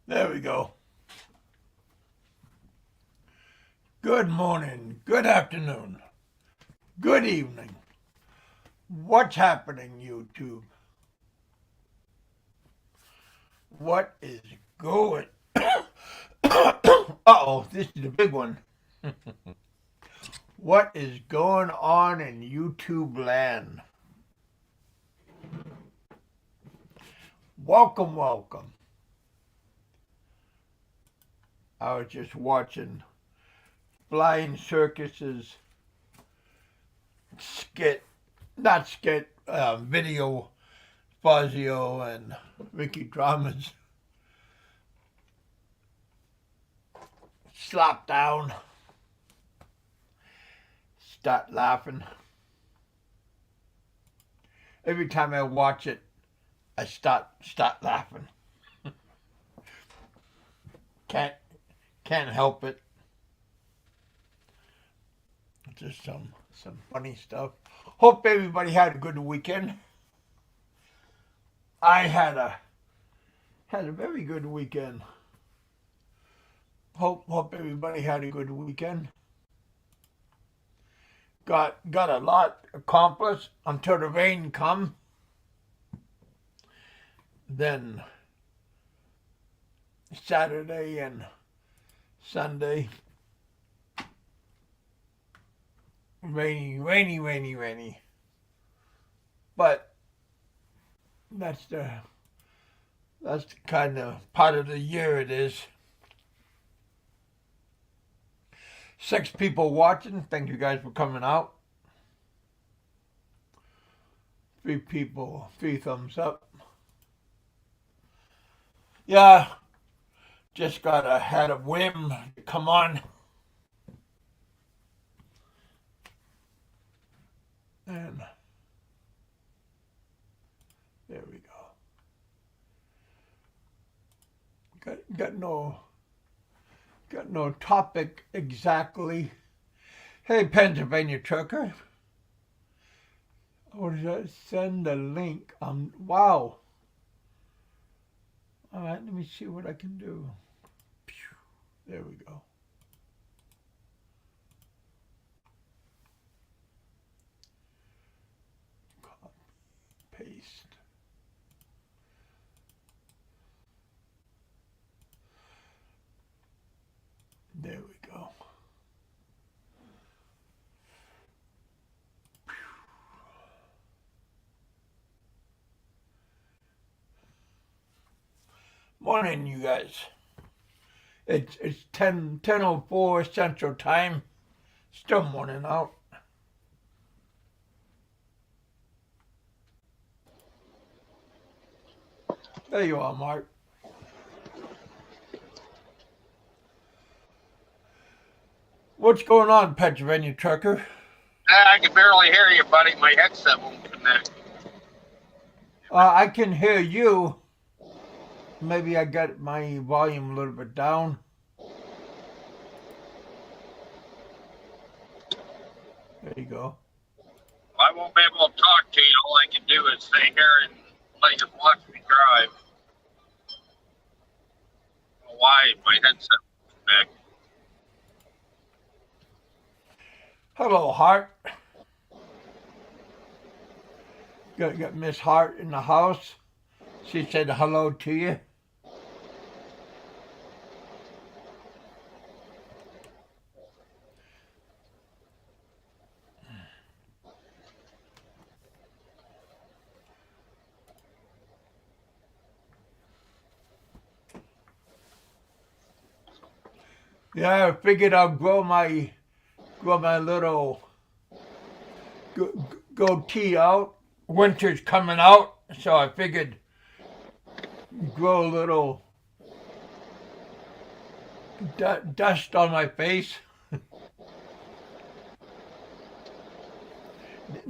There we go. Good morning, good afternoon, good evening. What's happening, YouTube? What is going? Uh-oh, this is the big one. What is going on in YouTube land? Welcome, welcome. I was just watching Flying Circus's video, Fazio and Ricky Drama's slap down. Start laughing. Every time I watch it, I start laughing. Can't help it. Just some funny stuff. Hope everybody had a good weekend. I had a very good weekend. Hope everybody had a good weekend. Got a lot accomplished until the rain come. Then Saturday and Sunday, rainy. But that's the kind of part of the year it is. 6 people watching. Thank you guys for coming out. 3 people, 3 thumbs up. Yeah, just had a whim to come on. And there we go. Got no topic exactly. Hey, Pennsylvania trucker. Or did I send a link? Wow. All right, let me see what I can do. There we go. Copy, paste. There we go. Morning, you guys. It's 10:04 Central Time. Still morning out. There you are, Mark. What's going on, Pennsylvania trucker? I can barely hear you, buddy. My headset won't connect. I can hear you. Maybe I got my volume a little bit down. There you go. I won't be able to talk to you. All I can do is stay here and let you watch me drive. Why my headset won't connect. Hello, Hart. Got Miss Hart in the house. She said hello to you. Yeah, I figured I'll grow my little goatee out. Winter's coming out, so I figured grow a little dust on my face.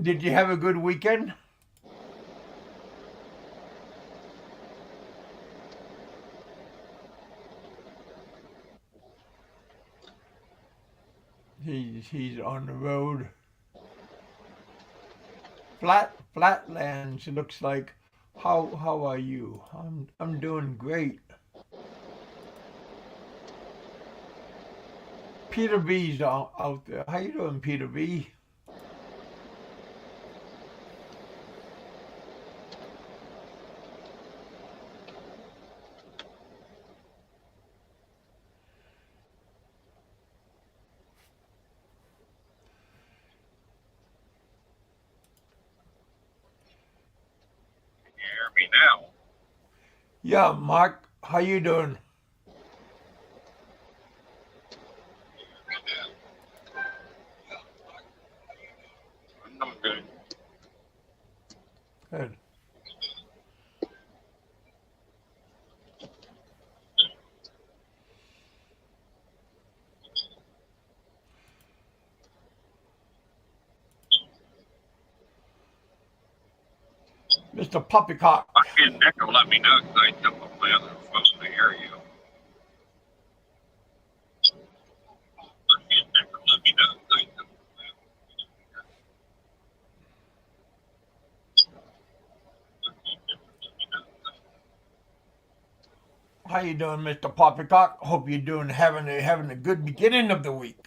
Did you have a good weekend? He's on the road. Flatlands looks like. How are you? I'm doing great. Peter B's out there. How you doing, Peter B? Can you hear me now? Yeah, Mark. How you doing? I'm good. Good. Mr. Poppycock. I can Nick will let me know because I jump on my other phone to hear you. I can Nick will let me know because I jump on my other How you doing, Mr. Poppycock? Hope you're doing having a good beginning of the week.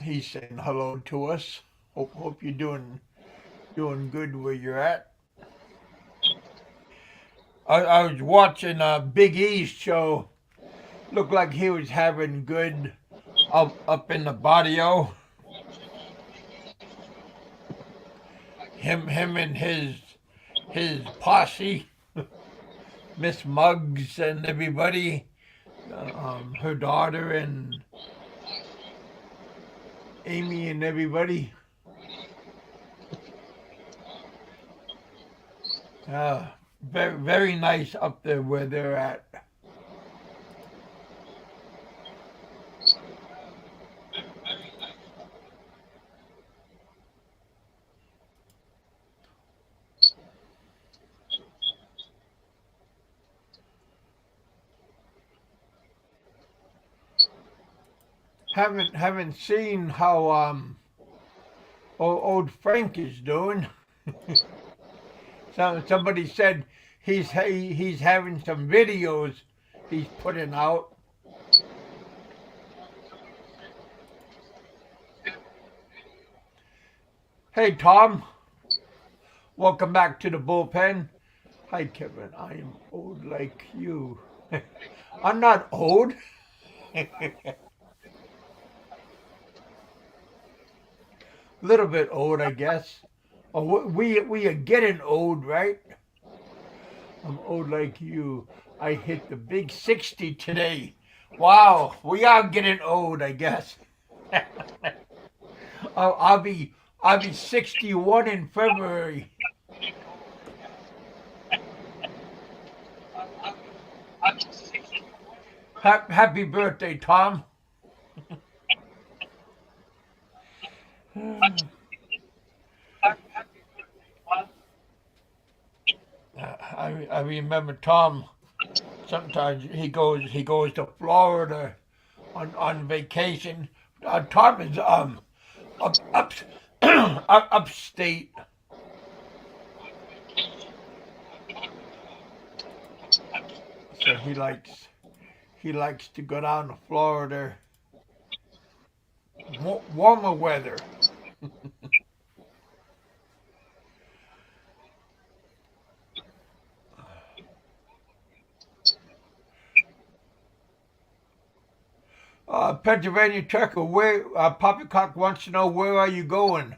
He's saying hello to us. Hope you're doing good where you're at. I was watching Big E's show. Looked like he was having good up in the barrio. Him and his posse, Miss Muggs and everybody, her daughter and Amy and everybody. Very nice up there where they're at. Haven't seen how old Frank is doing. Somebody said he's having some videos he's putting out. Hey Tom, welcome back to the bullpen. Hi Kevin, I am old like you. I'm not old. Little bit old, I guess. Oh, we are getting old, right? I'm old like you. I hit the big 60 today. Wow, we are getting old, I guess. I'll be 61 in February. Happy birthday, Tom. I remember Tom. Sometimes he goes to Florida on vacation. Tom is up upstate. So he likes to go down to Florida. Warmer weather. Pennsylvania Trucker, where Poppycock wants to know where are you going?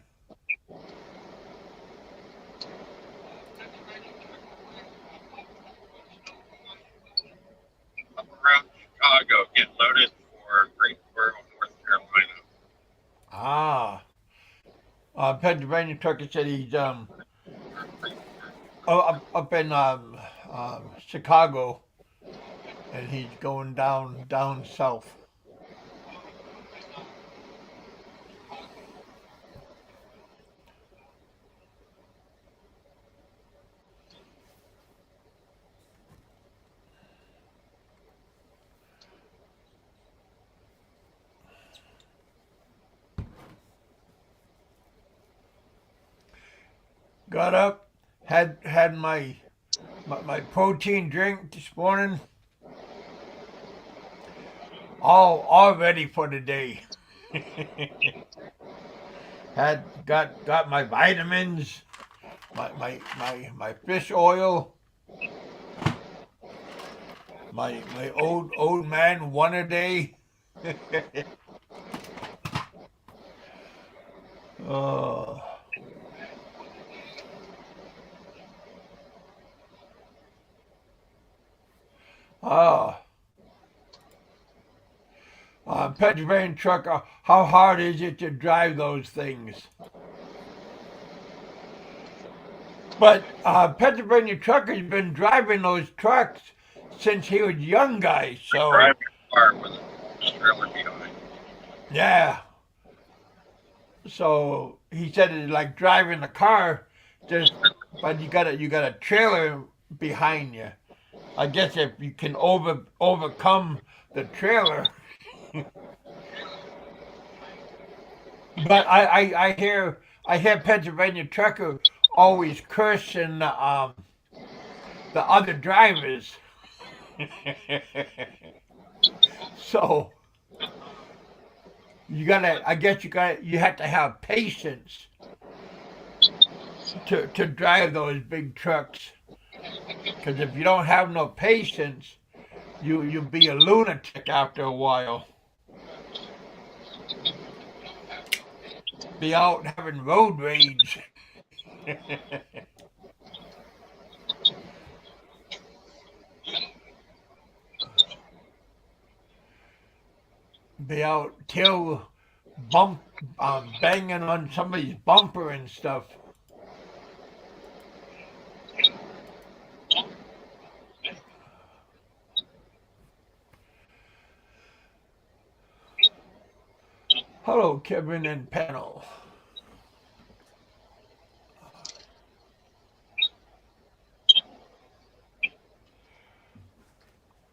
I'm around Chicago getting loaded for Greensboro, North Carolina. Pennsylvania Trucker said he's up in Chicago, and he's going down south. Got up, had my my protein drink this morning, all ready for the day. Got my vitamins, my fish oil, my old man one a day. Oh. Oh. Pennsylvania trucker, how hard is it to drive those things? But Pennsylvania trucker's been driving those trucks since he was a young guy, so Driving a car with a trailer behind. yeah. So he said it's like driving a car, just but you got a trailer behind you. I guess if you can overcome the trailer. But I hear Pennsylvania trucker always cursing the other drivers. So you have to have patience to drive those big trucks. Because if you don't have no patience, you'll be a lunatic after a while. Be out having road rage. Be out till banging on somebody's bumper and stuff. Hello, Kevin and panel.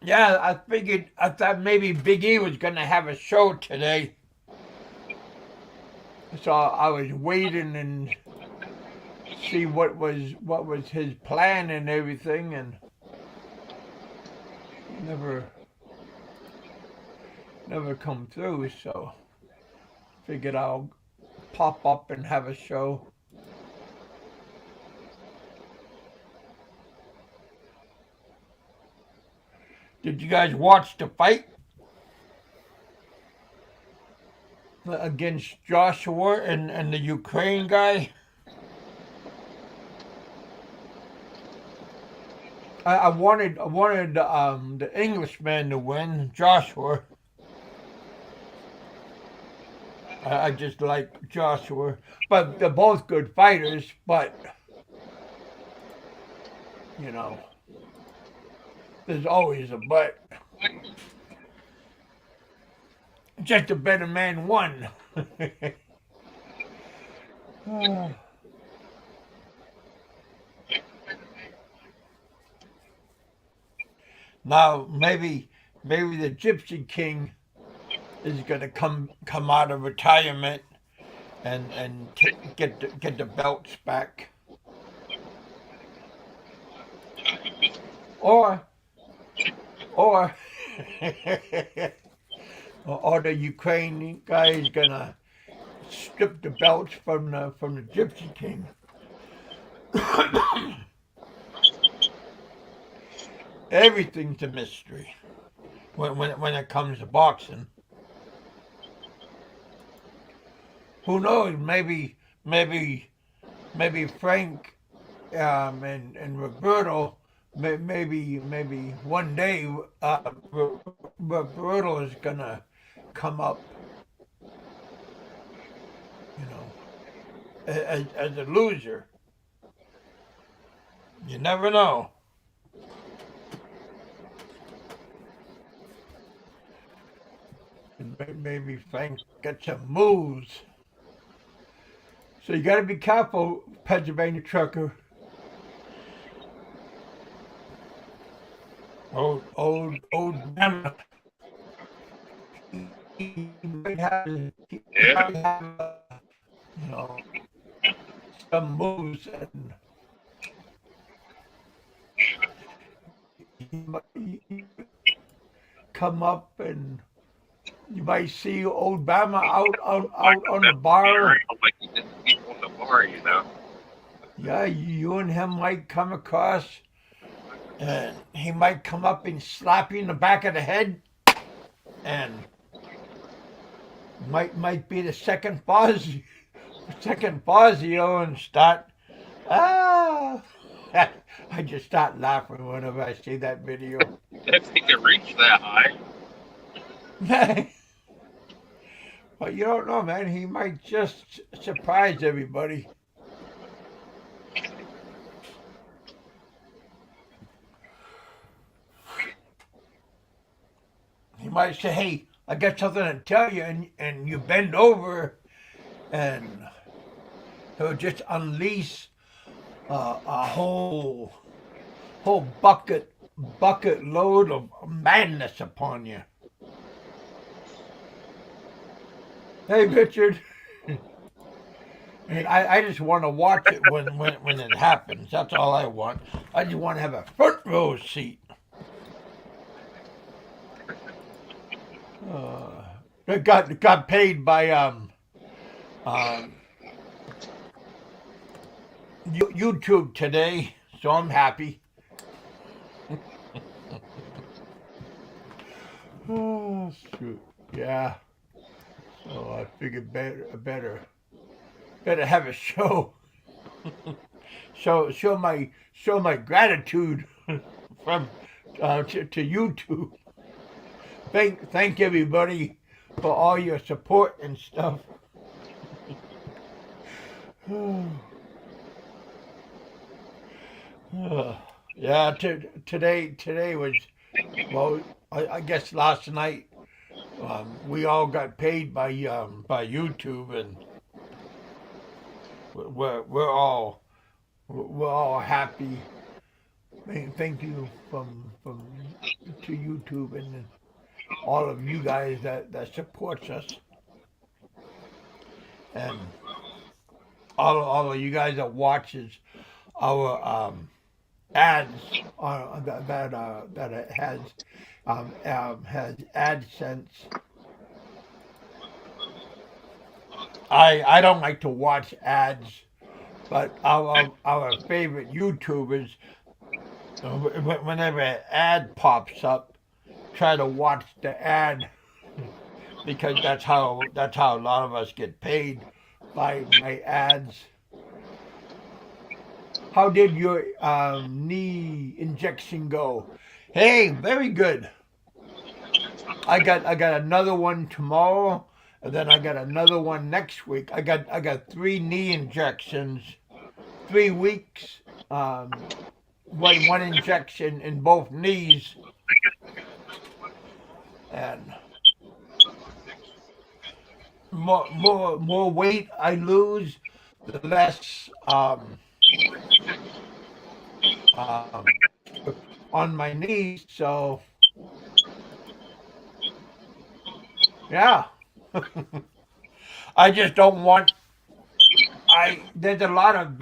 Yeah, I thought maybe Big E was gonna have a show today. So I was waiting and see what was his plan and everything, and never come through. So figured I'll pop up and have a show. Did you guys watch the fight against Joshua and the Ukraine guy? I wanted the Englishman to win, Joshua. I just like Joshua, but they're both good fighters. But you know, there's always a but. Just a better man won. Now maybe the Gypsy King is gonna come out of retirement and get the belts back, or or the Ukraine guy is gonna strip the belts from the Gypsy King. Everything's a mystery when it comes to boxing. Who knows? Maybe Frank and Roberto. Maybe one day Roberto is gonna come up, you know, as a loser. You never know. Maybe Frank gets some moves. So you got to be careful, Pennsylvania trucker. Old man. He might have, you know, some moves and you come up and you might see old Bama out on the Be bar. around like you did the people in the bar, you know. Yeah, you and him might come across, and he might come up and slap you in the back of the head, and might be the second Fazio, and start ah. I just start laughing whenever I see that video. If he can reach that high, But you don't know, man. He might just surprise everybody. He might say, "Hey, I got something to tell you," and you bend over, and he'll just unleash a whole bucket load of madness upon you. Hey, Richard. And I just want to watch it when it happens. That's all I want. I just want to have a front row seat. I got paid by YouTube today, so I'm happy. Oh shoot, yeah. So I figured better have a show. Show my gratitude from to YouTube. Thank everybody for all your support and stuff. Yeah, today was, well, I guess last night we all got paid by YouTube, and we're all happy. Thank you from to YouTube and all of you guys that supports us, and all of you guys that watches our ads that it has AdSense. I don't like to watch ads, but our favorite YouTubers, whenever an ad pops up, try to watch the ad, because that's how a lot of us get paid, by my ads. How did your knee injection go? Hey, very good. I got another one tomorrow, and then I got another one next week. I got 3 knee injections, 3 weeks. One injection in both knees, and more weight I lose, the less um, on my knees. So yeah, I just don't want. There's a lot of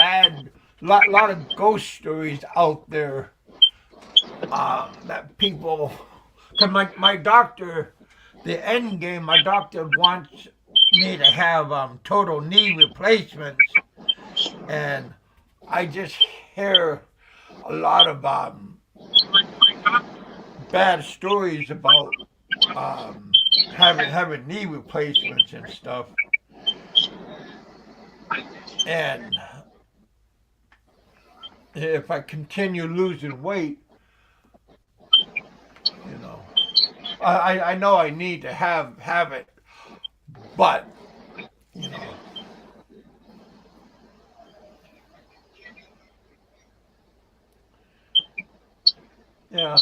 lot of ghost stories out there that people. Cause my doctor, the end game, my doctor wants me to have total knee replacements, and I just hear a lot of bad stories about having knee replacements and stuff. And if I continue losing weight, you know, I know I need to have it, but you know, yeah.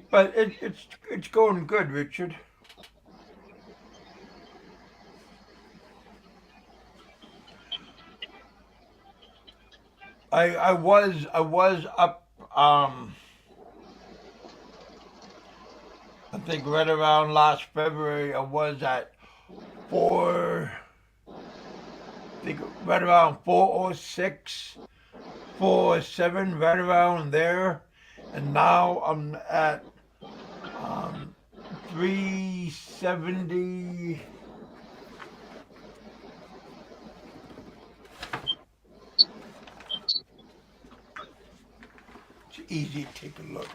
But it's going good, Richard. I was up I think right around last February. I was at 4, I think right around 406, 407, right around there. and now I'm at 370. It's easy to take a look.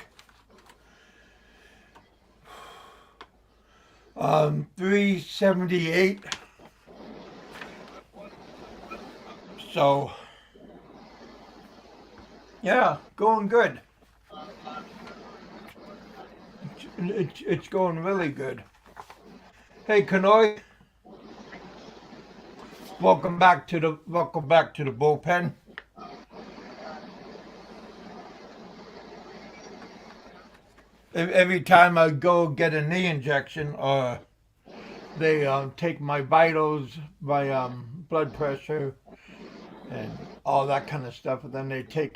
378. So, yeah, going good. It's going really good. Hey, Kanoi, welcome back to the bullpen. Every time I go get a knee injection, they take my vitals, my blood pressure, and all that kind of stuff, and then they take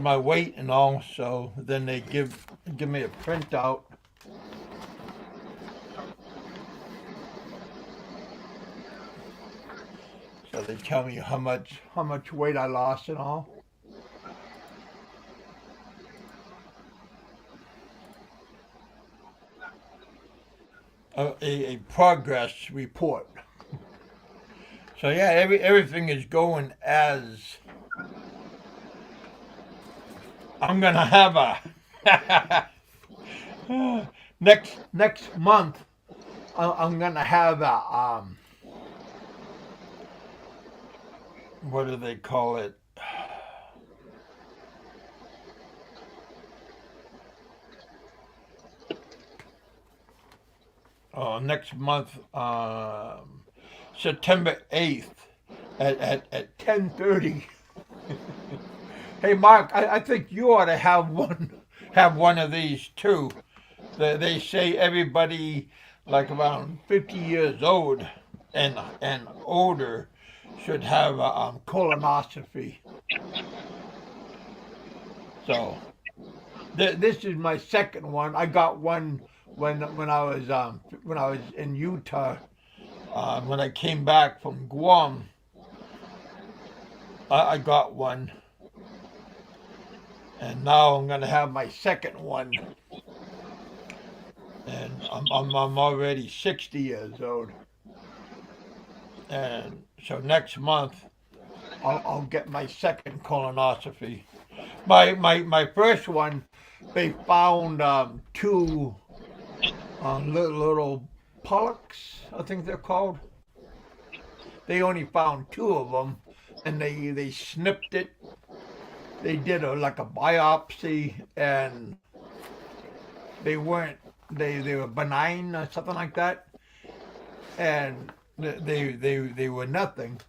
my weight and all. So then they give me a printout. So they tell me how much weight I lost and all. A progress report. So yeah, everything is going as I'm gonna have a next month. I'm gonna have a what do they call it? Next month, September 8th at 10:30. Hey Mark, I think you ought to have one of these too. They say everybody like around 50 years old and older should have a colonoscophy. So this is my second one. I got one when I was in Utah. When I came back from Guam, I got one, and now I'm gonna have my second one. And I'm already 60 years old, and so next month I'll get my second colonoscopy. My first one, they found two little polyps, I think they're called. They only found two of them, and they snipped it. They did like a biopsy, and they weren't they were benign or something like that, and they were nothing.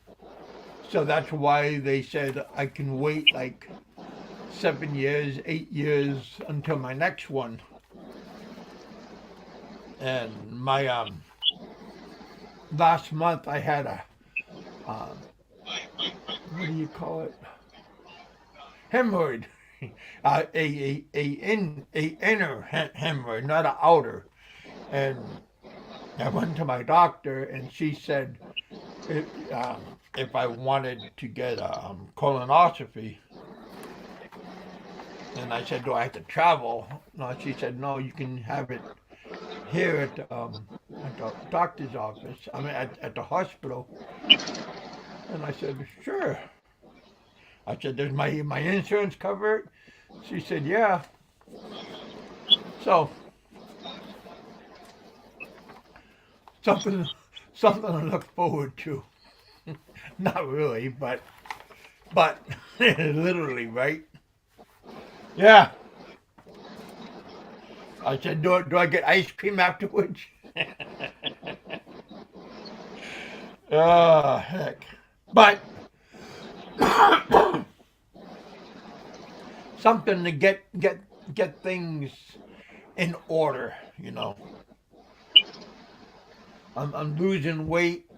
So that's why they said I can wait like 7 years, 8 years until my next one. And my last month I had a what do you call it? Hemorrhoid. A inner hemorrhoid, not an outer. And I went to my doctor, and she said if I wanted to get a colonoscopy, and I said, do I have to travel? No, she said, no, you can have it here at the doctor's office. I mean, at the hospital. And I said, sure. I said, does my insurance cover it? She said, yeah. So, something to look forward to. Not really, but literally, right? Yeah. I said, do I get ice cream afterwards? Oh, heck. But something to get things in order, you know. I'm losing weight.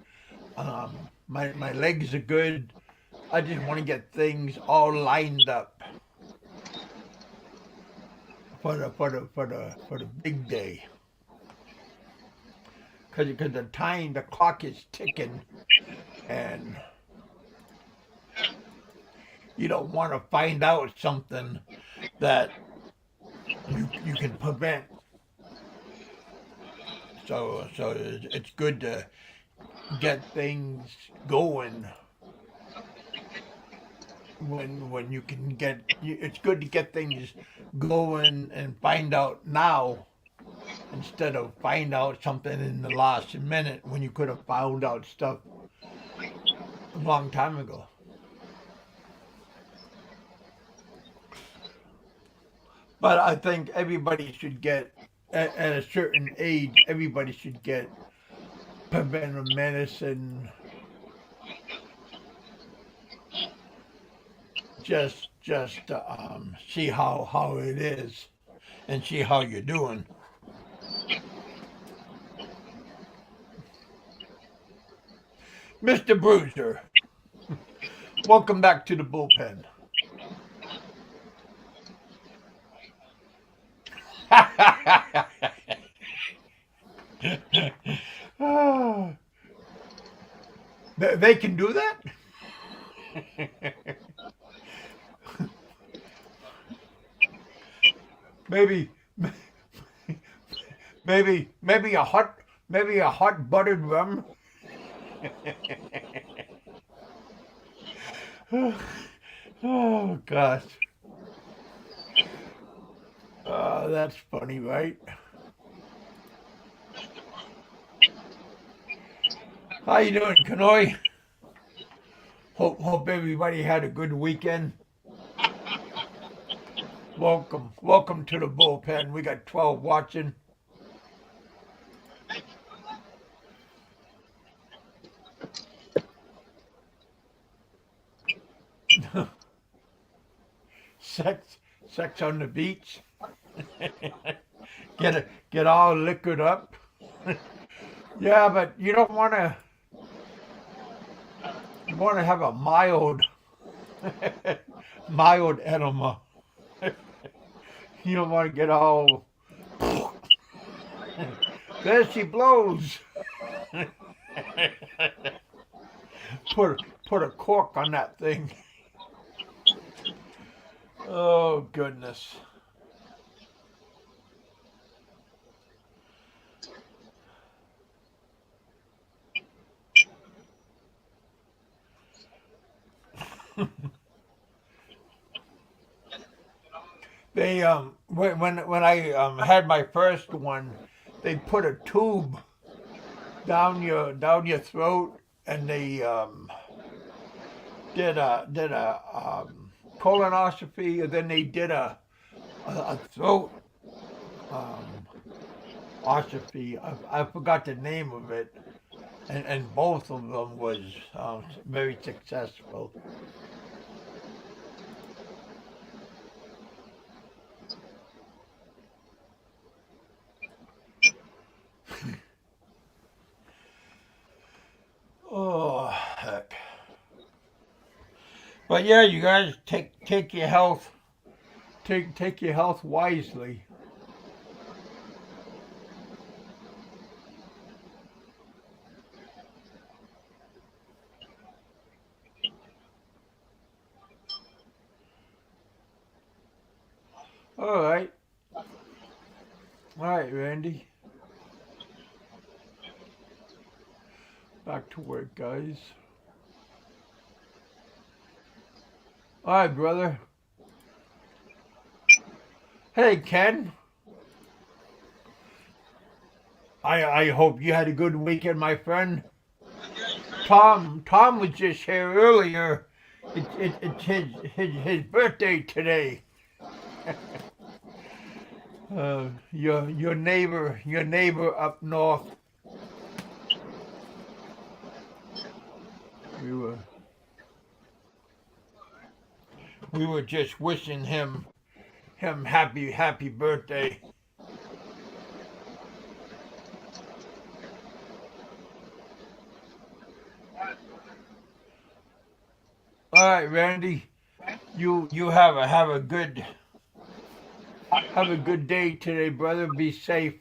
My legs are good. I just want to get things all lined up for the big day. Because the clock is ticking, and you don't want to find out something that you can prevent. So it's good to get things going when you can get. It's good to get things going and find out now instead of find out something in the last minute when you could have found out stuff a long time ago. But I think everybody should get at a certain age. Everybody should get preventive medicine. Just to see how it is and see how you're doing. Mr. Bruiser, welcome back to the bullpen. They can do that? maybe maybe a hot buttered rum. Oh gosh. That's funny, right? How you doing, Kanoi? Hope everybody had a good weekend. Welcome to the bullpen. We got 12 watching. Sex on the beach. Get all liquored up. Yeah, but you don't want to. You want to have a mild enema. You don't want to get all. There she blows. Put a cork on that thing. Oh goodness. They when I had my first one, they put a tube down your throat, and they did a colonoscopy, and then they did a throat oscopy. I forgot the name of it, and both of them was very successful. Oh heck! But yeah, you guys take your health take your health wisely. All right, Randy. Back to work, guys. All right, brother. Hey, Ken. I hope you had a good weekend, my friend. Tom was just here earlier. It's his birthday today. Your neighbor up north. We were just wishing him happy birthday. All right, Randy. You have a good day today, brother. Be safe.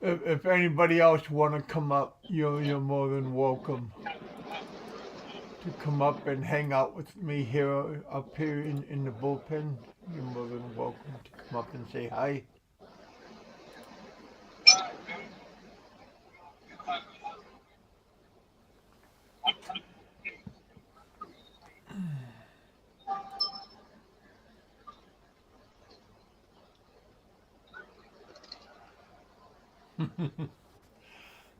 if anybody else want to come up, you're more than welcome to come up and hang out with me here up here in the bullpen. You're more than welcome to come up and say hi.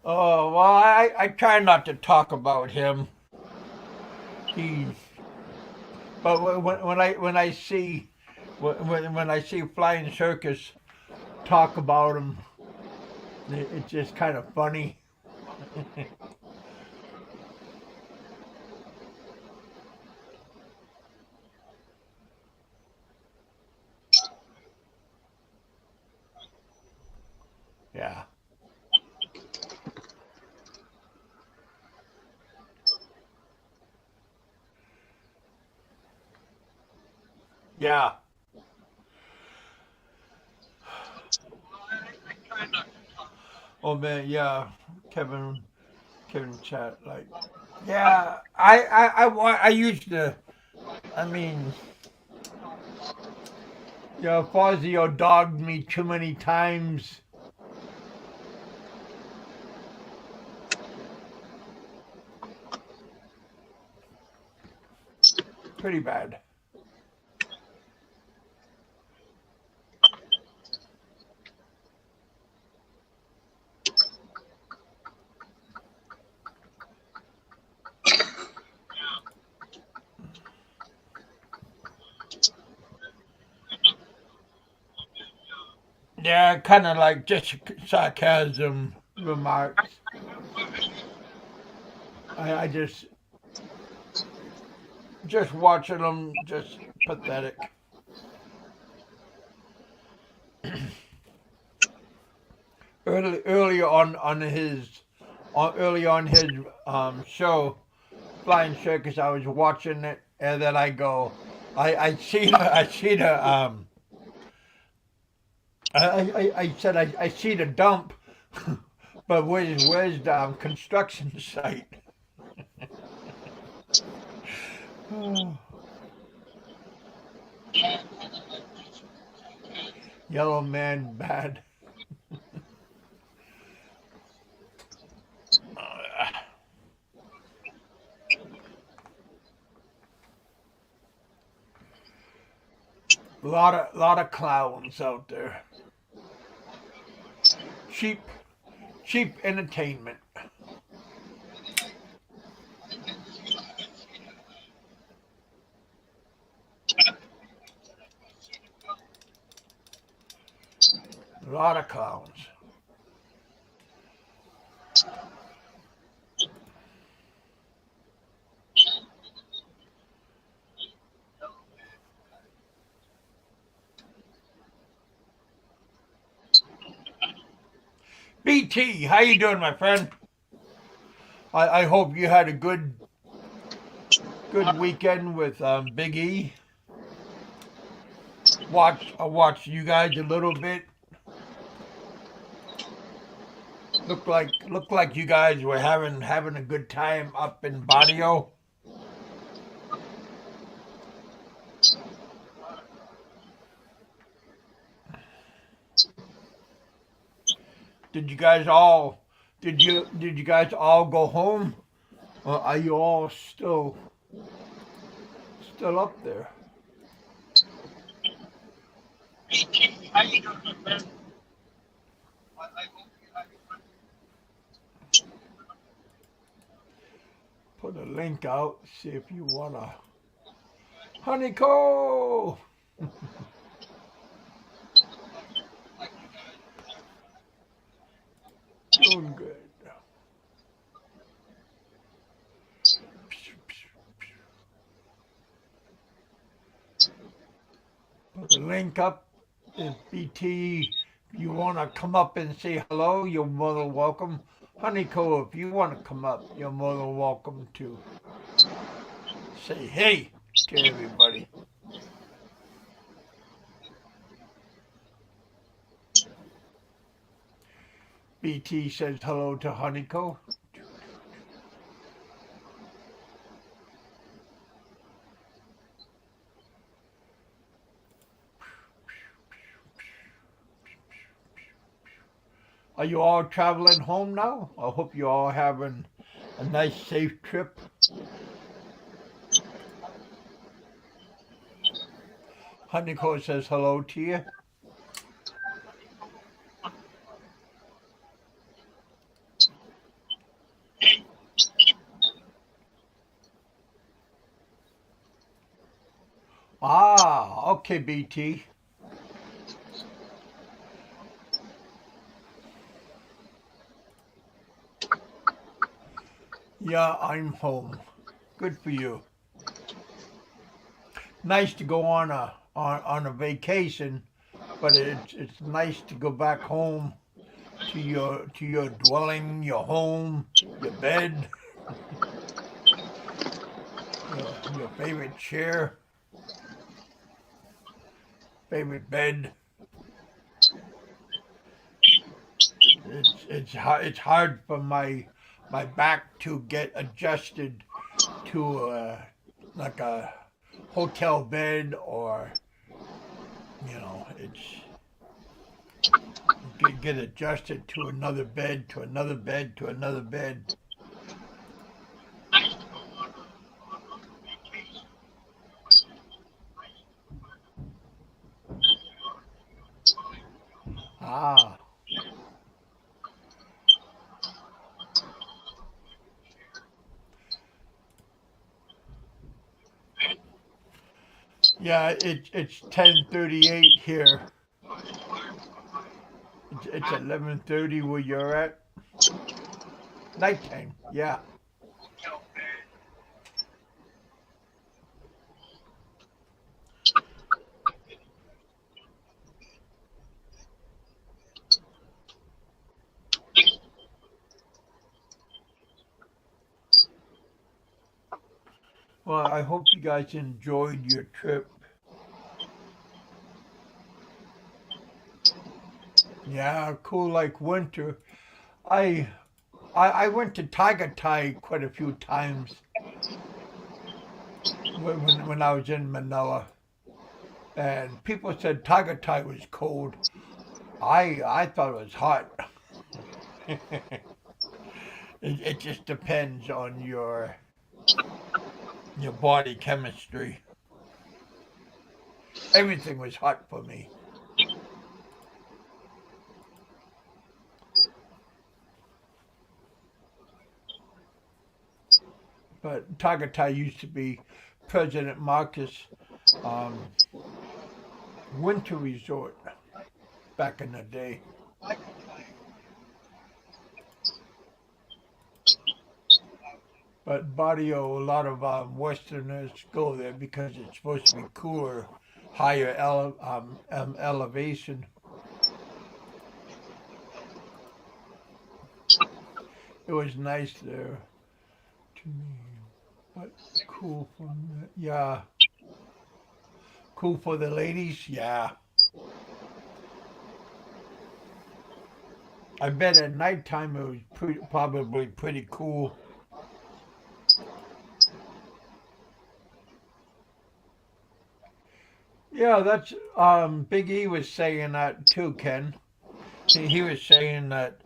Oh well, I try not to talk about him. He's but when I see Flying Circus talk about him, it's just kind of funny. Yeah. Yeah. Oh man, yeah. Kevin Kevin chat like yeah, I used to I mean, Fazio dogged me too many times. Pretty bad. Yeah, kind of like just sarcasm remarks. I just watching them, just pathetic. Early on his show, Flying Circus, I was watching it, and then I see I said I see the dump, but where's the construction site? Yellow man bad. Lot of clowns out there. Cheap cheap entertainment. A lot of clowns. BT, how you doing, my friend? I hope you had a good weekend with Big E. I watched you guys a little bit. Looked like you guys were having a good time up in Barrio. Did you guys all did you guys all go home? Or are you all still up there? Put a link out, see if you wanna. Honeyco! Doing good. Put the link up. If BT, you want to come up and say hello, you're more than welcome. Honeyco, if you want to come up, you're more than welcome to say hey to everybody. BT says hello to Honeyco. Are you all traveling home now? I hope you all having a nice, safe trip. Honeyco says hello to you. Ah, okay, BT. Yeah, I'm home. Good for you. Nice to go on a vacation, but it's nice to go back home to your dwelling, your home, your bed, your favorite chair, favorite bed. It's hard for my back to get adjusted to like a hotel bed, or it's get adjusted to another bed, to another bed, to another bed. Ah, yeah, it's 10:38 here. It's 11:30 where you're at. Nighttime. Yeah. Well, I hope you guys enjoyed your trip. Yeah, cool like winter. I I went to Tiger Thai quite a few times when I was in Manila, and people said Tiger Thai was cold. I thought it was hot. It just depends on your body chemistry. Everything was hot for me. But Tagatai used to be President Marcus' um, winter resort back in the day. But Barrio, a lot of Westerners go there because it's supposed to be cooler, higher elevation. It was nice there to me, but cool from yeah, cool for the ladies, yeah. I bet at nighttime it was probably pretty cool. Yeah, that's Big E was saying that too, Ken. He was saying that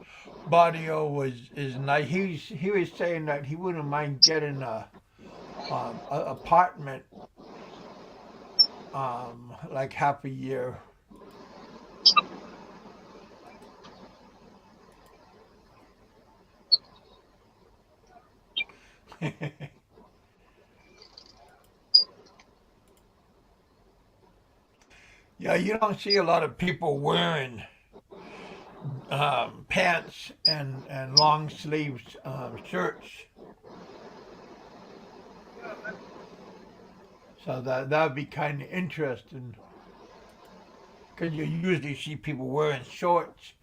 Barrio was is nice. He was saying that he wouldn't mind getting a apartment like half a year. Yeah, you don't see a lot of people wearing pants and long sleeves shirts. So that would be kind of interesting because you usually see people wearing shorts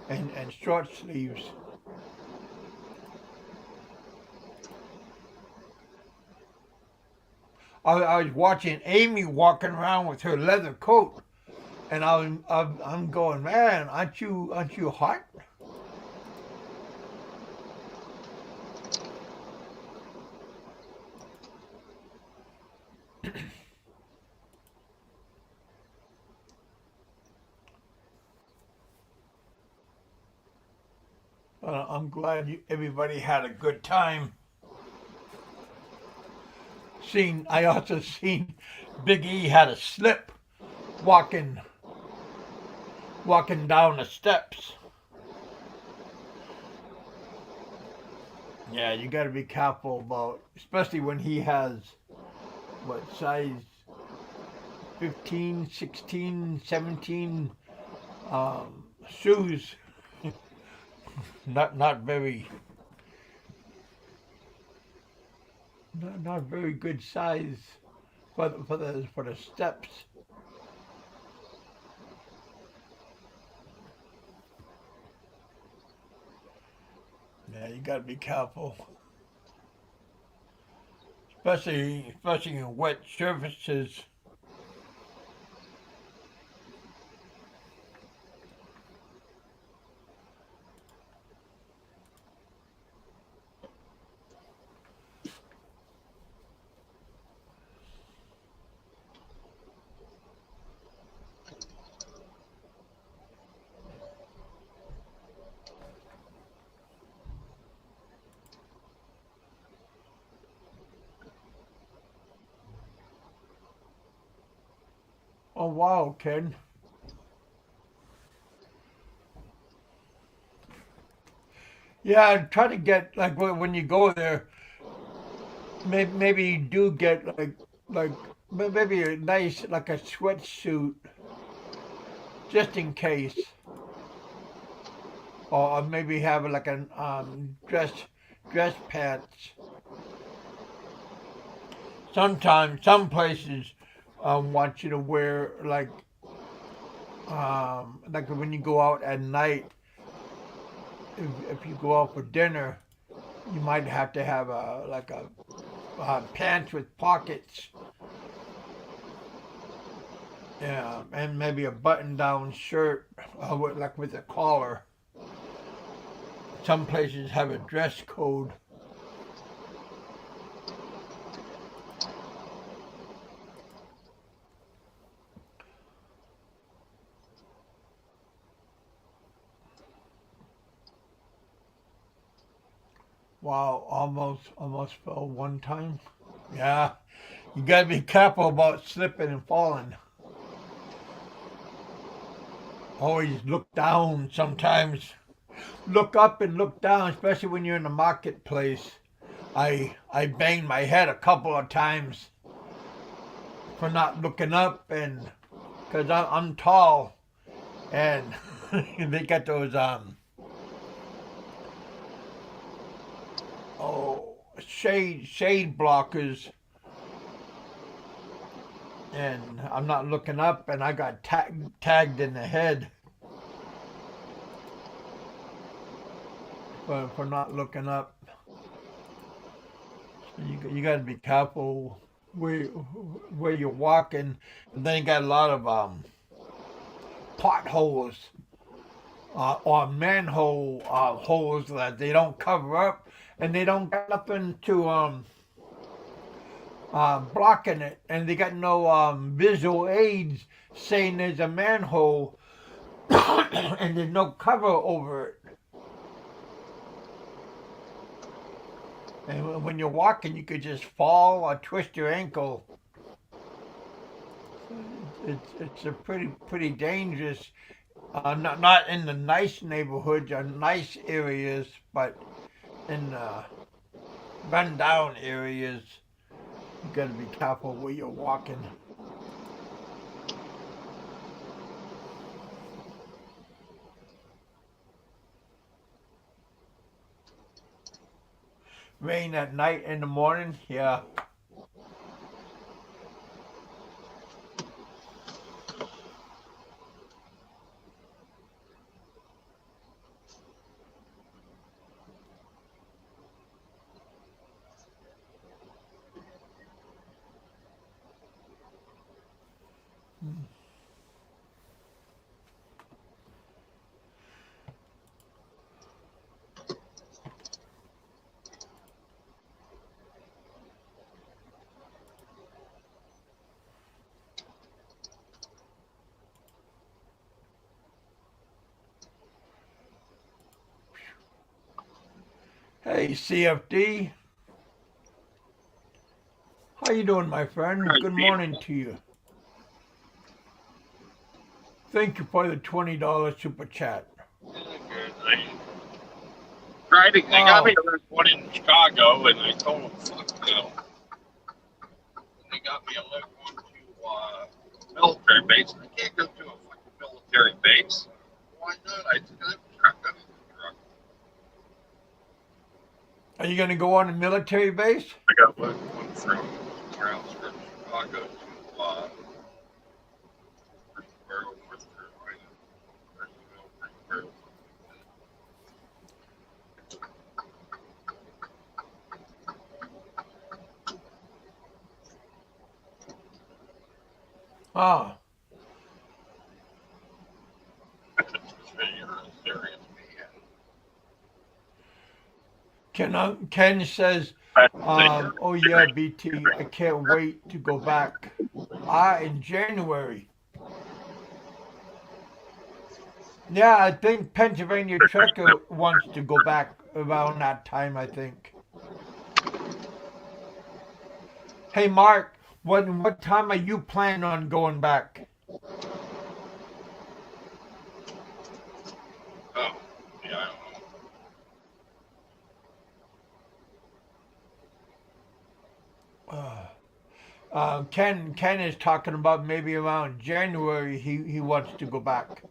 and short sleeves. I was watching Amy walking around with her leather coat, and I'm going, man, aren't you hot? I'm glad everybody had a good time. I also seen Big E had a slip walking down the steps. Yeah, you got to be careful about, especially when he has what size 15, 16, 17 shoes. Not very not very good size for the steps. Yeah, you got to be careful, especially in wet surfaces. Oh wow, Ken. Yeah, try to get like when you go there. Maybe you do get like maybe a nice like a sweatsuit just in case, or maybe have like an dress pants. Sometimes some places want you to wear like when you go out at night. If you go out for dinner, you might have to have a pants with pockets. Yeah, and maybe a button-down shirt with a collar. Some places have a dress code. Wow, almost fell one time. Yeah, you gotta be careful about slipping and falling. Always look down sometimes. Look up and look down, especially when you're in the marketplace. I banged my head a couple of times for not looking up, and because I'm tall, and they got those shade blockers, and I'm not looking up, and I got tagged in the head for not looking up. You got to be careful where you're walking, and then you got a lot of potholes or manhole holes that they don't cover up, and they don't got nothing to blocking it, and they got no visual aids saying there's a manhole and there's no cover over it. And when you're walking, you could just fall or twist your ankle. It's a pretty dangerous. Not in the nice neighborhoods or nice areas, but in rundown areas, you got to be careful where you're walking. Rain at night in the morning, yeah. Hey, CFD. How you doing, my friend? Good Good morning people. to you. Thank you for the $20 super chat. Good. They got me Oh, to rent one in Chicago, and I told them, fuck no. They got me a lift one to military base. I can't go to a fucking military base. Why not? I took a truck out of the truck. are you gonna go on a military base? I got one from somewhere else from Chicago to Murfreesboro, North Carolina. Murfreesboro. Ah, You're a serious man. Ken says, I say, you're oh a yeah, serious BT, I man. can't wait to go back. In January. Yeah, I think Pennsylvania Trucker wants to go back around that time, I think. Hey, Mark, what time are you planning on going back? Oh, yeah, I don't know. Ken is talking about maybe around January he wants to go back.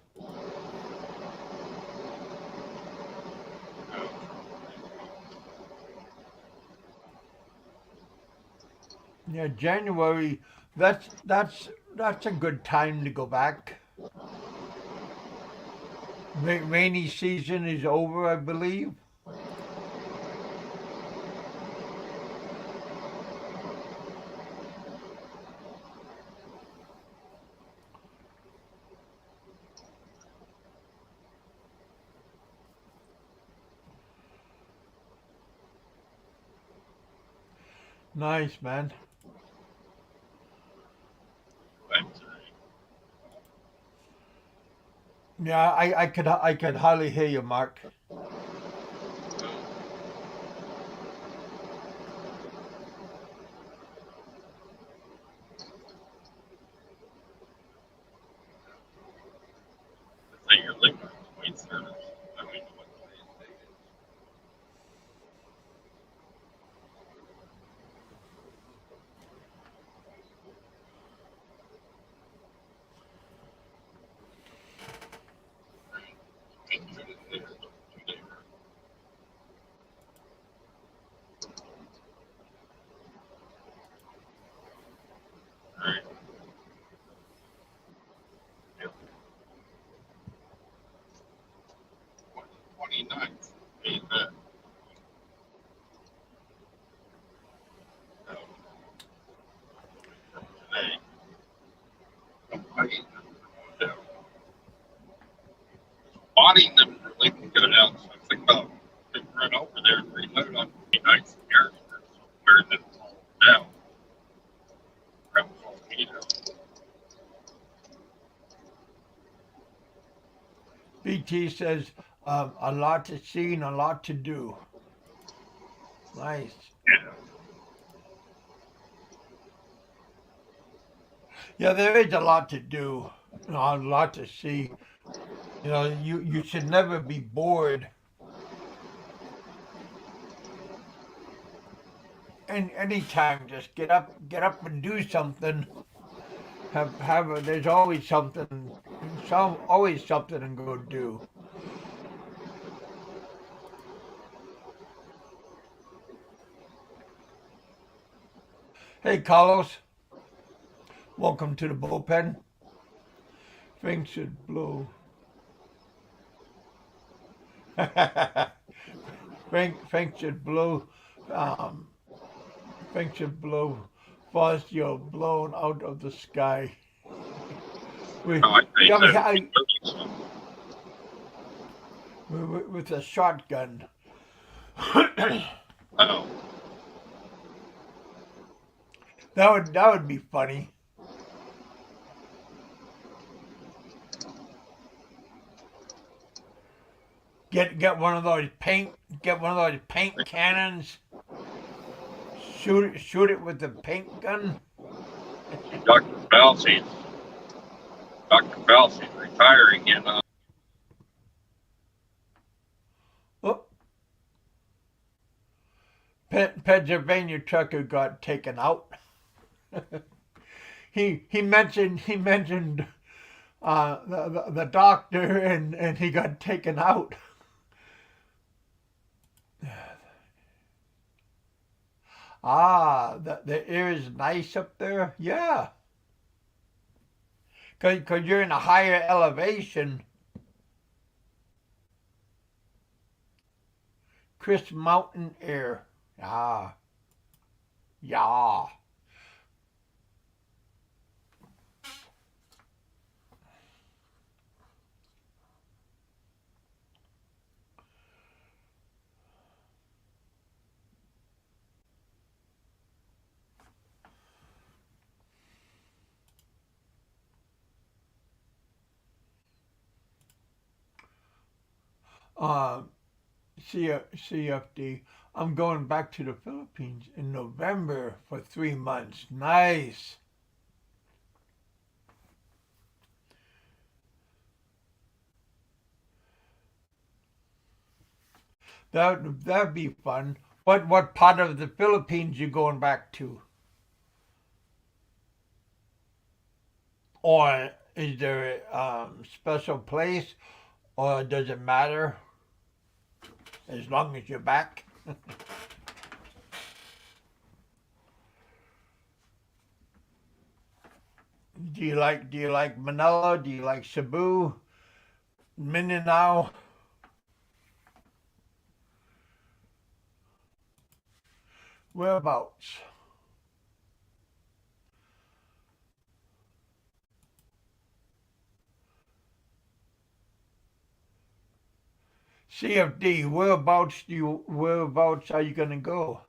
Yeah, January. That's a good time to go back. Rainy season is over, I believe. Nice, man. Yeah, I could hardly hear you, Mark. Say you're living in the Wayne service. I mean, what the state is. All right. Yep. 29th. Ain't that? Um, from today. I eat them for down. Body them really can go down. So I think about to run over there and reload on 29th in Harrisburg. So where them all down. Grab all the meat out. BT says a lot to see and a lot to do. Nice. Yeah. Yeah, there is a lot to do, a lot to see. You should never be bored. And anytime, just get up and do something. There's always something, always something to go do. Hey, Carlos, welcome to the bullpen. Things should blow. Things should blow. Um, things should blow. Fuzz, you're blown out of the sky. We, No, I say yeah, so. with a shotgun. Oh, That would be funny. Get one of those paint. Get one of those paint cannons. Shoot it with the paint gun. Dr. Fauci's retiring in Oh, Pennsylvania trucker got taken out. he mentioned the doctor and he got taken out. The air is nice up there. Yeah, cause you're in a higher elevation. Crisp mountain air. Yeah, yeah. Uh, CFD. I'm going back to the Philippines in November for 3 months. Nice. That'd be fun. What part of the Philippines you going back to? Or is there a special place, or does it matter as long as you're back? Do you like Manila? Do you like Cebu? Mindanao? Whereabouts? CFD, whereabouts are you gonna go?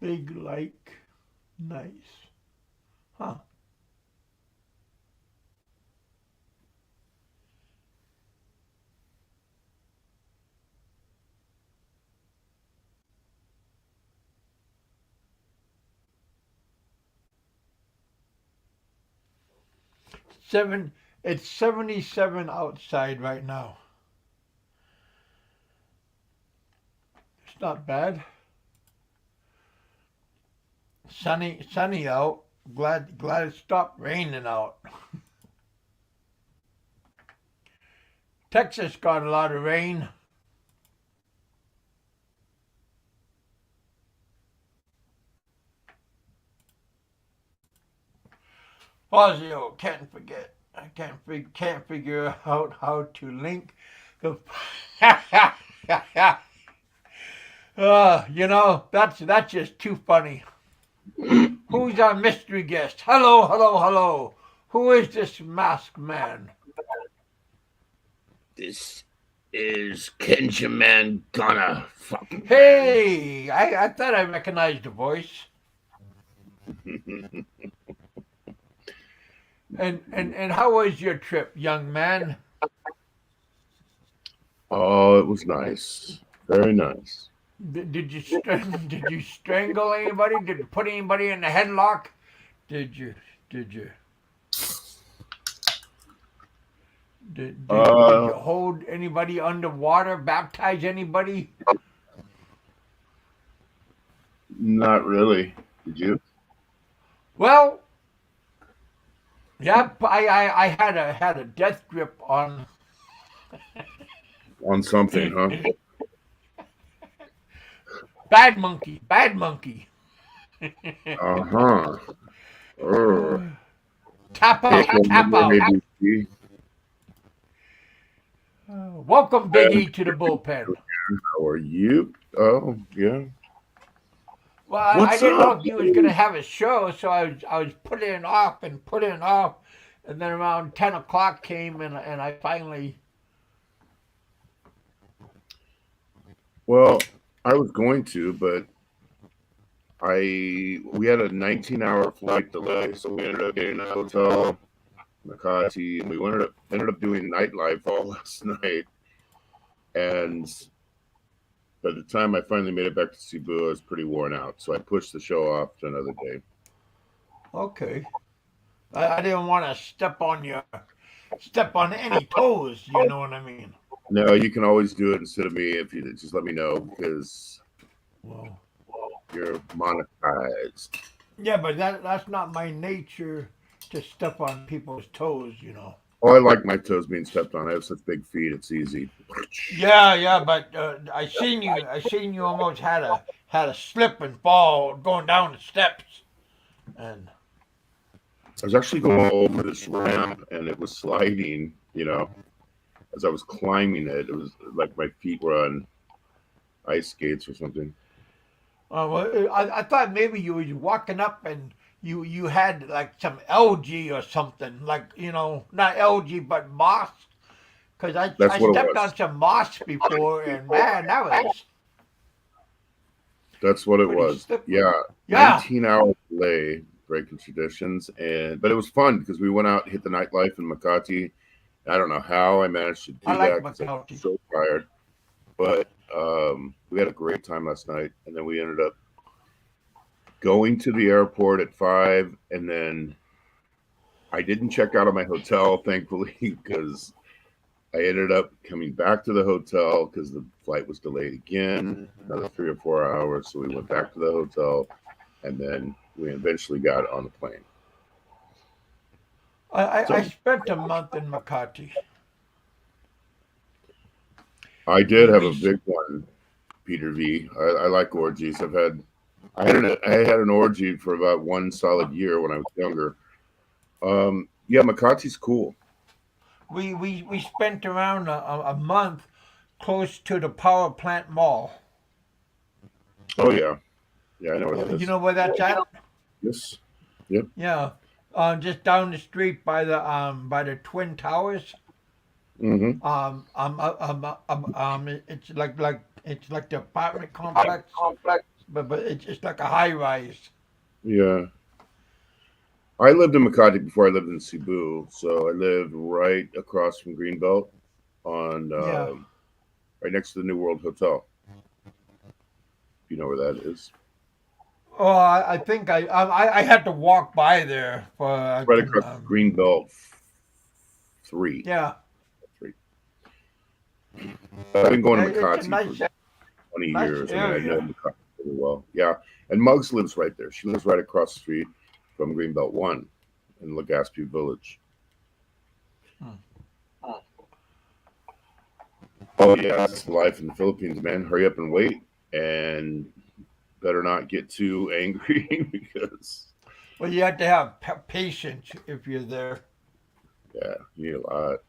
Big Lake. Nice. Huh. It's 77 outside right now. It's not bad. Sunny out. Glad it stopped raining out. Texas got a lot of rain. Fazio, can't forget. I can't figure out how to link the. That's just too funny. Who's our mystery guest? Hello, hello, hello. Who is this masked man? This is Kenjaman Gunner. Fucking Hey, I thought I recognized the voice. And how was your trip, young man? Oh, it was nice. Very nice. Did you strangle anybody? Did you put anybody in a headlock? Did you Did you hold anybody underwater? Baptize anybody? Not really. Did you? Well, yep. I had a death grip on On something, huh? bad monkey. Bad monkey. Uh-huh. Er. Tap Hey, out. Tap out. ABC. Welcome, Big E, to the bullpen. How are you? Oh, yeah. Well, I What's didn't know up? if you was gonna have a show, so I was putting it off and putting it off, and then around 10 o'clock came, and I finally. Well, I was going to, but we had a 19-hour flight delay, so we ended up getting a hotel, Makati, and we ended up doing nightlife all last night. And by the time I finally made it back to Cebu, I was pretty worn out, so I pushed the show off to another day. Okay. I didn't want to step on any toes. You know what I mean? No, you can always do it instead of me if you just let me know because Well, you're monetized. yeah, but that's not my nature to step on people's toes. You know. Oh, I like my toes being stepped on. I have such big feet; it's easy. Yeah, but I seen you almost had a slip and fall going down the steps, and I was actually going over this ramp, and it was sliding. As I was climbing it, it was like my feet were on ice skates or something. well, I thought maybe you was walking up and you had like some algae or something, like not algae but moss, because That's I what it stepped was. on some moss before, and man, that was That's what it pretty was. slippery. Yeah, Yeah, 19-hour delay, breaking traditions, but it was fun because we went out, hit the nightlife in Makati. I don't know how I managed to I do like that because I was McCounty. so tired, but we had a great time last night, and then we ended up going to the airport at 5, and then I didn't check out of my hotel, thankfully, because I ended up coming back to the hotel because the flight was delayed again, another 3 or 4 hours. So we went back to the hotel, and then we eventually got on the plane. I So spent a month in Makati. I did We have a we big one, Peter V. I like orgies. I had an orgy for about one solid year when I was younger. Yeah, Makati's cool. we spent around a month close to the power plant mall. Oh yeah, I know where that You is. know where that's at? Yes, yep. Yeah, just down the street by the Twin Towers. Mm-hmm. It's it's like the apartment complex, but it's like a high rise. Yeah, I lived in Makati before I lived in Cebu, so I lived right across from Greenbelt on Yeah. right next to the New World Hotel. You know where that is? Oh, I think I had to walk by there for I Right can across Greenbelt 3. yeah. 3. I've been going to It's a Makati for nice 20 nice years. I mean, I know area. Makati really well. Yeah, and Muggs lives right there. She lives right across the street from Greenbelt 1 in Legazpi Village. Hmm. Oh yeah, that's life in the Philippines, man. Hurry up and wait, and better not get too angry because Well, you have to have patience if you're there. yeah, you need a lot.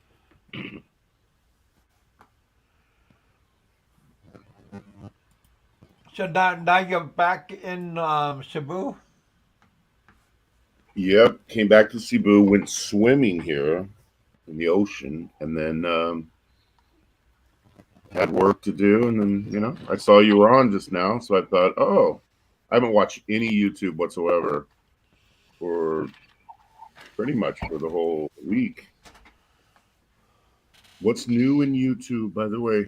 So now you're back in Cebu. Yep, came back to Cebu, went swimming here in the ocean, and then had work to do. And then I saw you were on just now, so I thought, oh, I haven't watched any YouTube whatsoever for pretty much for the whole week. What's new in YouTube, by the way?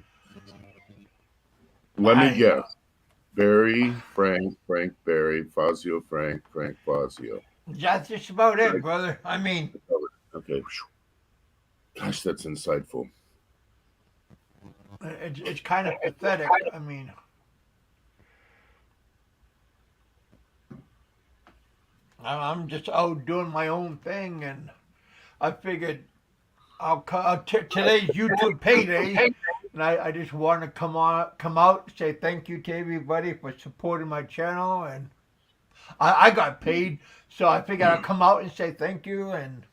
Let me I guess. Barry, Frank, Frank, Barry, Fazio, Frank, Frank, Fazio. That's just about it, Right? brother. I mean, Okay. Gosh, that's insightful. It's kind of pathetic. I mean, I'm just out doing my own thing, and I figured today's YouTube payday, and I just want to come out, say thank you to everybody for supporting my channel, and I got paid, so I figured I'd come out and say thank you, and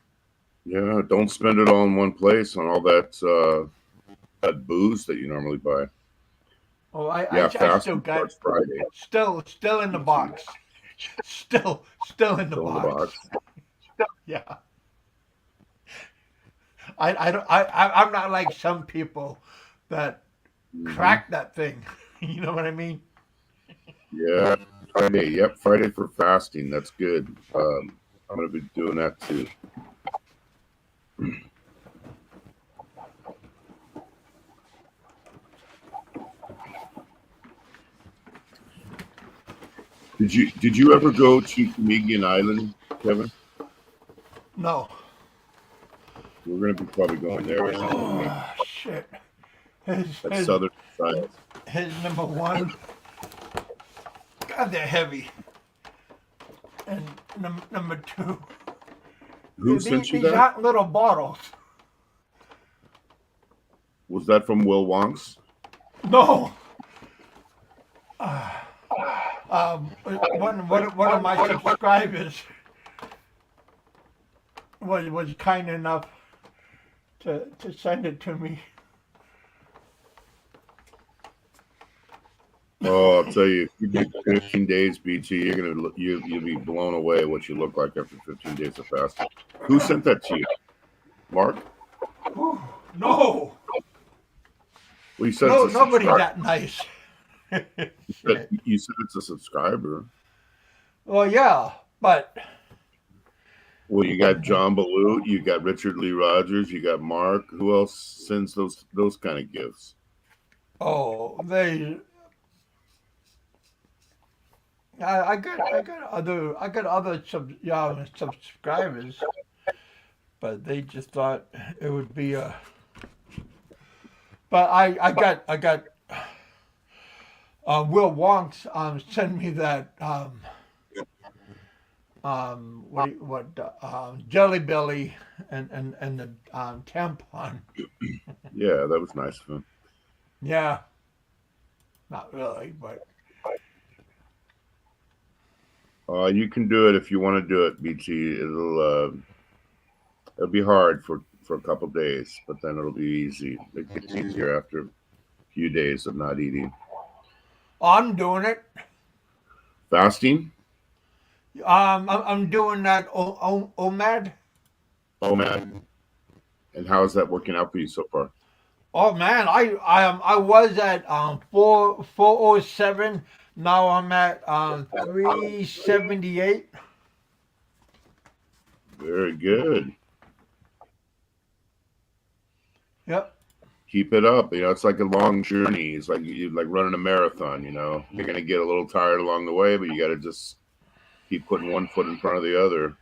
Yeah, don't spend it all in one place on all that booze that you normally buy. oh, Yeah, I still fasting got starts Friday. still in the box, still in the Still in the box, box. yeah. I don't I'm not like some people that Hmm. crack that thing. You know what I mean? Yeah, Friday. Yep, Friday for fasting. That's good. I'm gonna be doing that too. Did you ever go to Comedian Island, Kevin? No. We're gonna be probably going there in a couple weeks. Oh shit. His That his southern side. his number one. God, they're heavy. And number two. Who sent you These that? aren't little bottles. Was that from Will Wonks? No. One of my subscribers was kind enough to send it to me. Oh, I'll tell you, if you do 15 days, BT, you'll be blown away what you look like after 15 days of fasting. Who sent that to you? Mark? Whew, no. Well, you said it's No, a nobody's subscriber. that nice. Shit. You said it's a subscriber. Well, yeah, but Well, you got John Balut, you got Richard Lee Rogers, you got Mark. Who else sends those kind of gifts? oh, I got other subscribers, but they just thought it would be a. But I got Will Wonks send me that Jelly Belly and the tampon. Yeah, that was nice of him. Yeah, not really, but You can do it if you want to do it, BT. It'll be hard for a couple days, but then it'll be easy. It gets easier after a few days of not eating. I'm doing it. Fasting? I'm doing that OMAD. Oh man. And how is that working out for you so far? Oh man, I was at 407. Now I'm at 378. Very good. Yep. Keep it up. It's like a long journey. It's like you like running a marathon. You're gonna get a little tired along the way, but you got to just keep putting one foot in front of the other.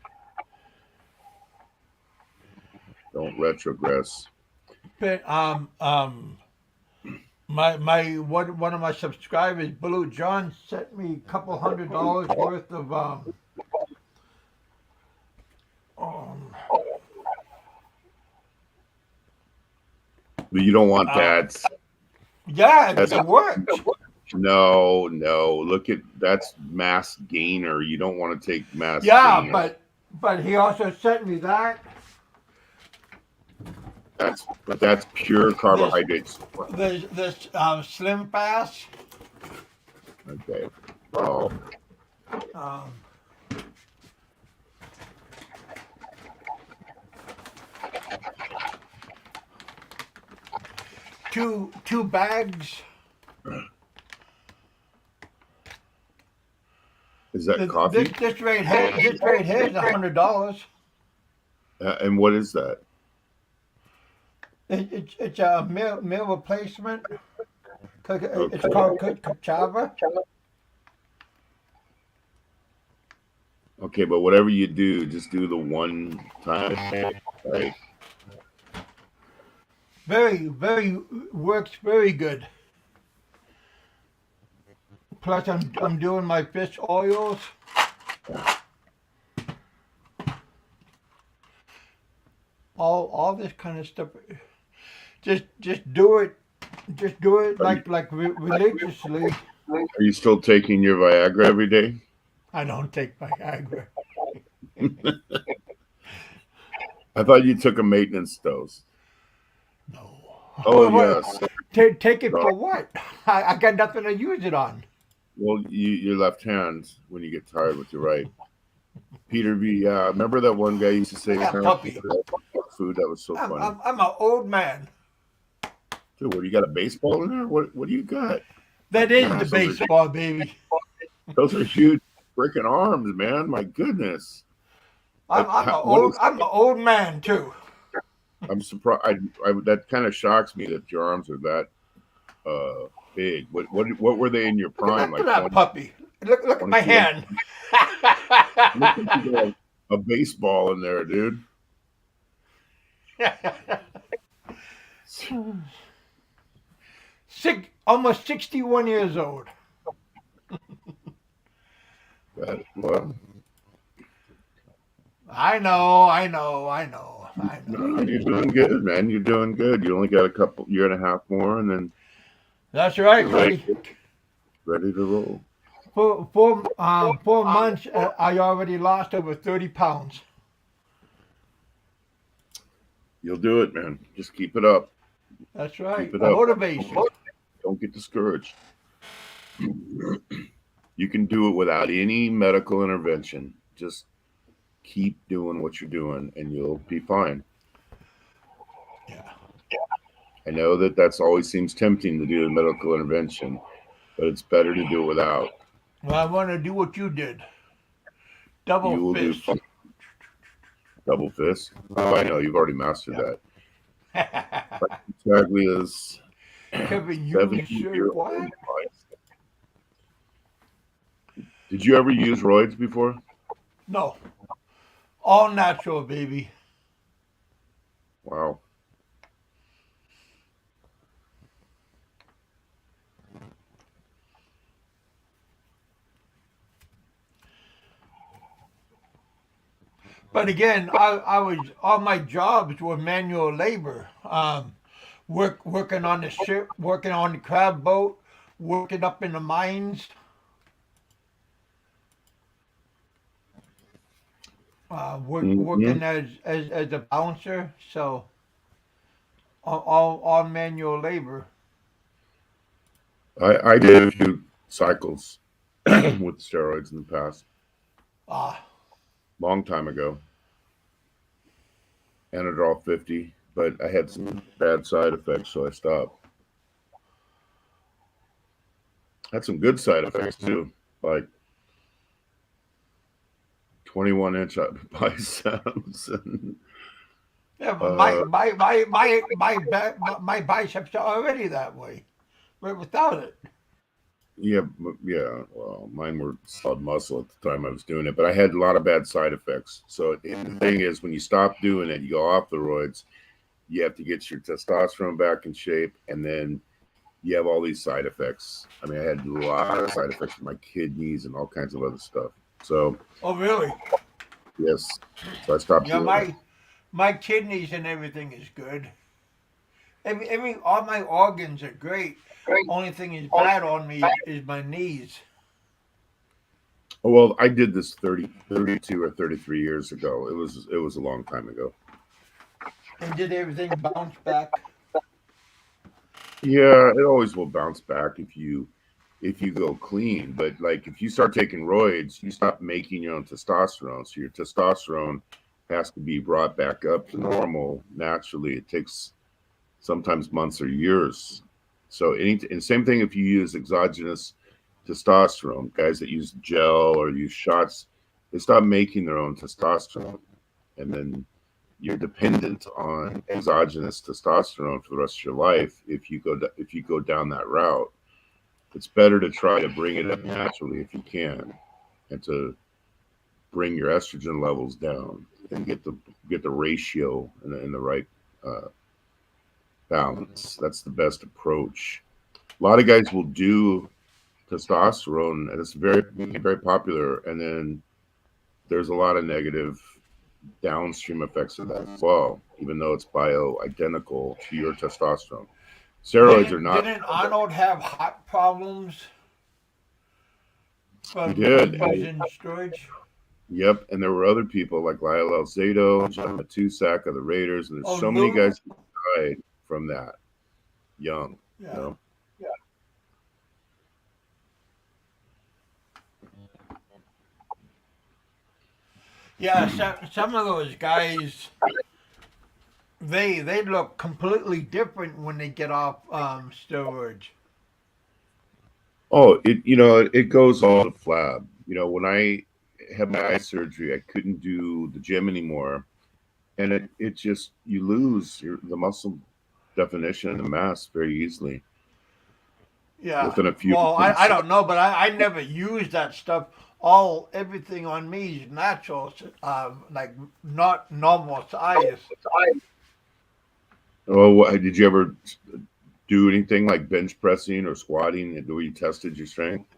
Don't retrogress. But my one of my subscribers, Blue John, sent me a couple $100 worth of um But you don't want that. yeah, That's it worked. No. Look at that's mass gainer. You don't want to take mass Yeah, gainer. but he also sent me that. That's pure carbohydrates. This Slim Fast. Okay. Oh, Um, two bags. is that coffee? This right here is $100. And what is that? It's a meal replacement. It's Okay. called Kachava. Okay, but whatever you do, just do the one time. Right? very works very good. Plus, I'm doing my fish oils. All this kind of stuff. Just do it. Just do it Are you, like religiously. are you still taking your Viagra every day? I don't take Viagra. I thought you took a maintenance dose. No. Oh yes. Take it No. for what? I got nothing to use it on. Well, your left hand when you get tired with your right. Peter V. Remember that one guy used to say Yeah, puppy. food that was so I'm funny. I'm I'm an old man. Dude, what do you got a baseball in there? What do you got? That is the Gosh, baseball, baby. those are huge freaking arms, man. My goodness. I'm an old man too. I'm surprised. That kind of shocks me that your arms are that big. What were they in your prime? Look at Like that 20, puppy. Look at my 22? hand. Look like you got a baseball in there, dude. Almost 61 years old. Well, I know. no, you're doing good, man. You're doing good. You only got a year and a half more, and then That's right, you're buddy. ready to roll. For 4 months, I already lost over 30 pounds. You'll do it, man. Just keep it up. That's right. Keep it up. Motivation. Don't get discouraged. You can do it without any medical intervention. Just keep doing what you're doing, and you'll be fine. Yeah. I know that's always seems tempting to do the medical intervention, but it's better to do it without. Well, I want to do what you did. You Double will do fist. double fist. Oh, I know you've already mastered that. Kevin, Taglia's you 70 sure year what? old. Did you ever use roids before? No. All natural, baby. Wow. But again, I was all my jobs were manual labor. Working on the ship, working on the crab boat, working up in the mines, Hmm. working as a bouncer. So all manual labor. I did a few cycles with steroids in the past, Ah, long time ago. Anadrol 50, but I had some bad side effects, so I stopped. Had some good side effects too, like 21-inch biceps. And, yeah, but uh, my biceps are already that way, but without it. yeah. Well, mine were solid muscle at the time I was doing it, but I had a lot of bad side effects. So the thing is, when you stop doing it, you go off the roids. You have to get your testosterone back in shape, and then you have all these side effects. I mean, I had a lot of side effects with my kidneys and all kinds of other stuff. So Oh, really? yes, so I stopped Yeah, doing it. my kidneys and everything is good. All my organs are great. Only thing is bad on me is my knees. Oh, well, I did this 32 or 33 years ago. It was a long time ago. And did everything bounce back? Yeah, it always will bounce back if you go clean. But like if you start taking roids, you stop making your own testosterone. So your testosterone has to be brought back up to normal naturally. It takes sometimes months or years. So and same thing if you use exogenous testosterone. Guys that use gel or use shots, they stop making their own testosterone, and then you're dependent on exogenous testosterone for the rest of your life if you go down that route. It's better to try to bring it up naturally if you can, and to bring your estrogen levels down and get the ratio in the right uh, balance. That's the best approach. A lot of guys will do testosterone, and it's very popular. And then there's a lot of negative downstream effects of that as well, even though it's bioidentical to your testosterone. Steroids are not. Didn't Arnold have heart problems He from did. using steroids? Yep, and there were other people like Lyle Zato, John Matusak of the Raiders, and there's Oh, so many Lou. guys who died from that young. You Yeah. know, Yeah, some of those guys, they look completely different when they get off steroids. oh, it goes all to flab. When I had my eye surgery, I couldn't do the gym anymore, and it just you lose the muscle definition and the mass very easily Yeah. within a few Well, I months. don't know, but I never use that stuff. Everything on me is natural, like not normal size. Oh, did you ever do anything like bench pressing or squatting, and where you tested your strength?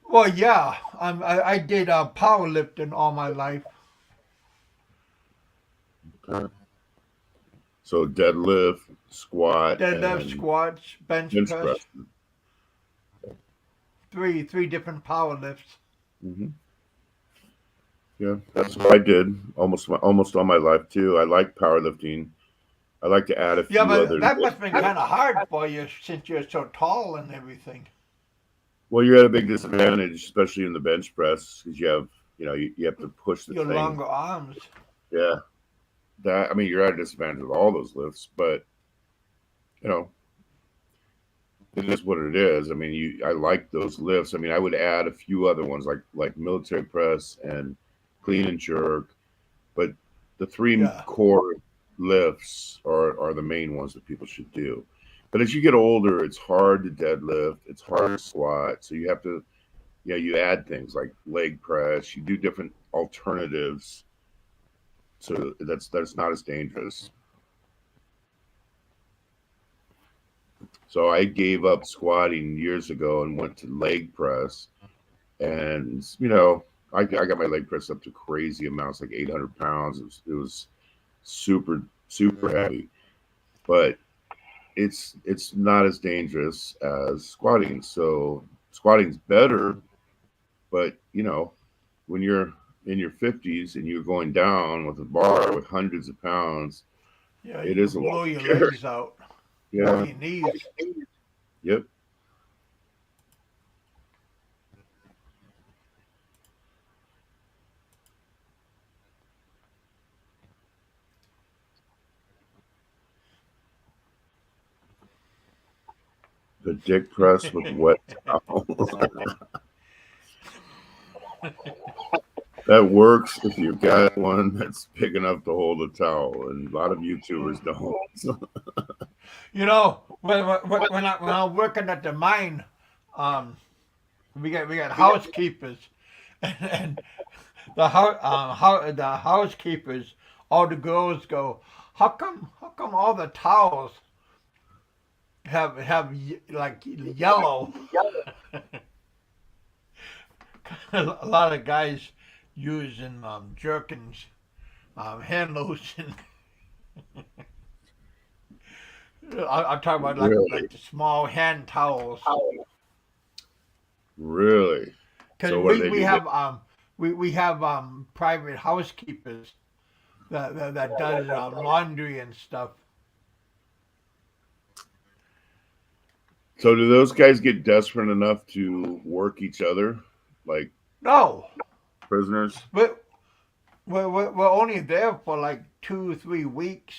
Well, yeah, I did powerlifting all my life. Okay. So deadlift, squat, Deadlift, and squats, bench bench press, press. three different power lifts. Hmm. Yeah, that's what I did almost all my life too. I like powerlifting. I like to add a Yeah, few but other. that must have been kind of hard for you since you're so tall and everything. Well, you're at a big disadvantage, especially in the bench press, because you have to push the Your thing. longer arms. Yeah, that I mean, you're at a disadvantage with all those lifts, but you know, it is what it is. I mean, I like those lifts. I mean, I would add a few other ones like military press and clean and jerk, but the three Yeah, core lifts are the main ones that people should do. But as you get older, it's hard to deadlift, it's hard to squat, so you have to, you add things like leg press, you do different alternatives, so that's not as dangerous. So I gave up squatting years ago and went to leg press, and I got my leg press up to crazy amounts, like 800 pounds. It was super super heavy, but it's not as dangerous as squatting. So squatting's better, but when you're in your 50s and you're going down with a bar with hundreds of pounds, yeah, it you is can a lot blow your scary. legs out or Yeah. your knees. Yep. The dick press with wet towel. That works if you've got one that's big enough to hold a towel, and a lot of YouTubers don't. When I was working at the mine, um, we got housekeepers, and the housekeepers, all the girls go, how come all the towels have like yellow? A lot of guys using jerkins, hand lotion. I'm talking about like Really, the small hand towels. really. Because So what do they we do? have we have private housekeepers that does laundry and stuff. So do those guys get desperate enough to work each other like No, prisoners? but we're only there for like 2 3 weeks.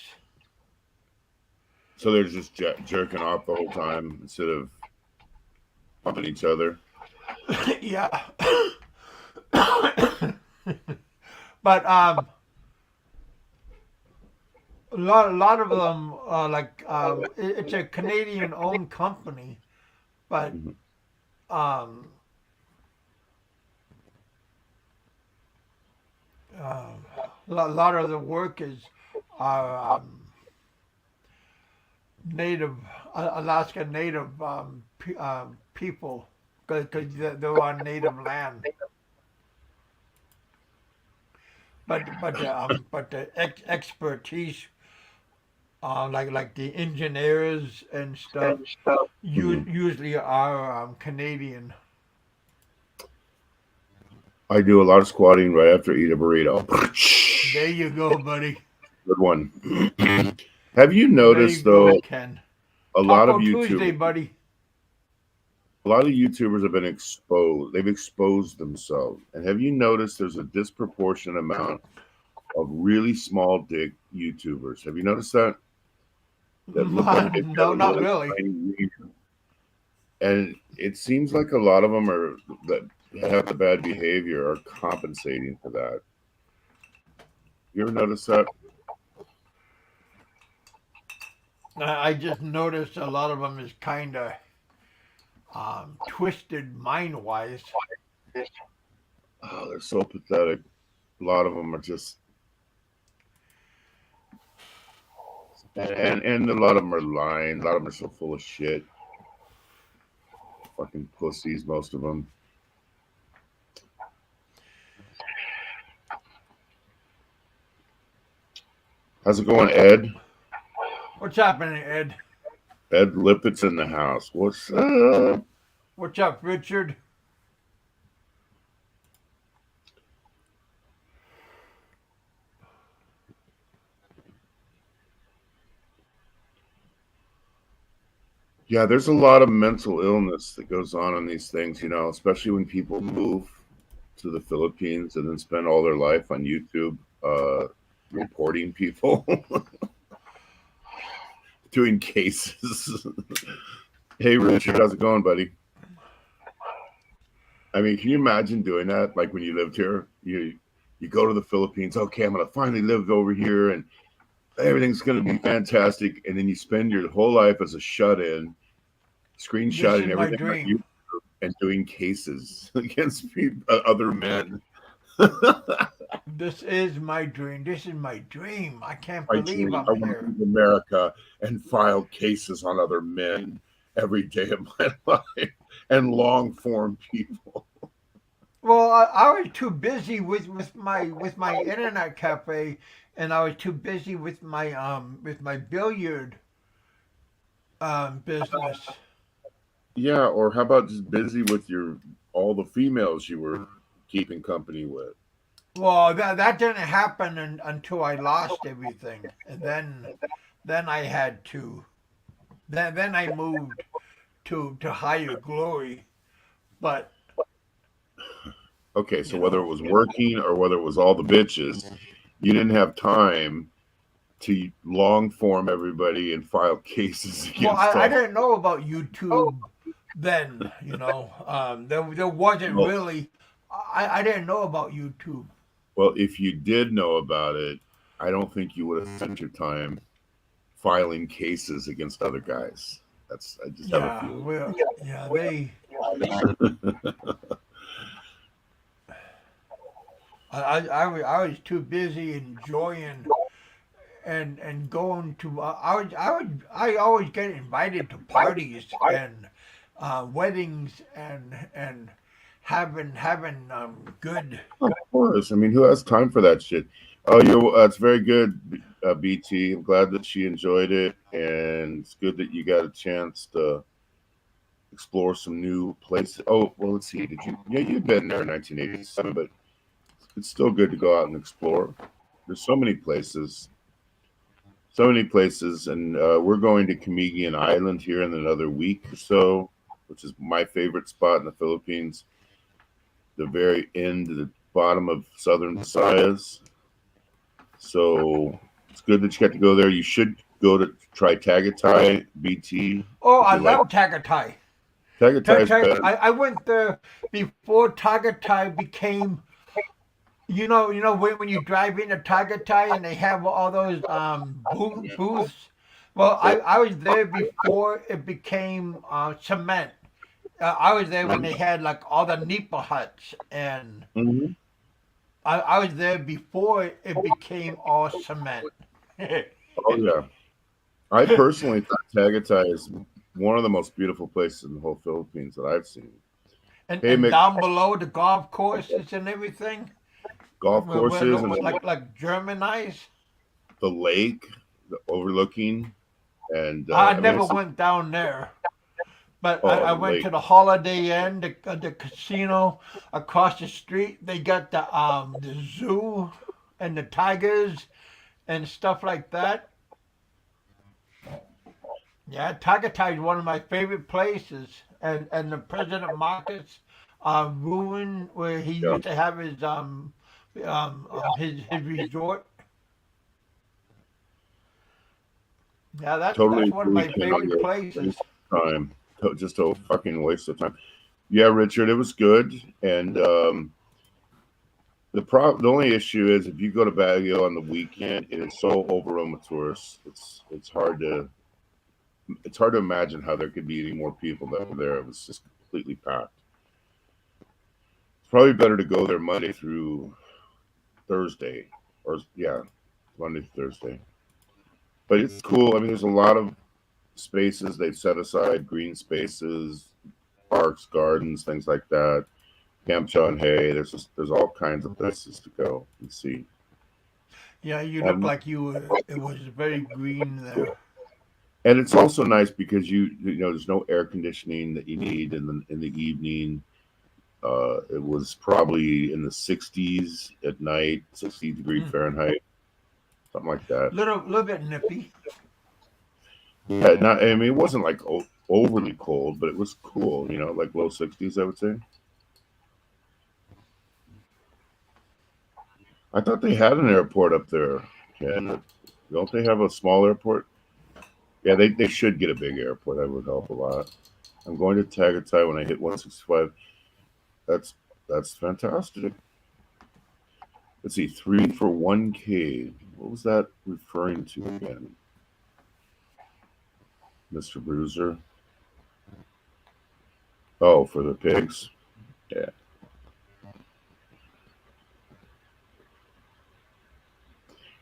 So they're just jerking off the whole time instead of pumping each other. Yeah, but a lot of them like it's a Canadian owned company, but Mhm. um, a lot of the workers are native Alaska Native people because they're on native land. But the expertise, like the engineers and stuff, Mhm. usually are Canadian. I do a lot of squatting right after I eat a burrito. There you go, buddy. Good one. Have you There you noticed go, though, Ken. a lot of Taco Tuesday, YouTubers, buddy. a lot of YouTubers have been exposed. They've exposed themselves. And have you noticed there's a disproportionate amount of really small dick YouTubers? Have you noticed that? That look like they've got No, a not really really. tiny wiener. And it seems like a lot of them are that have the bad behavior are compensating for that. You ever notice that? I just noticed a lot of them is kind of twisted mind wise. Oh, they're so pathetic. A lot of them are just, and a lot of them are lying. A lot of them are so full of shit. Fucking pussies, most of them. How's it going, Ed? What's happening, Ed? Ed Lippett's in the house. What's up? What's up, Richard? Yeah, there's a lot of mental illness that goes on in these things, especially when people move to the Philippines and then spend all their life on YouTube reporting people, doing cases. Hey, Richard, how's it going, buddy? I mean, can you imagine doing that? Like when you lived here, you go to the Philippines. Okay, I'm gonna finally live over here, and everything's gonna be fantastic. And then you spend your whole life as a shut-in, This is screenshotting my everything on dream. YouTube and doing cases against other men. This is my dream. This is my dream. I can't My believe dream. I'm I want to here. leave America and file cases on other men every day of my life and long form people. Well, I was too busy with my internet cafe, and I was too busy with my billiard business. Yeah, or how about just busy with your all the females you were keeping company with? Well, that didn't happen until I lost everything, and then I had to. Then I moved to higher glory. But Okay, so you whether know, it was working or whether it was all the bitches, you didn't have time to long form everybody and file cases well, against I all. didn't know about YouTube then. There wasn't Well, really. I didn't know about YouTube. well, if you did know about it, I don't think you would have spent your time filing cases against other guys. I just have a Yeah, feeling. well, yeah, they. I was too busy enjoying and going to. I always get invited to parties and weddings and having good. Of course. I mean, who has time for that shit? Oh, that's very good, BT. I'm glad that she enjoyed it, and it's good that you got a chance to explore some new places. Oh, well, let's see. Did you? Yeah, you've been there in 1987, but it's still good to go out and explore. There's so many places, and we're going to Camiguin Island here in another week or so, which is my favorite spot in the Philippines. The very end, the bottom of Southern Visayas. So it's good that you got to go there. You should go to try Tagaytay, BT, Oh, if I you like. love Tagaytay. Tagaytay's better. I went there before Tagaytay became. When you drive into Tagaytay and they have all those booths. Well, Yeah. I was there before it became cement. I was there when they had like all the Nipa huts, and Mm-hmm. I was there before it became all cement. Oh yeah. I personally thought Tagaytay is one of the most beautiful places in the whole Philippines that I've seen. Hey, And Mick, down below the golf courses and everything, golf where it courses looks and then like Germanized. the lake, the overlooking, and I I mean, never it's went down there, but oh, I the went lake, to the Holiday Inn, the casino across the street. They got the zoo and the tigers and stuff like that. Yeah, Tagaytay is one of my favorite places, and the President Marcus ruin where he yeah, used to have his resort. Yeah, that's totally one of agree, my Ken, on favorite your places. waste of time. Just a fucking waste of time. Yeah, Richard, it was good, and the only issue is if you go to Baguio on the weekend, it is so overrun with tourists. It's hard to imagine how there could be any more people that were there. It was just completely packed. It's probably better to go there Monday through Thursday, or yeah, Monday through Thursday. But it's cool. I mean, there's a lot of spaces they've set aside, green spaces, parks, gardens, things like that. Camp John Hay. There's all kinds of places to go and see. Yeah, you look Um, like it was very green there. and it's also nice because there's no air conditioning that you need in the evening. It was probably in the 60s at night, 60-degree Hmm. Fahrenheit, something like that. Little bit nippy. Yeah, not. I mean, it wasn't like overly cold, but it was cool. Like low 60s, I would say. I thought they had an airport up there. Ken. Don't they have a small airport? Yeah, they should get a big airport. That would help a lot. I'm going to Tagaytay when I hit 165. That's that's fantastic. Let's see, 3 for 1K. What was that referring to again, Mr. Bruiser? Oh, for the pigs. Yeah,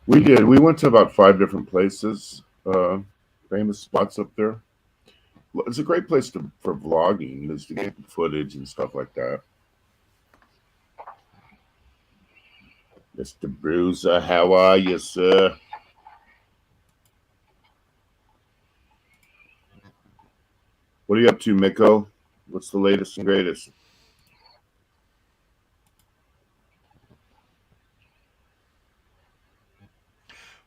we did. We went to about 5 different places, famous spots up there. It's a great place for vlogging, is to get footage and stuff like that. Mr. Bruiser, how are you, sir? What are you up to, Miko? What's the latest and greatest?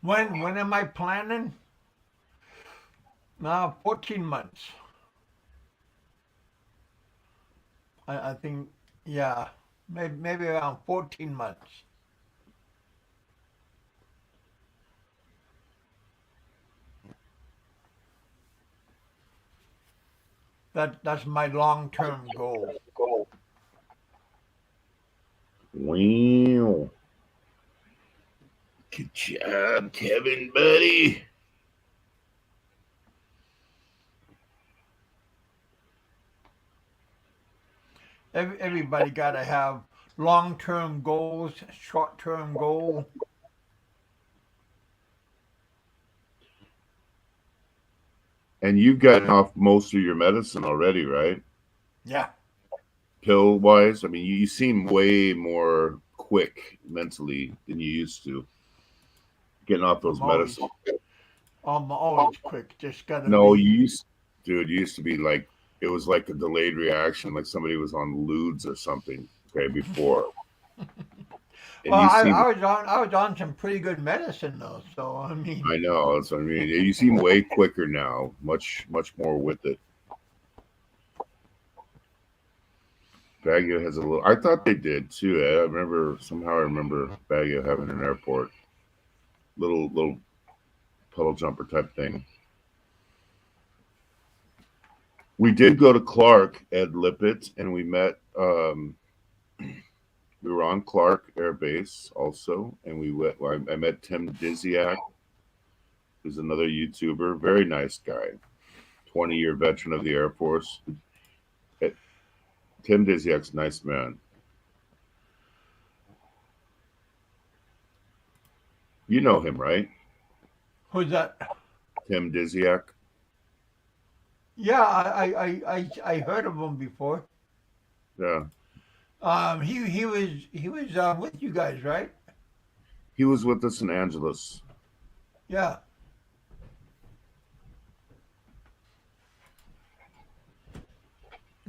When am I planning? 14 months. I think, yeah, maybe around 14 months. That's my long-term goal. Wow. Good job, Kevin, buddy. Everybody got to have long-term goals, short-term goal. And you've gotten off most of your medicine already, right? Yeah. Pill wise. I mean, you seem way more quick mentally than you used to getting off those I'm always medicines. I'm always quick. Just gotta No, be. dude, you used to be like, it was like a delayed reaction, like somebody was on ludes or something, okay, before. And Well, you seem, I was on some pretty good medicine though. So I mean, I know, that's what I mean. You seem way quicker now, much, much more with it. Baguio has a little, I thought they did too. I remember Baguio having an airport, little puddle jumper type thing. We did go to Clark, Ed Lippett, and we met. We were on Clark Air Base also, and I met Tim Diziak, who's another YouTuber, very nice guy, 20-year veteran of the Air Force. Eh, Tim Diziak's a nice man. You know him, right? who's that? Tim Dizziak? Yeah, I heard of him before. Yeah. He was with you guys, right? He was with us in Angeles. Yeah.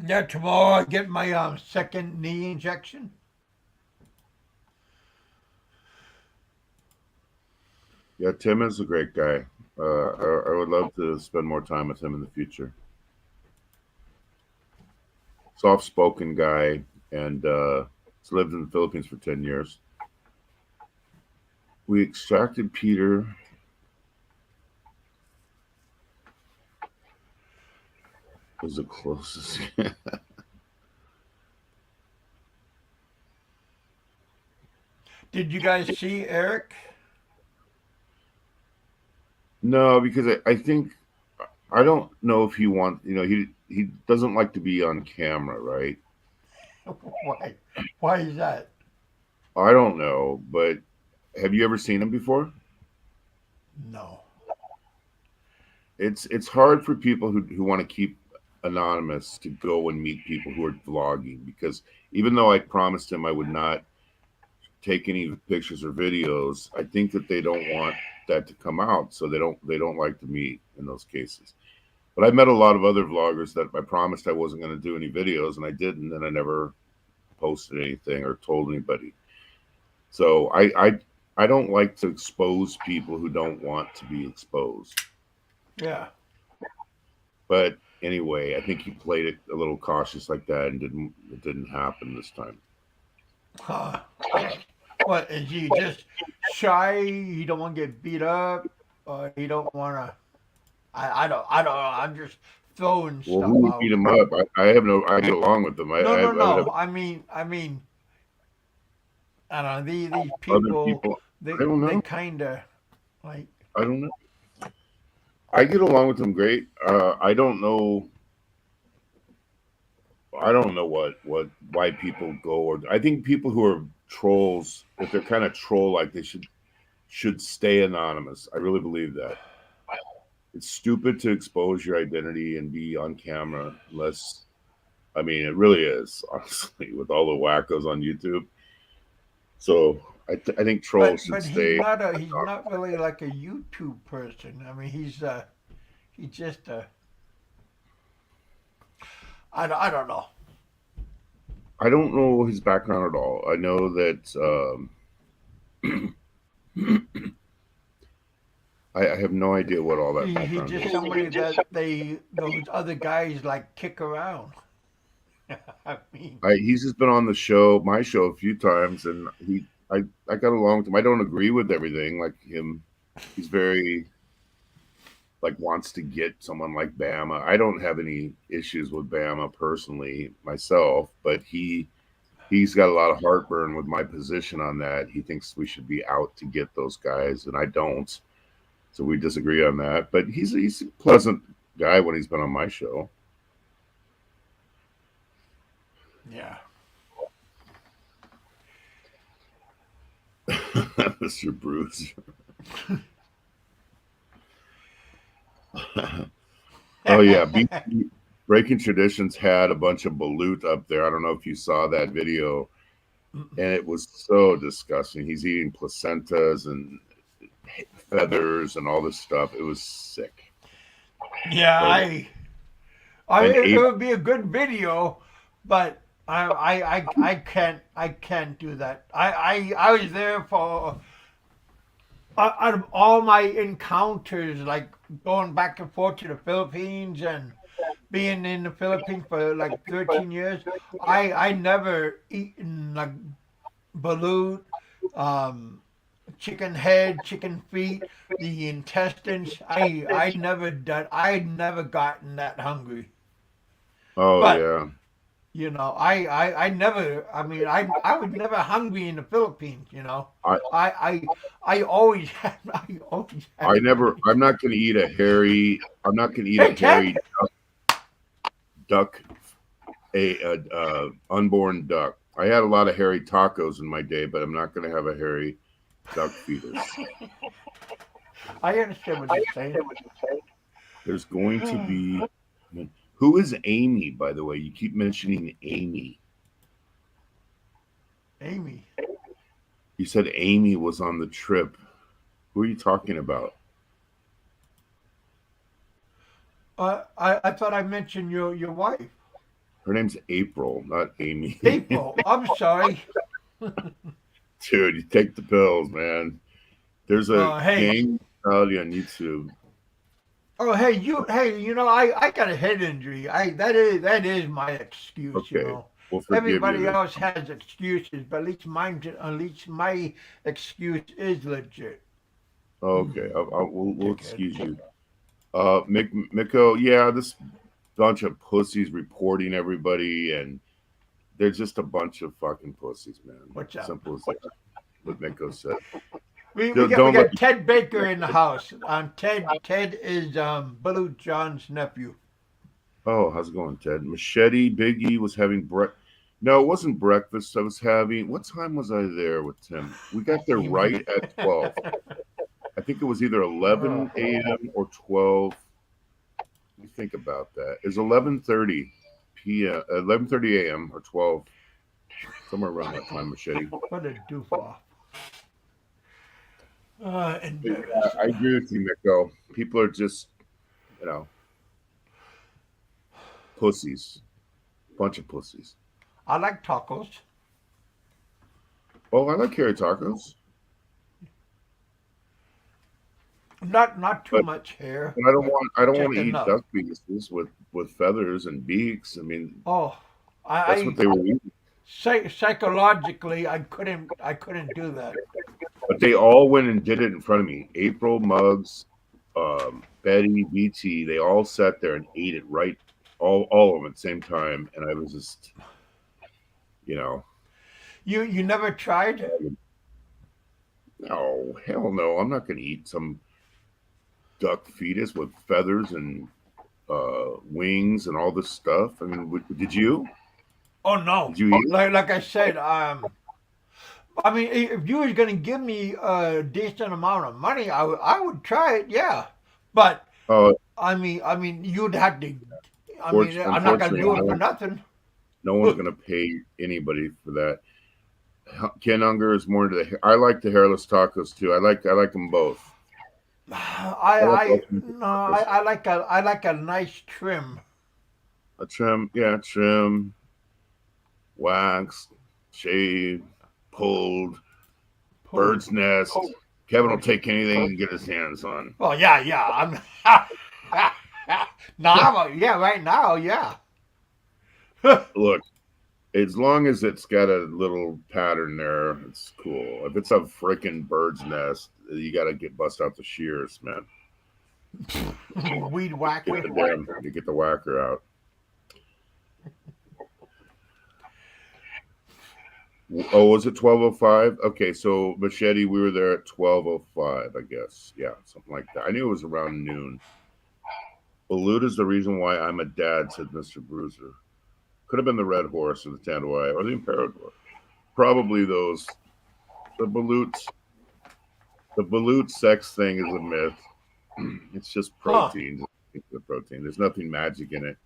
Yeah, tomorrow I get my second knee injection. Yeah, Tim is a great guy. I would love to spend more time with him in the future. Soft-spoken guy, and he's lived in the Philippines for 10 years. We extracted Peter. Was the closest. Did you guys see Eric? No, because I think I don't know if he wants. He doesn't like to be on camera, right? Why? Why is that? I don't know, but have you ever seen him before? No. It's hard for people who want to keep anonymous to go and meet people who are vlogging, because even though I promised him I would not take any pictures or videos, I think that they don't want that to come out, so they don't like to meet in those cases. But I met a lot of other vloggers that I promised I wasn't going to do any videos, and I didn't, and I never posted anything or told anybody. So I don't like to expose people who don't want to be exposed. Yeah. But anyway, I think he played it a little cautious like that, and it didn't happen this time. Huh. What is he just shy? He don't want to get beat up, or he don't want to. I don't know. I'm just throwing Well, stuff who would beat out. him up? I get along with them. No, no, I would have no. I mean, I don't know. These other people, people. they I don't they know. kind of like. I don't know. I get along with them great. I don't know. I don't know why people go, or I think people who are trolls, if they're kind of troll like, they should stay anonymous. I really believe that. It's stupid to expose your identity and be on camera unless, I mean, it really is, honestly, with all the wackos on YouTube. So I think trolls should But he's stay. not a he's not really like a YouTube person. I mean, he's just a. I don't know. I don't know his background at all. I know that I have no idea what all that He background just is. somebody that those other guys like kick around. I mean, He's just been on my show a few times, and I got along with him. I don't agree with everything like him. He's very like wants to get someone like Bama. I don't have any issues with Bama personally myself, but he's got a lot of heartburn with my position on that. He thinks we should be out to get those guys, and I don't. So we disagree on that. But he's a pleasant guy when he's been on my show. yeah. Mr. Bruce. Oh yeah, Breaking Traditions had a bunch of balut up there. I don't know if you saw that video, and it was so disgusting. He's eating placentas and feathers and all this stuff. It was sick. Yeah, But, I and it Abe, would be a good video, but I can't do that. I was there for out of all my encounters, like going back and forth to the Philippines and being in the Philippines for like 13 years, I never eaten like balut, um, chicken head, chicken feet, the intestines. I never done. I never gotten that hungry. oh But yeah, I never. I mean, I was never hungry in the Philippines. I I always had. I always had. I never. I'm not going to eat a hairy. I'm not going to eat Hey, a hairy Ted. duck, a unborn duck. I had a lot of hairy tacos in my day, but I'm not going to have a hairy duck fetus. I understand what you're saying. There's going to be. Who is Amy, by the way? You keep mentioning Amy. Amy. You said Amy was on the trip. Who are you talking about? I thought I mentioned your wife. Her name's April, not Amy. April. I'm sorry. Dude, you take the pills, man. There's a Hey. gang mentality on YouTube. Oh, hey, you know, I got a head injury. That is my excuse, you Okay, know. we'll forgive you Everybody then. else has excuses, but at least my excuse is legit. Okay, we'll Dickhead. excuse you. Miko, yeah, this bunch of pussies reporting everybody, and they're just a bunch of fucking pussies, man. What's up? Simple as that. What Miko said. We Don't let. got Ted Baker in the house. Ted is Balut John's nephew. Oh, how's it going, Ted? Machete Biggie was having No, it wasn't breakfast. I was having. What time was I there with Tim? We got there You mean? right at 12. I think it was either 11 a.m. or 12. Let me think about that. It's 11:30 p.m. 11:30 a.m. or 12, somewhere around that time. Machete. What a doof. But yeah, I Embarrassing. agree with you, Miko. People are just, you know, pussies. Bunch of pussies. I like tacos. Oh, I like carrot tacos, Not too but much hair, but I don't want just to eat enough. duck pieces with feathers and beaks. I mean, Oh, that's what I they were eating. psychologically I couldn't do that. But they all went and did it in front of me. April, Muggs, Betty, BT, they all sat there and ate it right, all of them at the same time. And I was just, you know, You never tried? no, hell no. I'm not going to eat some duck fetus with feathers and wings and all this stuff. I mean, did you? Oh no. Did you eat it? Like I said, I mean, if you was gonna give me a decent amount of money, I would try it, yeah. But Uh, I mean, you'd have to. I mean, I'm not gonna Unfortunately, do it for nothing. no one's going to pay anybody for that. Ken Unger is more into the. I like the hairless tacos too. I like them both. I like I ultimate no, tacos. I like a nice trim. A trim, yeah, trim, waxed, shaved, pulled, Pulled. bird's nest. Kevin will What's take anything he can get his hands on. Oh yeah. I'm yeah, right now, yeah. Look, as long as it's got a little pattern there, it's cool. If it's a freaking bird's nest, you got to get bust out the shears, man. Weed whacker. You get the whacker out. Oh, was it 12:05? Okay, so Machete, we were there at 12:05, I guess. Yeah, something like that. I knew it was around noon. Balut is the reason why I'm a dad, said Mr. Bruiser. Could have been the red horse or the Tanduay or the Imperador. Probably those. The Balut, the Balut sex thing is a myth. It's just Huh. protein. It's the protein. There's nothing magic in it.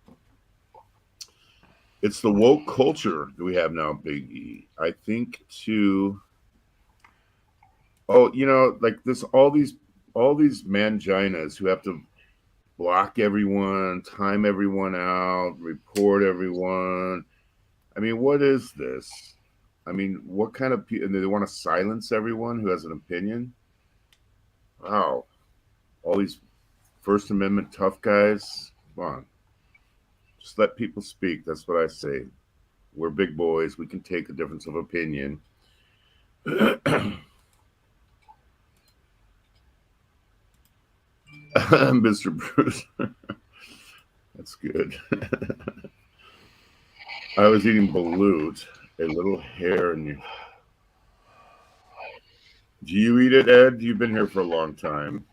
It's the woke culture that we have now, Big E. I think too. Oh, like this, all these manginas who have to block everyone, time everyone out, report everyone. I mean, what is this? I mean, what kind of people? And they want to silence everyone who has an opinion. Wow, all these First Amendment tough guys. Come on, just let people speak. That's what I say. We're big boys. We can take a difference of opinion. Mr. Bruce. That's good. I was eating balut, a little hair in you. Do you eat it, Ed? You've been here for a long time.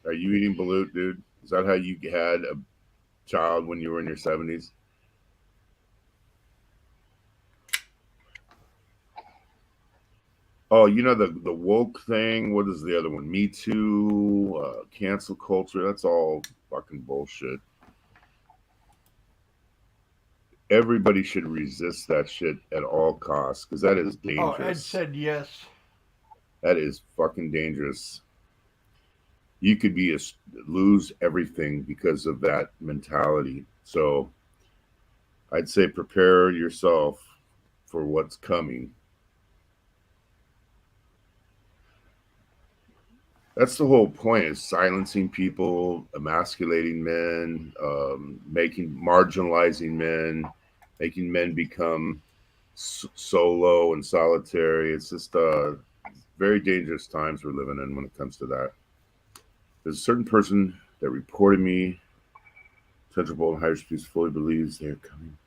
Are you eating balut, dude? Is that how you had a child when you were in your 70s? Oh, you know the woke thing. What is the other one? Me Too, cancel culture. That's all fucking bullshit. Everybody should resist that shit at all costs because that is Oh, Ed dangerous. said yes. That is fucking dangerous. You could lose everything because of that mentality. So I'd say prepare yourself for what's coming. That's the whole point: is silencing people, emasculating men, making marginalizing men, making men become solo and solitary. It's just very dangerous times we're living in when it comes to that. There's a certain person that reported me. Central Bolton High Street fully believes they are coming.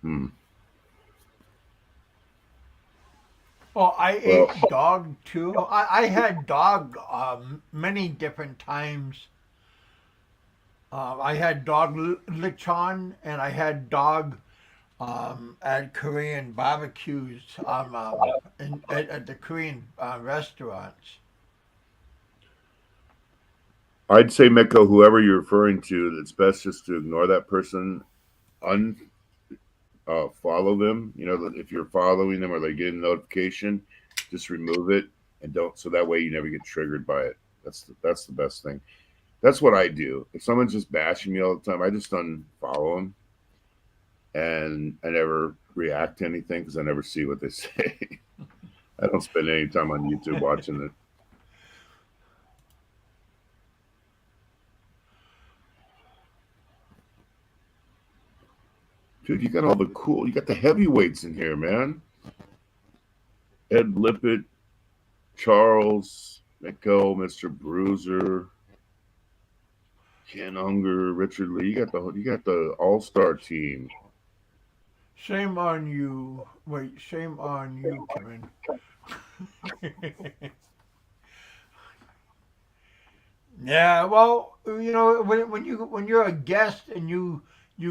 Hmm. Oh, I Well, ate dog too. I had dog many different times. I had dog lechon and I had dog at Korean barbecues at the Korean restaurants. I'd say, Miko, whoever you're referring to, it's best just to ignore that person, un follow them. You know, if you're following them or they get a notification, just remove it and don't. So that way you never get triggered by it. That's the best thing. That's what I do. If someone's just bashing me all the time, I just unfollow them and I never react to anything because I never see what they say. I don't spend any time on YouTube watching it. Dude, you got all the cool, you got the heavyweights in here, man. Ed Lippett, Charles, Miko, Mr. Bruiser, Ken Unger, Richard Lee. You got the all-star team. Shame on you. Wait, shame on you, Kevin. Yeah, well, when you're a guest and you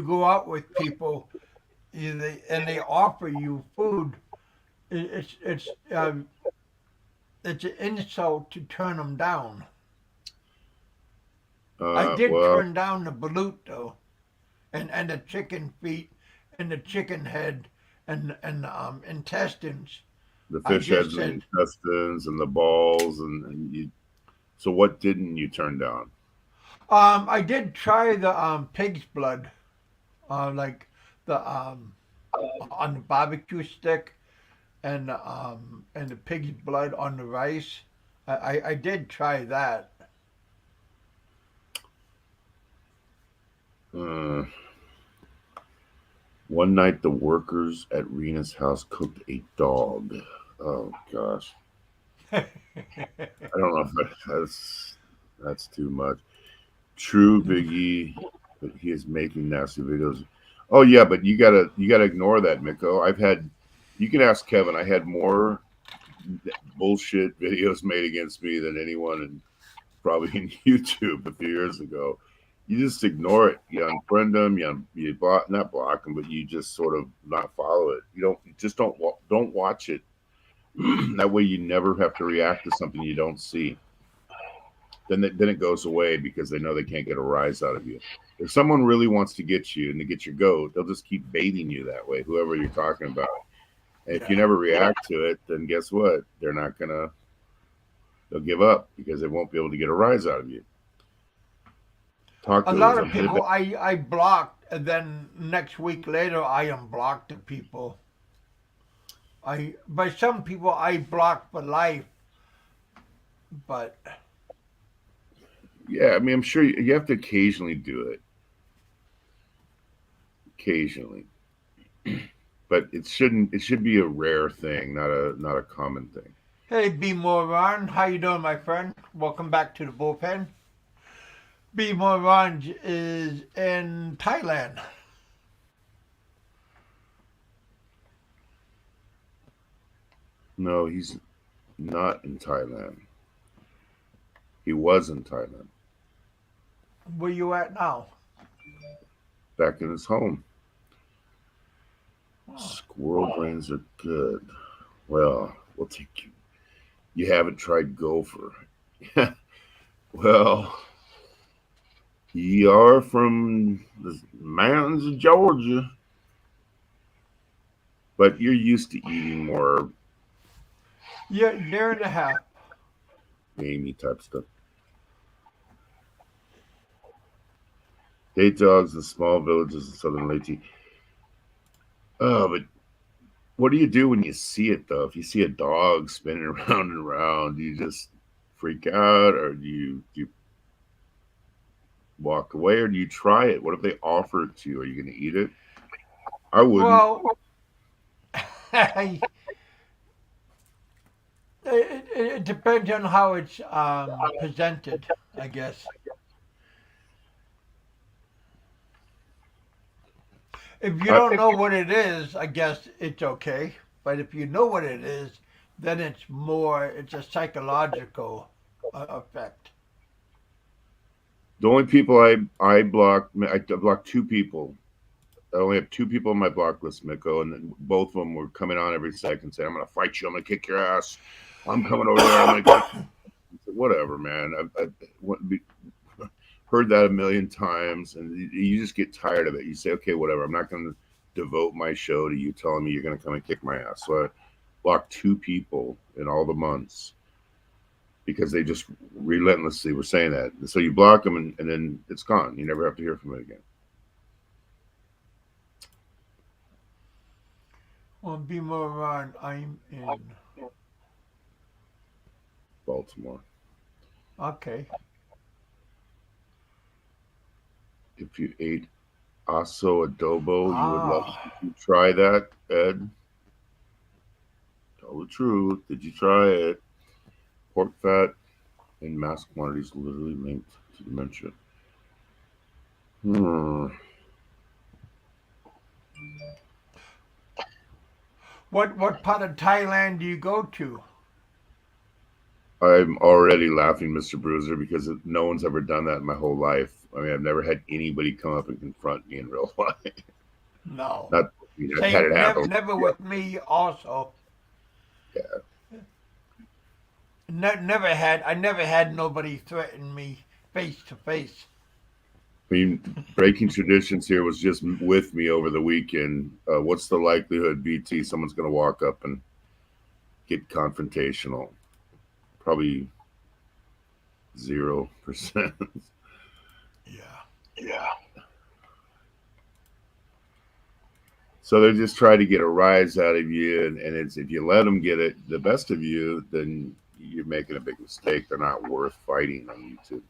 go out with people and they offer you food, it, it's an insult to turn them down. I did Well, turn down the balut though, and the chicken feet and the chicken head and intestines. the I fish just heads and said, the intestines and the balls and you. So what didn't you turn down? I did try the pig's blood, like the on the barbecue stick and the pig's blood on the rice. I did try that. Uh, One night, the workers at Rena's house cooked a dog. Oh gosh, I don't know if that's too much. True, Biggie, but he is making nasty videos. Oh yeah, but you gotta ignore that, Miko. You can ask Kevin. I had more bullshit videos made against me than anyone in probably in YouTube a few years ago. You just ignore it. You unfriend them. You block, not block them, but you just sort of not follow it. You just don't watch it. That way, you never have to react to something you don't see. Then it goes away because they know they can't get a rise out of you. If someone really wants to get you and to get your goat, they'll just keep baiting you that way. Whoever you're talking about. And if you Yeah. never react to it, then guess what? They'll give up because they won't be able to get a rise out of you. Talk A to lot us. of people I blocked, and then next week later I unblocked the people. By some people I blocked for life, but Yeah, I mean, I'm sure you have to occasionally do it, occasionally, but it shouldn't. It should be a rare thing, not a common thing. hey, B Moran, how you doing, my friend? Welcome back to the bullpen. B Moran is in Thailand. No, he's not in Thailand. He was in Thailand, Where you at now? back in his home. Squirrel brains are good. Well, we'll take you. You haven't tried gopher. Well, you are from the mountains of Georgia, but you're used to eating more Yeah, year and a half. gamey type stuff. Date dogs in small villages in southern Leyte. Oh, but what do you do when you see it though? If you see a dog spinning around and around, do you just freak out, or do you walk away, or do you try it? What if they offer it to you? Are you going to eat it? I wouldn't. Well, it depends on how it's presented, I guess. If you I, don't know what it is, I guess it's okay. But if you know what it is, then it's a psychological effect. the only people I blocked, I blocked two people. I only have two people on my block list, Miko, and then both of them were coming on every second saying, "I'm going to fight you. I'm going to kick your ass. I'm coming over there. I'm going to." Whatever, man. Heard that a million times, and you just get tired of it. You say, okay, whatever. I'm not going to devote my show to you telling me you're going to come and kick my ass. So I blocked two people in all the months because they just relentlessly were saying that. And so you block them, and then it's gone. You never have to hear from it again. Well, be more around. I'm in. Baltimore. Okay. If you ate aso adobo, you would love Ah, to try that, Ed. Tell the truth. Did you try it? Pork fat in mass quantities literally linked to dementia. Hmm. what part of Thailand do you go to? I'm already laughing, Mr. Bruiser, because no one's ever done that in my whole life. I mean, I've never had anybody come up and confront me in real life. No. Not, I've had Same. it Never, happen. never with me. Also, Yeah. never had. I never had nobody threaten me face to face. I mean, breaking traditions here was just with me over the weekend. What's the likelihood, BT, someone's going to walk up and get confrontational? Probably 0%. Yeah. Yeah. So they just try to get a rise out of you, and it's if you let them get it the best of you, then you're making a big mistake. They're not worth fighting on YouTube.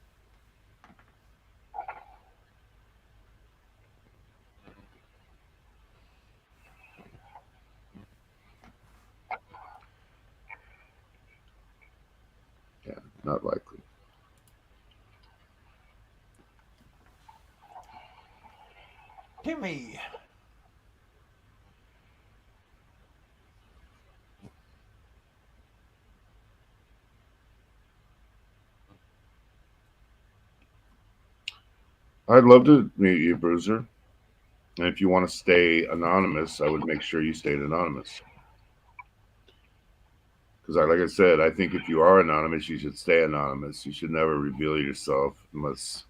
Yeah, not likely. Timmy. I'd love to meet you, Bruiser. And if you want to stay anonymous, I would make sure you stayed anonymous. Because, like I said, I think if you are anonymous, you should stay anonymous. You should never reveal yourself unless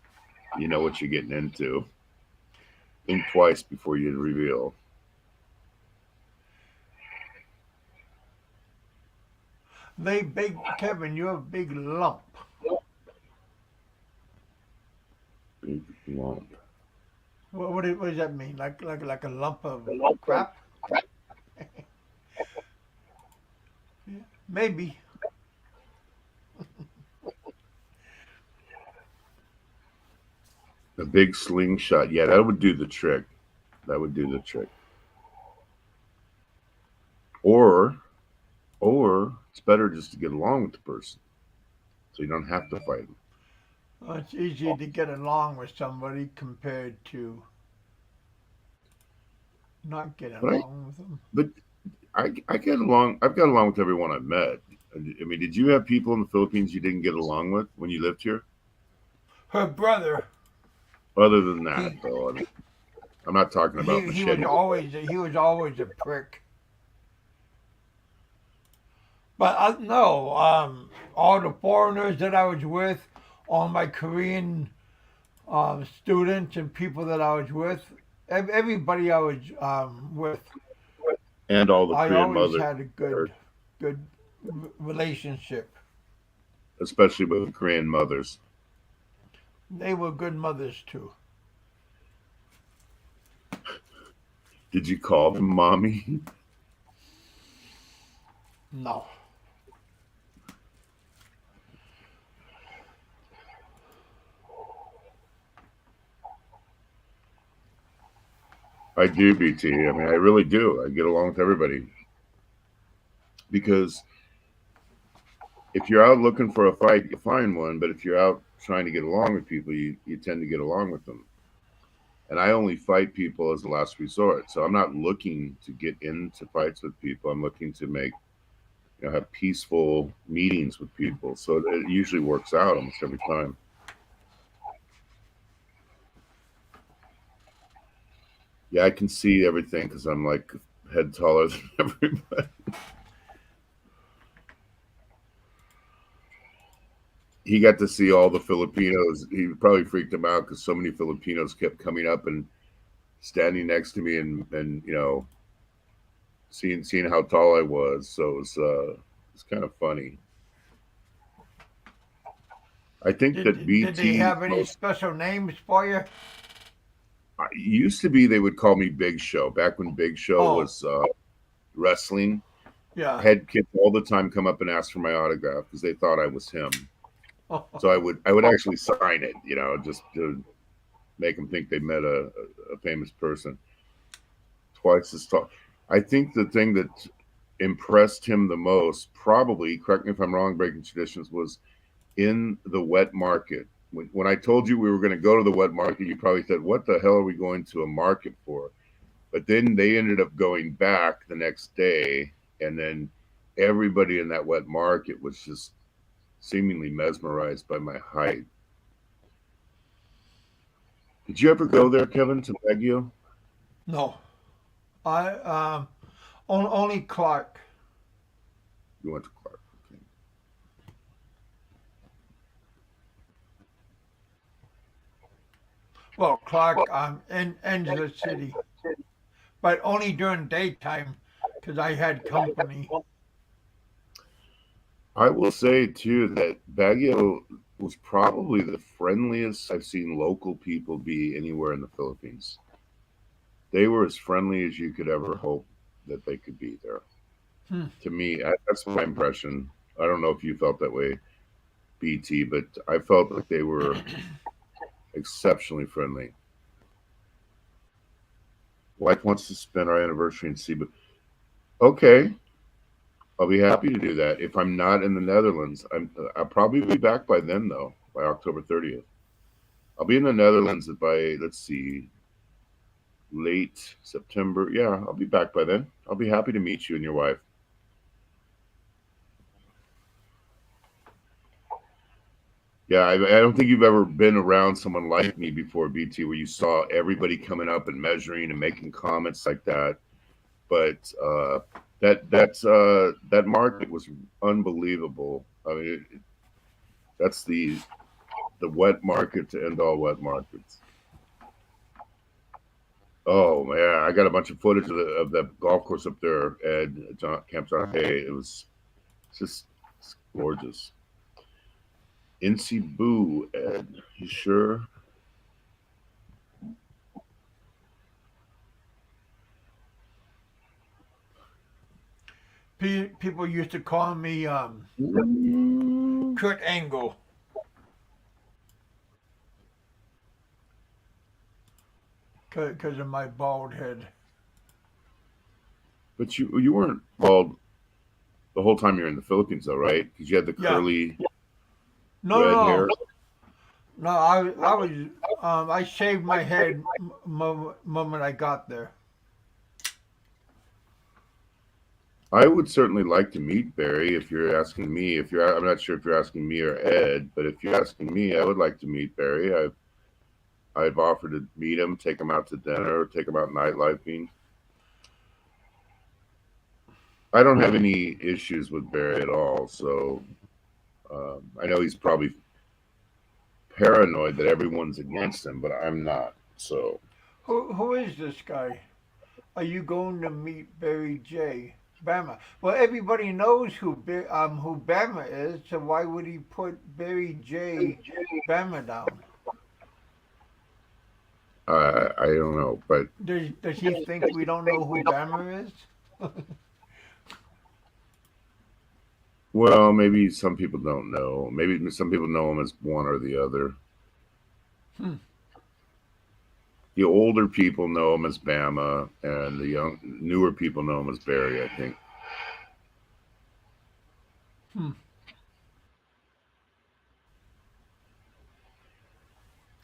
you know what you're getting into. Think twice before you reveal. They big Kevin. You're a big lump. Big lump. What does that mean? Like a lump of crap? Yeah, maybe. A big slingshot. Yeah, that would do the trick. That would do the trick. Or it's better just to get along with the person, so you don't have to fight them. Well, it's easier to get along with somebody compared to not get But along with them. I get along. I've got along with everyone I've met. I mean, did you have people in the Philippines you didn't get along with when you lived here? Her brother, Other than that, he though, I mean, I'm not talking about He was machete. always a prick. But no, all the foreigners that I was with, all my Korean students and people that I was with, everybody I was with, And all the I Korean always mothers, had a good relationship. especially with the Korean mothers. They were good mothers too. Did you call them mommy? No, I do, BT. I mean, I really do. I get along with everybody because if you're out looking for a fight, you find one. But if you're out trying to get along with people, you tend to get along with them. And I only fight people as a last resort. So I'm not looking to get into fights with people. I'm looking to make, have peaceful meetings with people. So it usually works out almost every time. Yeah, I can see everything because I'm like head taller than everybody. He got to see all the Filipinos. He probably freaked him out because so many Filipinos kept coming up and standing next to me and seeing how tall I was. So it's kind of funny. I think that did they BT have any special names for you? used to be they would call me Big Show back when Big Show Oh, was wrestling. I yeah. had kids all the time come up and ask for my autograph because they thought I was him. So I would actually sign it, just to make them think they met a famous person. Twice as tall. I think the thing that impressed him the most, probably, correct me if I'm wrong, breaking traditions, was in the wet market. When I told you we were going to go to the wet market, you probably said, "What the hell are we going to a market for?" But then they ended up going back the next day, and then everybody in that wet market was just seemingly mesmerized by my height. Did you ever go there, Kevin, to Baguio? No, I only Clark. You went to Clark. Okay. Well, Clark in Angela City, but only during daytime because I had company. I will say too that Baguio was probably the friendliest I've seen local people be anywhere in the Philippines. They were as friendly as you could ever hope that they could be there. Hmm. To me, that's my impression. I don't know if you felt that way, BT, but I felt like they were exceptionally friendly. Wife wants to spend our anniversary in Cebu. Okay, I'll be happy to do that. If I'm not in the Netherlands, I'll probably be back by then, though, by October 30th. I'll be in the Netherlands by, let's see, late September. Yeah, I'll be back by then. I'll be happy to meet you and your wife. Yeah, I don't think you've ever been around someone like me before, BT, where you saw everybody coming up and measuring and making comments like that. But that market was unbelievable. I mean, that's the wet market to end all wet markets. Oh man, I got a bunch of footage of that golf course up there at Camp John Hay. It was just it's gorgeous. In Cebu, Ed. You sure? People used to call me Kurt Angle because of my bald head. But you weren't bald the whole time you're in the Philippines, though, right? Because you had the Yeah. curly No, red no, hair. no. I was I shaved my head moment I got there. I would certainly like to meet Barry if you're asking me. I'm not sure if you're asking me or Ed, but if you're asking me, I would like to meet Barry. I've offered to meet him, take him out to dinner, take him out nightlifing. I don't have any issues with Barry at all. So I know he's probably paranoid that everyone's against him, but I'm not. So Who is this guy? Are you going to meet Barry J. Bama? Well, everybody knows who Bama is, so why would he put Barry J. Bama down? I don't know, but Does he think we don't know who Bama is? well, maybe some people don't know. Maybe some people know him as one or the other. Hmm. The older people know him as Bama, and the newer people know him as Barry, I think. Hmm.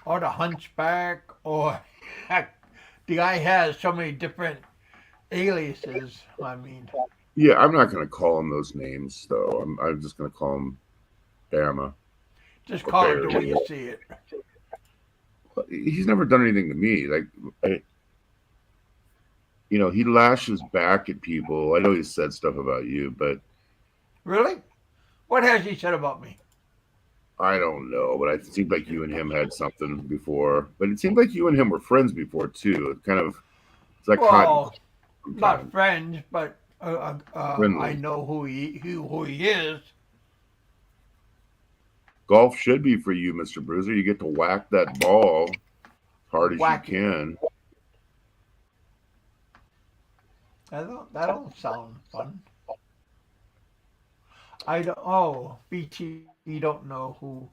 Or the Hunchback, or heck, the guy has so many different aliases. I mean, Yeah, I'm not going to call him those names, though. I'm just going to call him Bama just or call it the way Barry. you see it. He's never done anything to me. He lashes back at people. I know he said stuff about you, but Really? What has he said about me? I don't know. But it seemed like you and him had something before. But it seemed like you and him were friends before too. It's like hot and Well, cold not sometimes. friends, but I Friendly. know who he is. Golf should be for you, Mr. Bruiser. You get to whack that ball as hard as you Whack it. can. That don't sound fun. I don't. Oh, BT, you don't know who.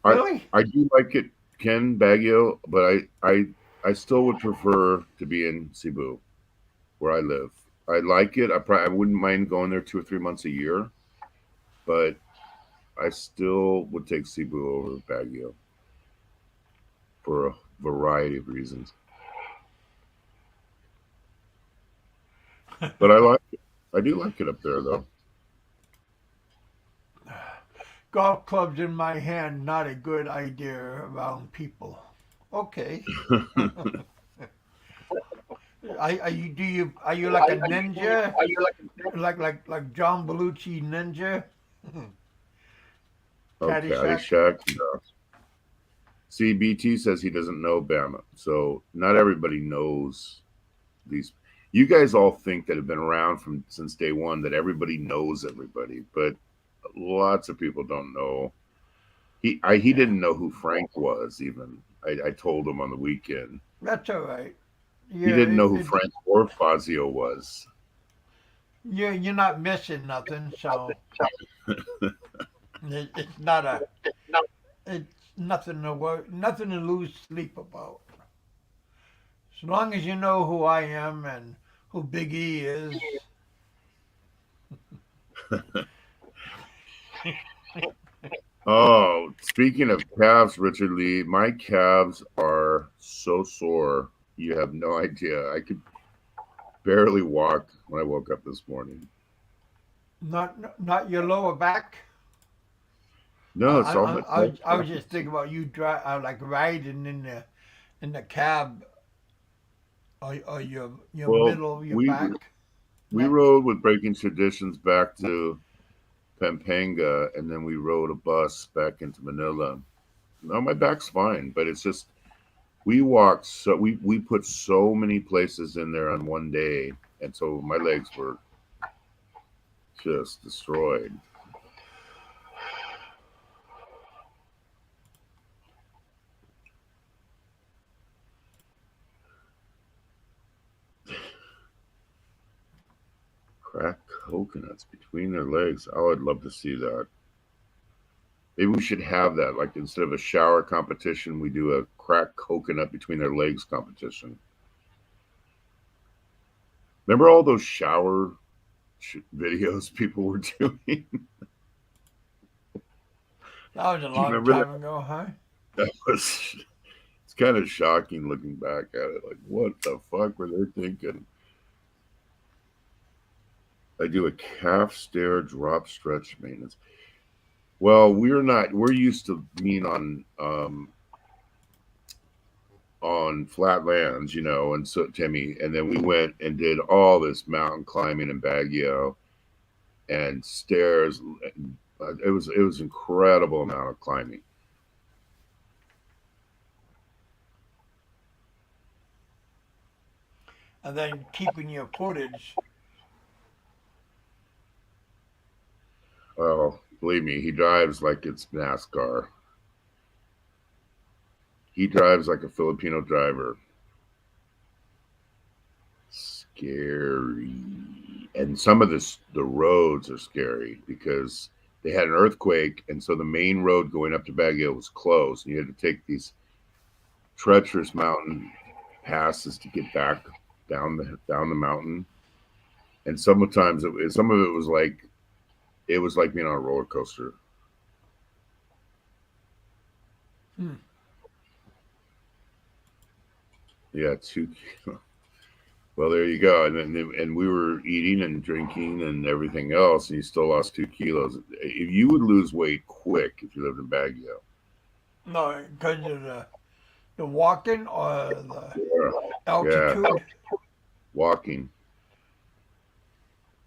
I Really? I do like it, Ken Baggio, but I still would prefer to be in Cebu, where I live. I like it. I wouldn't mind going there 2 or 3 months a year, but I still would take Cebu over Baguio for a variety of reasons. But I do like it up there though. Golf clubs in my hand, not a good idea around people. Okay. Are you like a ninja? Like John Belushi ninja? Oh, Caddyshack? Caddyshack. No. See, BT says he doesn't know Bama, so not everybody knows these. You guys all think that have been around from since day one that everybody knows everybody, but lots of people don't know. He Yeah. didn't know who Frank was even. I told him on the weekend. That's all right. He Yeah, didn't know who Frank or Fazio was. you're not missing nothing, so it's not a it's nothing to lose sleep about. As long as you know who I am and who Big E is. Oh, speaking of calves, Richard Lee, my calves are so sore. You have no idea. I could barely walk when I woke up this morning. Not your lower back. No, it's all my I was just thinking about you like riding in the cab or your well, middle of your we back we neck. rode with Breaking Traditions back to Pampanga, and then we rode a bus back into Manila. No, my back's fine, but it's just we walked we put so many places in there on one day, and so my legs were just destroyed. Cracked coconuts between their legs. Oh, I'd love to see that. Maybe we should have that. Like instead of a shower competition, we do a cracked coconut between their legs competition. Remember all those shower videos people were doing? Do That was a you long remember that? time ago, huh? That was. It's kind of shocking looking back at it. Like, what the fuck were they thinking? I do a calf stair drop stretch maintenance. Well, we're not. We're used to being on on flat lands, and so Timmy, and then we went and did all this mountain climbing in Baguio and stairs. It was incredible amount of climbing. And then keeping your footage. Oh, believe me, he drives like it's NASCAR. He drives like a Filipino driver. Scary. And some of the roads are scary because they had an earthquake, and so the main road going up to Baguio was closed. And you had to take these treacherous mountain passes to get back down the mountain. And sometimes some of it was like being on a roller coaster. Hmm. Yeah, well, there you go. And we were eating and drinking and everything else, and you still lost 2 kilos. If you would lose weight quick if you lived in Baguio. No, because of the walking or the Yeah, altitude. walking.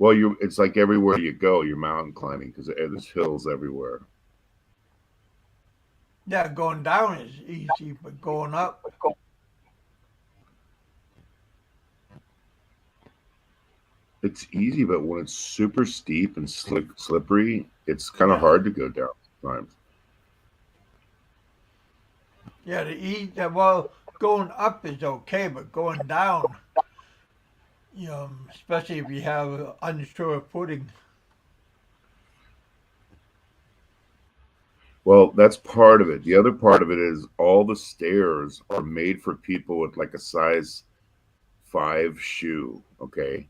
Well, it's like everywhere you go, you're mountain climbing because there's hills everywhere. Yeah, going down is easy, but going up. It's easy, but when it's super steep and slippery, it's kind of Yeah. hard to go down sometimes. Yeah, well, going up is okay, but going down, especially if you have unsure footing. Well, that's part of it. The other part of it is all the stairs are made for people with like a size 5 shoe. Okay.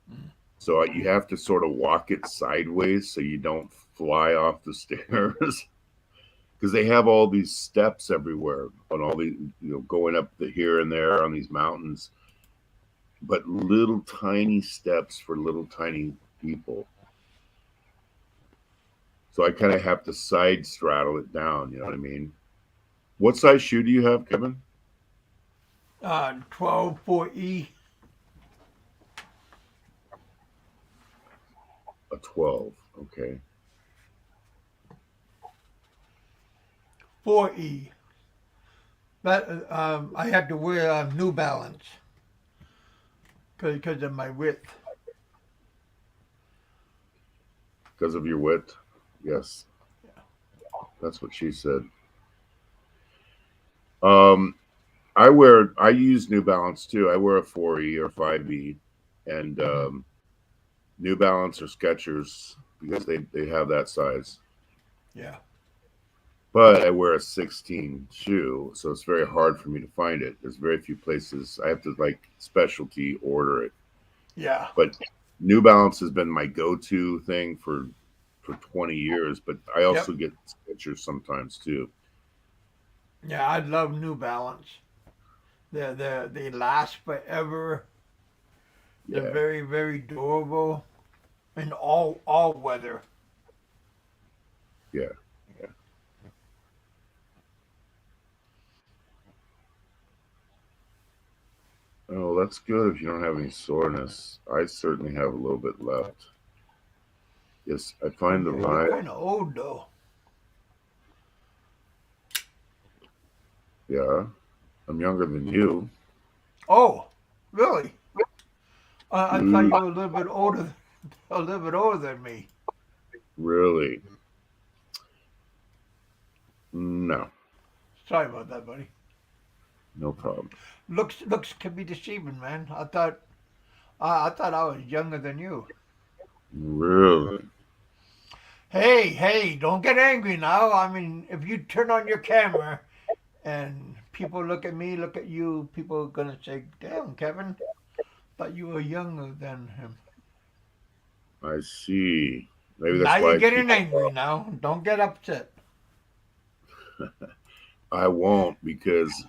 So you have to sort of walk it sideways so you don't fly off the stairs because they have all these steps everywhere on all these, going up here and there on these mountains, but little tiny steps for little tiny people. So I kind of have to side straddle it down. You know what I mean? What size shoe do you have, Kevin? 12 4E. A 12. Okay. 4E. But I had to wear New Balance because of my width. Because of your width? Yes. That's what she said. Um, I use New Balance too. I wear a 4E or 5E, and New Balance or Skechers because they have that size. Yeah. But I wear a 16 shoe, so it's very hard for me to find it. There's very few places. I have to like specialty order it. Yeah. But New Balance has been my go-to thing for 20 years, but I also Yep. get Skechers sometimes too. Yeah, I love New Balance. They last forever. They're Yeah. very, very durable in all weather. Yeah. Yeah. Oh, that's good if you don't have any soreness. I certainly have a little bit left. Yes, I Oh find the yeah, you're ride. kind of old though. Yeah, I'm younger than you. Oh, really? I thought Mm, you were a little bit older, a little bit older than me. really? No, Sorry about that, buddy. no problem. Looks can be deceiving, man. I thought I was younger than you. Really? Hey, don't get angry now. I mean, if you turn on your camera and people look at me, look at you, people are gonna say, "Damn, Kevin, thought you were younger than him." I see. Maybe Now that's you're why getting people. angry now. Don't get upset. I won't because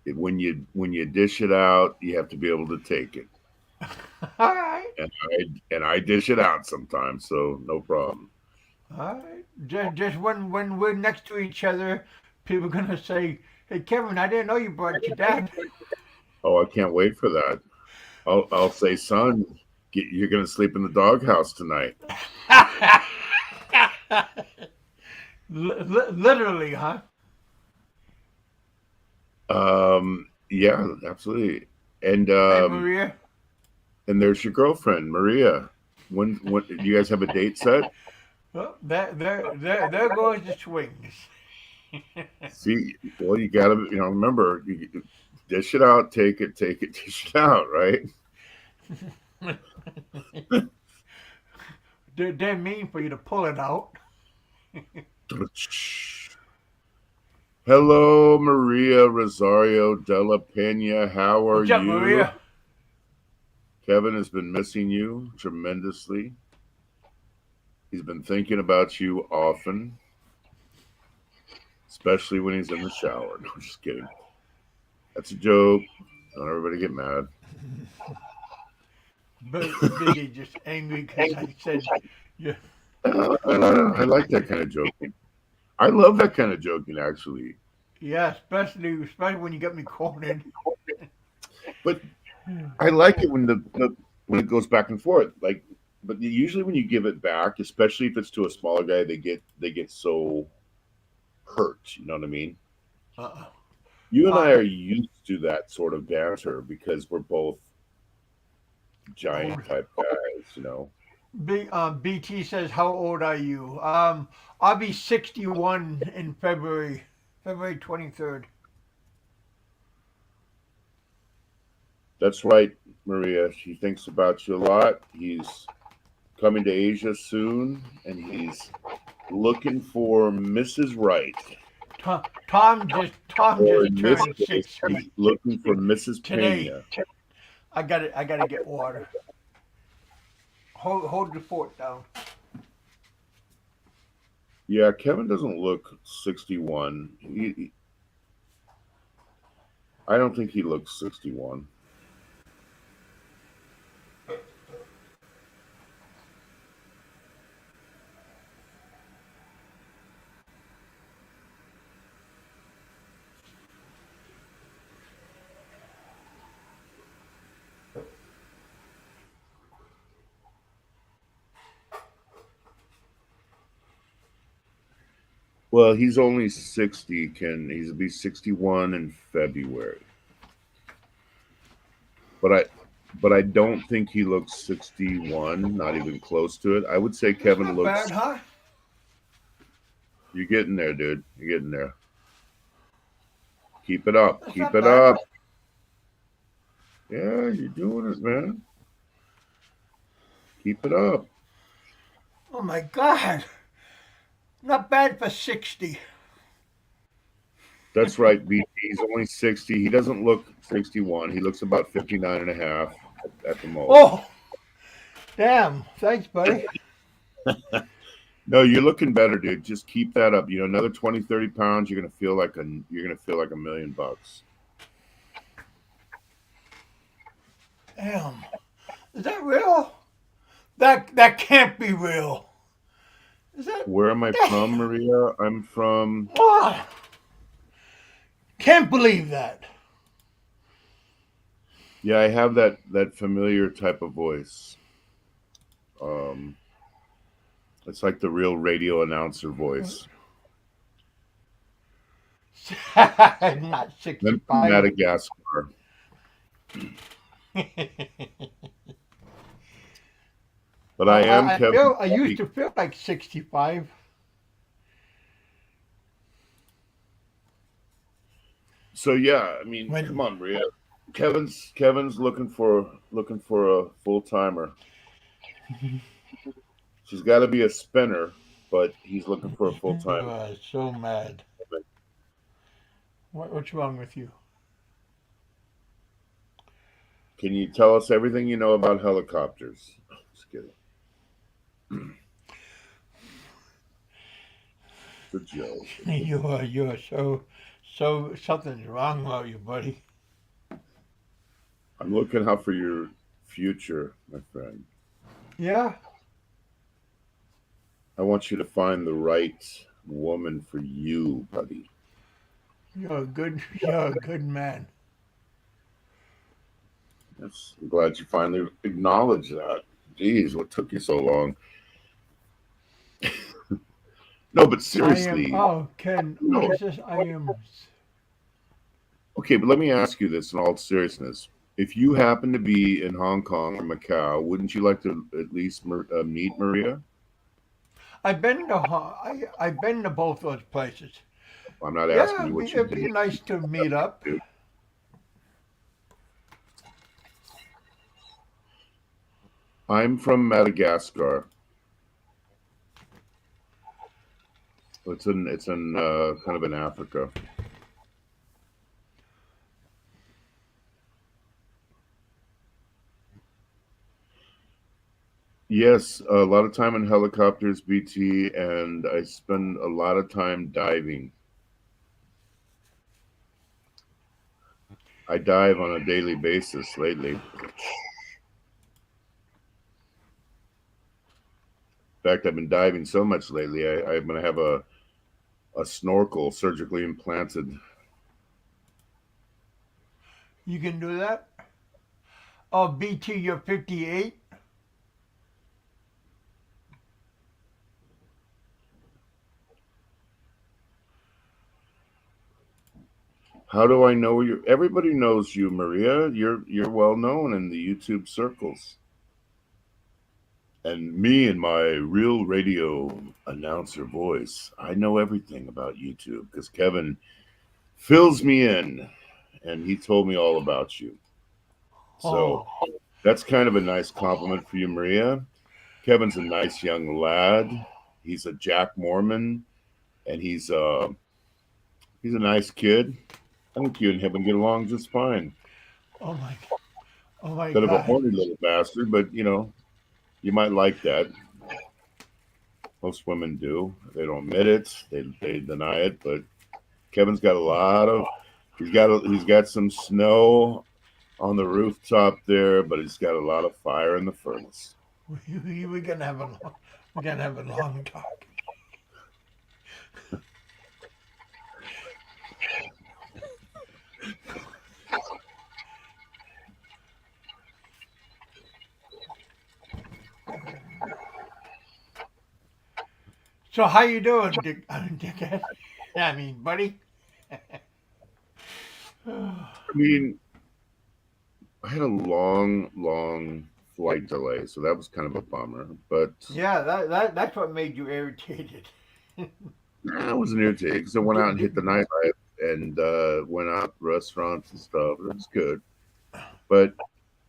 when you dish it out, you have to be able to take it, All right. and I dish it out sometimes, so no problem. All right. Just when we're next to each other, People are gonna say, "Hey, Kevin, I didn't know you brought your dad." Oh, I can't wait for that. I'll say, son, you're going to sleep in the doghouse tonight. Literally, huh? Yeah, absolutely. And Hey, Maria. there's your girlfriend, Maria. When do you guys have a date set? Well, there goes the swings. See, well, you got to, remember, you dish it out, take it, dish it out, right? They're mean for you to pull it out. Hello, Maria Rosario de la Pena. How are What's up, you? Maria? Kevin has been missing you tremendously. He's been thinking about you often, especially when he's in the shower. No, I'm just kidding. That's a joke. Don't everybody get mad. Biggie just angry because I said, yeah. I like that kind of joking. I love that kind of joking, actually. Yeah, especially when you get me cornered. But I like it when when it goes back and forth. Like, but usually when you give it back, especially if it's to a smaller guy, they get so hurt. You know what I mean? Uh-uh. You and I are used to that sort of banter because we're both giant type guys. BT says, "How old are you?" I'll be 61 in February 23rd. That's right, Maria. She thinks about you a lot. He's coming to Asia soon, and he's looking for Mrs. Right. Tom Or just in this turned case, 60 he's looking for Mrs. today. Pena. I gotta get water. Hold the fort down. Yeah, Kevin doesn't look 61. I don't think he looks 61. Well, he's only 60. He'll be 61 in February. But I don't think he looks 61, not even close to it. I would say That's Kevin not looks bad, huh? You're getting there, dude. You're getting there. Keep it up. That's Keep not it bad. up. Yeah, you're doing it, man. Keep it up. Oh my God. Not bad for 60. That's right, BT. He's only 60. He doesn't look 61. He looks about 59 and a half at the most. Oh, damn. Thanks, buddy. No, you're looking better, dude. Just keep that up. Another 20, 30 pounds, you're gonna feel like $1,000,000. Damn. Is that real? That can't be real. Is that? Where am I from, Maria? I'm from Oh, can't believe that. Yeah, I have that familiar type of voice. Um it's like the real radio announcer voice. Not I'm from 65. Madagascar. But I am Kevin. I used to feel like 65. So yeah, I mean, come on, Maria. Kevin's looking for a full timer. She's got to be a spinner, but he's looking for a full You timer. are so mad. What's wrong with you? Can you tell us everything you know about helicopters? Just kidding. It's a joke. You are so something's wrong with you, buddy. I'm looking out for your future, my friend. Yeah. I want you to find the right woman for you, buddy. You're a good man. Yes, I'm glad you finally acknowledged that. Jeez, what took you so long? No, but I am. seriously, Oh, Ken, what no. is this? I am. Okay, but let me ask you this in all seriousness. If you happen to be in Hong Kong or Macau, wouldn't you like to at least meet Maria? I've been to. I've been to both those places. I'm not Yeah, asking you what you it'd be did. nice to meet up. I'm from Madagascar. It's in kind of in Africa. Yes, a lot of time in helicopters, BT, and I spend a lot of time diving. I dive on a daily basis lately. In fact, I've been diving so much lately. I'm going to have a snorkel surgically implanted. You can do that. Oh, BT, you're 58. How do I know you? Everybody knows you, Maria. You're well known in the YouTube circles. And me and my real radio announcer voice, I know everything about YouTube because Kevin fills me in and he told me all about you. So Oh, that's kind of a nice compliment for you, Maria. Kevin's a nice young lad. He's a Jack Mormon and he's a nice kid. I think you and him would get along just fine. oh my, oh my Bit of a God. horny little bastard, but you might like that. Most women do. They don't admit it. They deny it. But Kevin's got a lot of. He's got some snow on the rooftop there, but he's got a lot of fire in the furnace. We're gonna have a we're gonna have a long talk. So how you doing, dickhead? I mean, buddy. I mean, I had a long flight delay, so that was kind of a bummer. But Yeah, that's what made you irritated. I wasn't irritated because I went out and hit the nightlife and went out to restaurants and stuff. It was good, but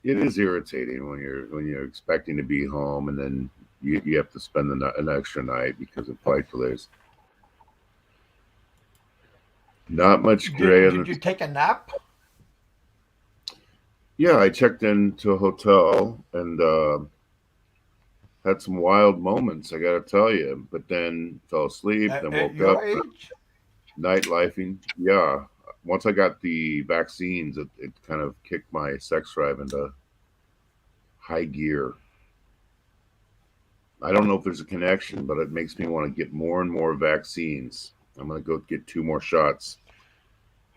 it is irritating when you're expecting to be home and then you have to spend an extra night because of flight delays. Not much gray on Did the. you take a nap? Yeah, I checked into a hotel and had some wild moments. I got to tell you, but then fell asleep, then At woke up, your age? nightlifing. Yeah, once I got the vaccines, it kind of kicked my sex drive into high gear. I don't know if there's a connection, but it makes me want to get more and more vaccines. I'm going to go get 2 more shots.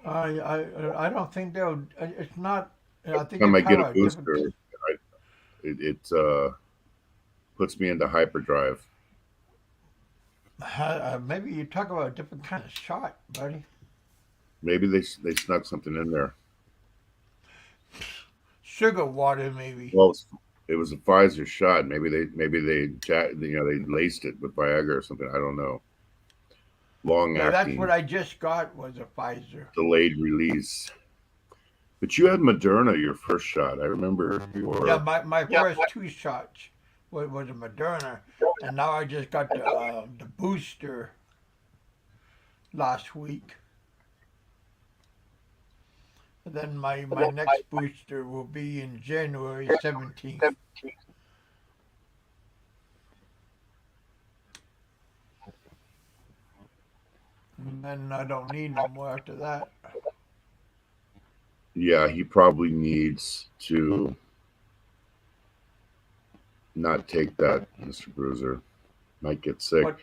I don't think they'll. It's not. I think Time it's I get kind a of a booster, different. it puts me into hyperdrive. Maybe you talk about a different kind of shot, buddy. Maybe they snuck something in there. Sugar water, maybe. Well, it was a Pfizer shot. Maybe they laced it with Viagra or something. I don't know. Long Yeah, that's what acting, I just got was a Pfizer. delayed release. But you had Moderna your first shot. I remember Yeah, your. my first 2 shots was a Moderna, and now I just got the booster last week. And then my next booster will be in January 17th. And then I don't need no more after that. Yeah, he probably needs to not take that, Mr. Bruiser. Might get sick. What?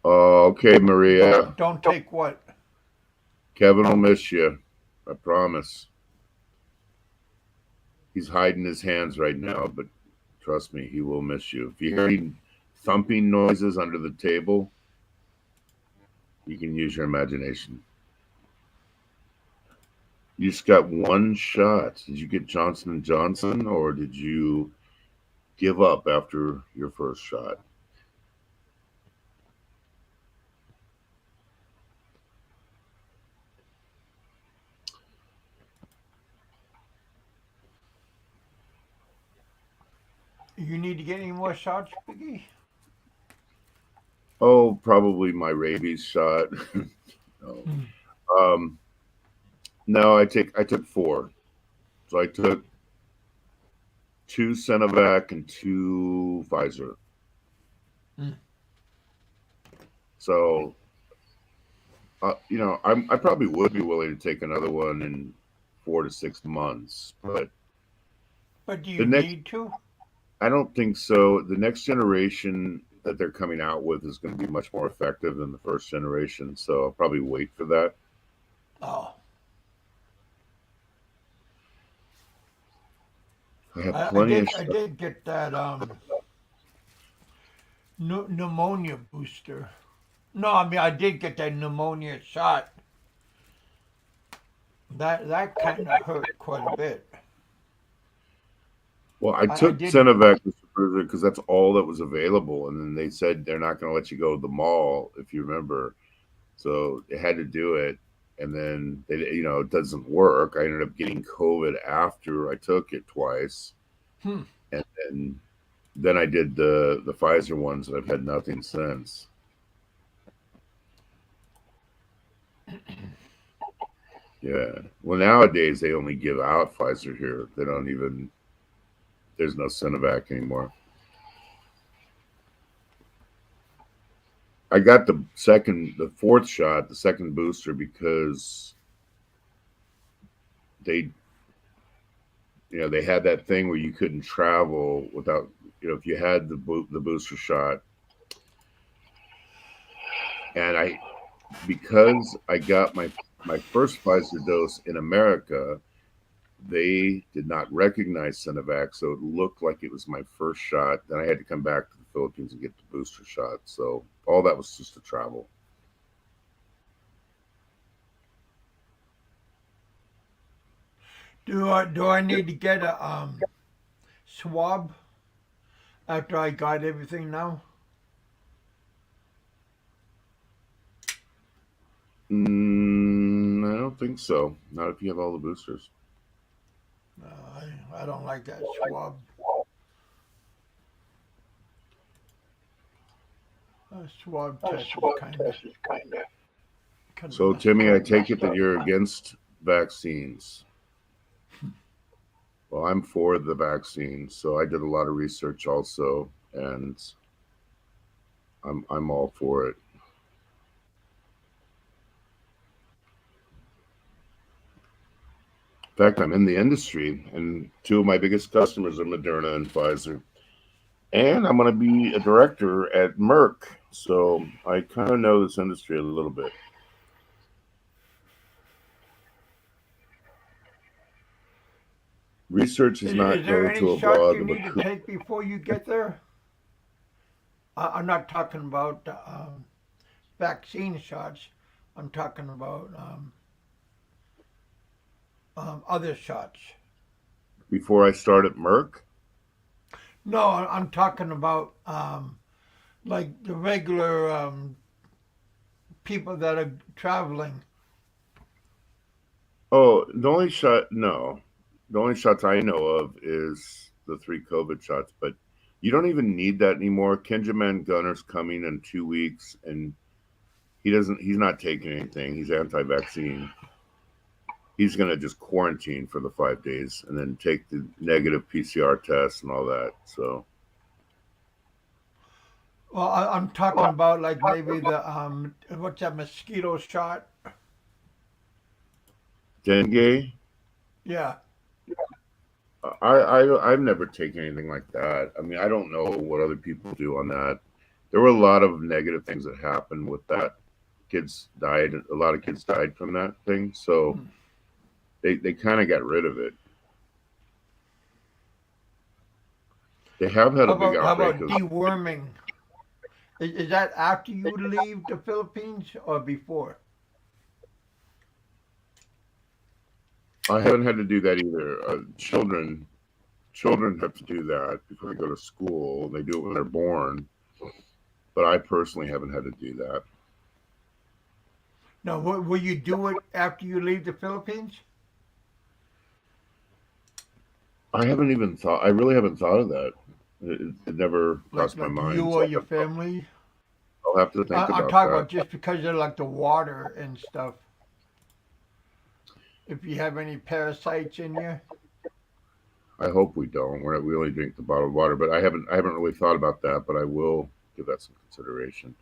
Okay, Maria. Don't take what? Kevin will miss you. I promise. He's hiding his hands right now, but trust me, he will miss you. If you hear any thumping noises under the table, you can use your imagination. You just got one shot. Did you get Johnson & Johnson, or did you give up after your first shot? You need to get any more shots, Biggie? Oh, probably my rabies shot. No. Um, no, I took 4. So I took 2 Sinovac and 2 Pfizer. Mm. So, I probably would be willing to take another one in 4 to 6 months, but But do the you next, need to? I don't think so. The next generation that they're coming out with is going to be much more effective than the first generation. So I'll probably wait for that. Oh. I have I plenty of did I did get that pneumonia booster. No, I mean I did get that pneumonia shot. That kind of hurt quite a bit. Well, I I took did. Sinovac because that's all that was available, and then they said they're not going to let you go to the mall if you remember. So they had to do it, and then it doesn't work. I ended up getting COVID after I took it twice, Hmm. and then I did the Pfizer ones, and I've had nothing since. Yeah. Well, nowadays they only give out Pfizer here. They don't even. There's no Sinovac anymore. I got the 4th shot, the second booster, because they, they had that thing where you couldn't travel without, if you had the booster shot, and because I got my first Pfizer dose in America, they did not recognize Sinovac, so it looked like it was my first shot. Then I had to come back to the Philippines and get the booster shot. So all that was just to travel. Do I need to get a swab after I got everything now? I don't think so. Not if you have all the boosters. No, I don't like that swab. Swab test is kind of So, messed Timmy, up. I take it that you're against vaccines. Well, I'm for the vaccine, so I did a lot of research also, and I'm all for it. In fact, I'm in the industry, and 2 of my biggest customers are Moderna and Pfizer. And I'm going to be a director at Merck, so I kind of know this industry a little bit. Research does Is not there go any to a shots blog you of a need to take before you get there? I'm not talking about vaccine shots. I'm talking about other shots. before I start at Merck. No, I'm talking about like the regular people that are traveling. Oh, the only shots I know of is the 3 COVID shots, but you don't even need that anymore. Kenjaman Gunner's coming in 2 weeks, and he's not taking anything. He's anti-vaccine. He's going to just quarantine for the 5 days and then take the negative PCR test and all that. So Well, I'm talking about like maybe the what's that mosquito shot? dengue, Yeah. I've never taken anything like that. I mean, I don't know what other people do on that. There were a lot of negative things that happened with that. kids died. A lot of kids died from that thing. So Hmm. they kind of got rid of it. They have had a big How outbreak about of. deworming? Is that after you leave the Philippines or before? I haven't had to do that either. Children have to do that before they go to school. They do it when they're born, but I personally haven't had to do that. No, will you do it after you leave the Philippines? I haven't even thought. I really haven't thought of that. It never crossed my Like you mind. or So your family? I'll have to think I'm about talking that. about just because of like the water and stuff. If you have any parasites in you, I hope we don't. We only drink the bottled water, but I haven't really thought about that. But I will give that some consideration.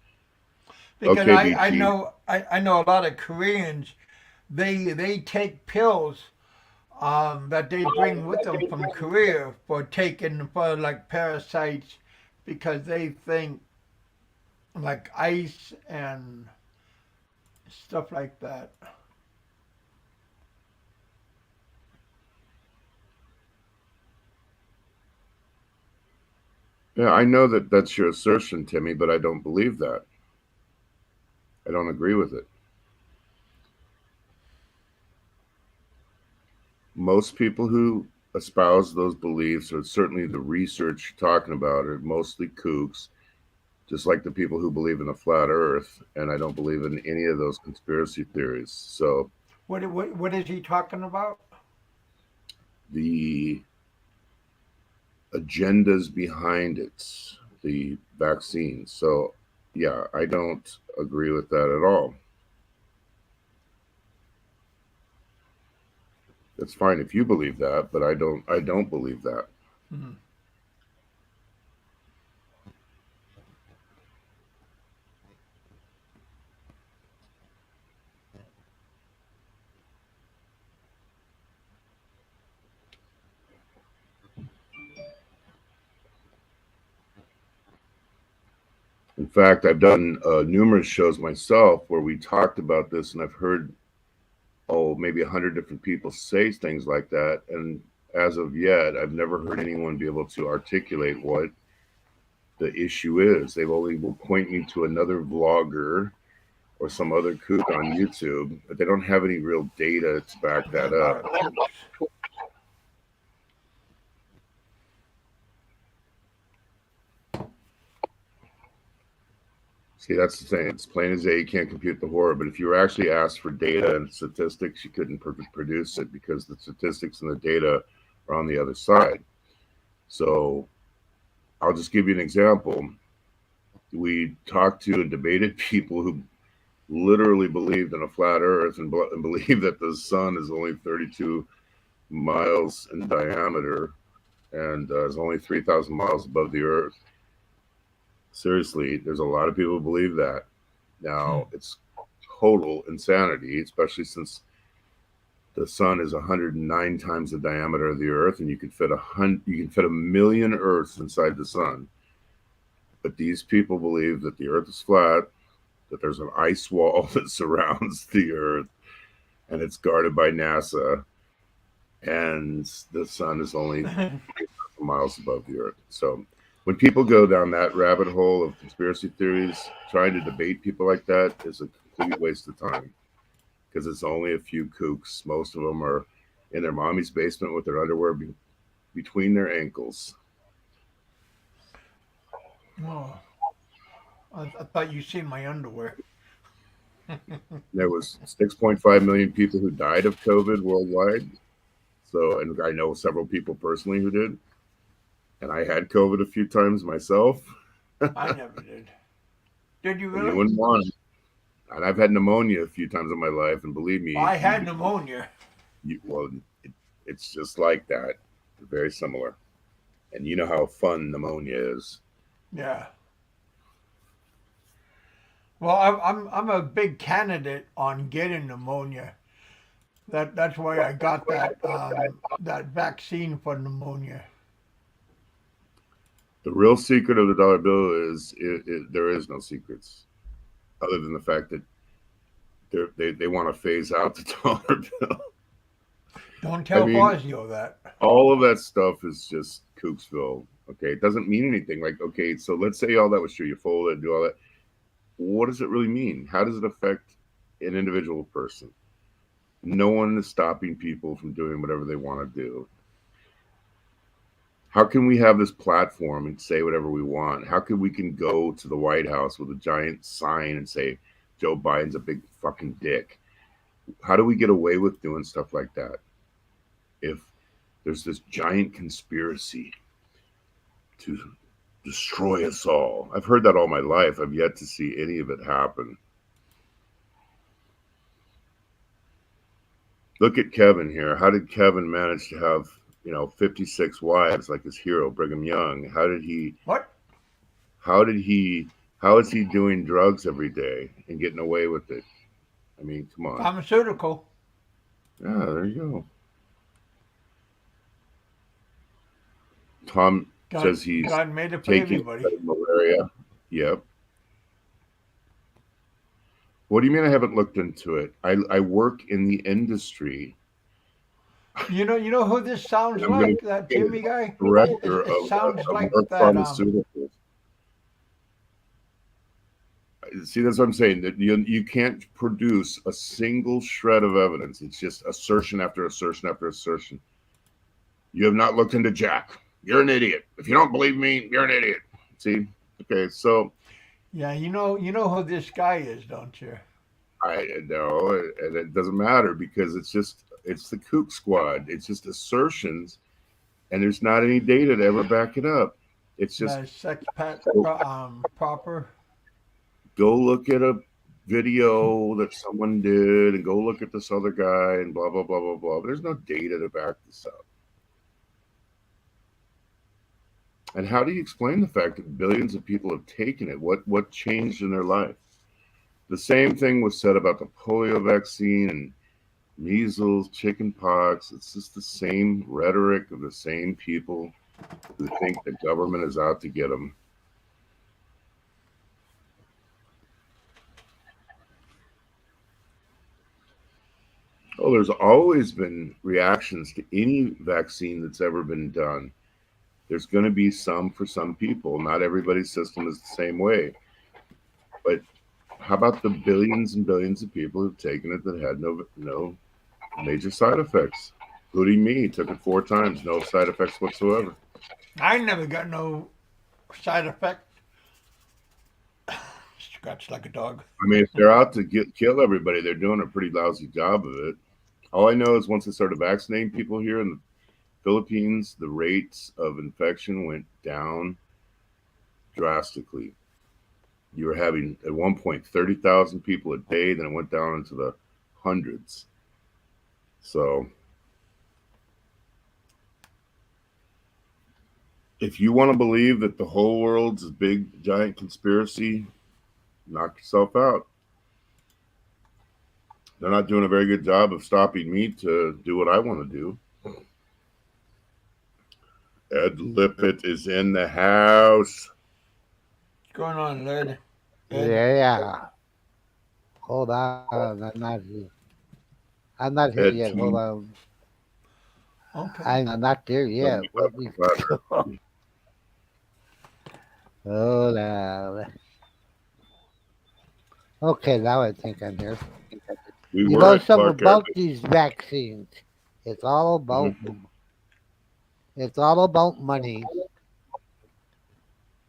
because Okay, I BG. know I know a lot of Koreans. They take pills that they bring with them from Korea for taking for like parasites because they think like ice and stuff like that. Yeah, I know that that's your assertion, Timmy, but I don't believe that. I don't agree with it. Most people who espouse those beliefs, or certainly the research you're talking about, are mostly kooks, just like the people who believe in a flat Earth. And I don't believe in any of those conspiracy theories. So What is he talking about? the agendas behind it, the vaccines. So yeah, I don't agree with that at all. That's fine if you believe that, but I don't. I don't believe that. Hmm. In fact, I've done numerous shows myself where we talked about this, and I've heard maybe 100 different people say things like that. And as of yet, I've never heard anyone be able to articulate what the issue is. They've only will point me to another vlogger or some other kook on YouTube, but they don't have any real data to back There's that a lot up. of kooks. See, that's the thing. It's plain as day. You can't compute the horror. But if you were actually asked for data and statistics, you couldn't produce it because the statistics and the data are on the other side. So I'll just give you an example. We talked to and debated people who literally believed in a flat Earth and believed that the sun is only 32 miles in diameter and is only 3,000 miles above the Earth. Seriously, there's a lot of people who believe that. Hmm. Now, it's total insanity, especially since the sun is 109 times the diameter of the Earth, and you can fit a million Earths inside the sun. But these people believe that the Earth is flat, that there's an ice wall that surrounds the Earth, and it's guarded by NASA, and the sun is only miles above the Earth. So when people go down that rabbit hole of conspiracy theories, trying to debate people like that is a complete waste of time because it's only a few kooks. Most of them are in their mommy's basement with their underwear between their ankles. Oh, I thought you seen my underwear. There was 6.5 million people who died of COVID worldwide. So, and I know several people personally who did. And I had COVID a few times myself. I never did. Did you And you really? wouldn't want it. And I've had pneumonia a few times in my life. And believe me, I had pneumonia. well, it's just like that. Very similar. And you know how fun pneumonia is. Yeah. Well, I'm a big candidate on getting pneumonia. That's why I got that vaccine for pneumonia. The real secret of the dollar bill is there is no secrets other than the fact that they want to phase out the dollar bill. Don't I tell mean, Fazio that. all of that stuff is just Kooksville. Okay, it doesn't mean anything. Like, okay, so let's say all that was true. You fold it, do all that. What does it really mean? How does it affect an individual person? No one is stopping people from doing whatever they want to do. How can we have this platform and say whatever we want? How can we can go to the White House with a giant sign and say Joe Biden's a big fucking dick? How do we get away with doing stuff like that if there's this giant conspiracy to destroy us all? I've heard that all my life. I've yet to see any of it happen. Look at Kevin here. How did Kevin manage to have, 56 wives like his hero, Brigham Young? How did he, What? how did he, how is he doing drugs every day and getting away with it? I mean, come on. Pharmaceutical. Yeah, there you go. Tom says he's God made it for taking everybody. malaria. Yep. What do you mean I haven't looked into it? I work in the industry. You know who this sounds I'm going like? to That be Timmy guy. director It sounds of like Merck that. Pharmaceuticals. See, that's what I'm saying. That you can't produce a single shred of evidence. It's just assertion after assertion after assertion. You have not looked into Jack. You're an idiot. If you don't believe me, you're an idiot. See? Okay, so Yeah, you know who this guy is, don't you? I know, and it doesn't matter because it's the kook squad. It's just assertions, and there's not any data to ever back it up. It's just That sex proper. go look at a video that someone did and go look at this other guy and blah blah blah blah blah. There's no data to back this up. And how do you explain the fact that billions of people have taken it? What changed in their life? The same thing was said about the polio vaccine and measles, chicken pox. It's just the same rhetoric of the same people who think the government is out to get them. Oh, there's always been reactions to any vaccine that's ever been done. There's going to be some for some people. Not everybody's system is the same way. But how about the billions and billions of people who've taken it that had no major side effects, including me? Took it 4 times, no side effects whatsoever. I never got no side effect. Scratched like a dog. I mean, if they're out to kill everybody, they're doing a pretty lousy job of it. All I know is once they started vaccinating people here in the Philippines, the rates of infection went down drastically. You were having, at one point, 30,000 people a day, then it went down into the hundreds. So if you want to believe that the whole world's a big, giant conspiracy, knock yourself out. They're not doing a very good job of stopping me to do what I want to do. Ed Lippett is in the house. What's going on, Ed? Yeah. Hold on. I'm not here. I'm not here Ed yet. T. Hold on. Okay. I'm not there yet. Let me hold on. Okay, now I think I'm here. We You were know at something Clark about Air. these vaccines? It's all about It's all about money.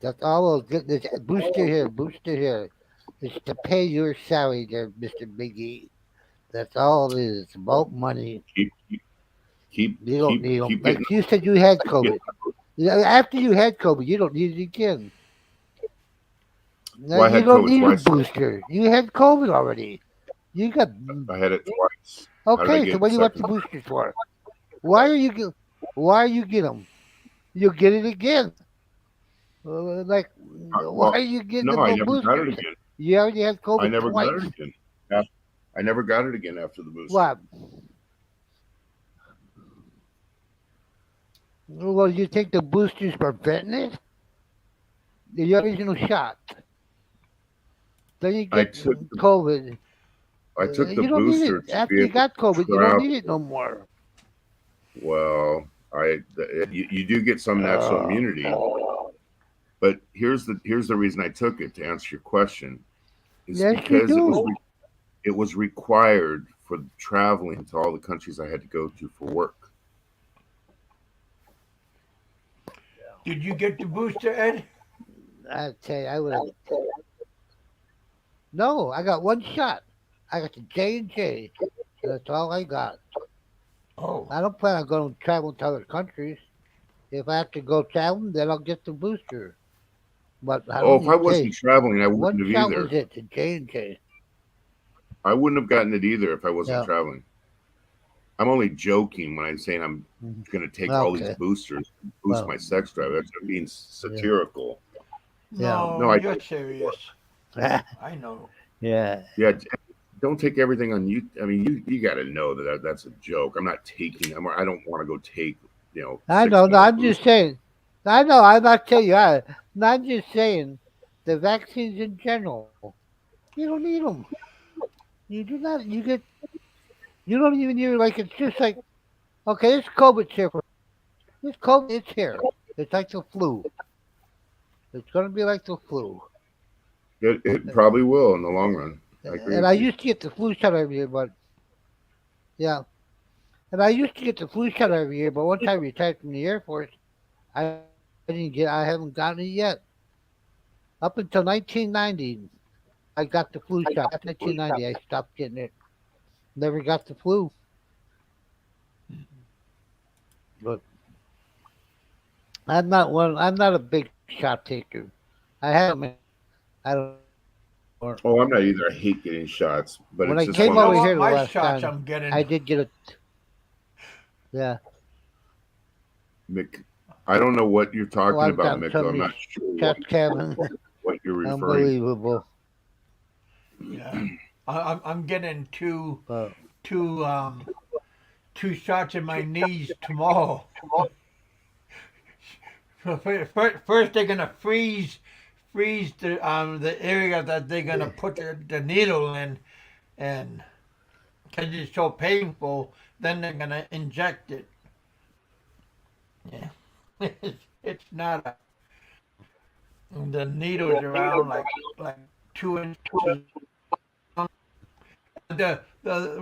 That's all. Get this booster here. It's to pay your salary, there, Mr. Biggie. That's all it is. It's about money. Keep You don't need them. getting. Like you said, you had COVID. After you had COVID, you don't need it again. No, Well, I you had don't COVID need a twice. booster. You had COVID already. You got I had it twice. How did I okay. get So what do you want the second? boosters for? Why are you get them? You'll get it again. Like why are you getting No, the I no never got it boosters? again. You already had I COVID never twice. got it again. I never got it again after the booster. What? Well, you think the boosters preventing it? The original shot. Then you I get took COVID. I took the You don't need booster it to after be you able got to COVID. You don't travel. need it no more. Well, you do get some natural immunity, but here's the reason I took it, to answer your question, is Yes, you because do. it was required for traveling to all the countries I had to go to for work. Did you get the booster, Ed? I tell you, I would have. No, I got one shot. I got the J&J. That's all I got. Oh, I don't plan on going to travel to other countries. If I have to go traveling, then I'll get the booster. But I Oh, don't if I need wasn't to. traveling, I One wouldn't have shot was either. it, the J&J. I wouldn't have gotten it either if I wasn't Yeah. traveling. I'm only joking when I'm saying I'm Mhm. going to take all these Okay. boosters to boost Well, my sex drive. That's being yeah. satirical. Yeah. no, No, I you're serious. I know. Yeah. yeah. Don't take everything on you. I mean, you got to know that's a joke. I'm not taking. I don't want to go take I 6 know. No, more I'm boosters. just saying. I know. I'm not telling you. I'm just saying the vaccines in general. You don't need them. You do not. You get. You don't even need like it's just like okay, this COVID's here for this COVID. It's here. It's like the flu. It's gonna be like the flu. It probably will in the long run. I agree And I with you. used to get the flu shot every year, but yeah. And I used to get the flu shot every year, but once I retired from the Air Force, I didn't get. I haven't gotten it yet. Up until 1990, I got the flu shot. After 1990, I stopped getting it. Never got the flu. But I'm not one. I'm not a big shot taker. I haven't. I don't anymore. Oh, I'm not either. I hate getting shots, but When it's I just Well, came one of you know over those. what? here the My last shots time, I'm getting. I did get a yeah. Mick, I don't know what you're Oh, talking I've about, gotten so Mick. I'm many not sure shots, Kevin. what you're referring to. Unbelievable. Yeah, I'm getting But two two shots in my knees tomorrow. First they're gonna freeze the area that they're gonna put the needle in, and because it's so painful, then they're gonna inject it. Yeah, it's not a. The needle's around like 2 inches. The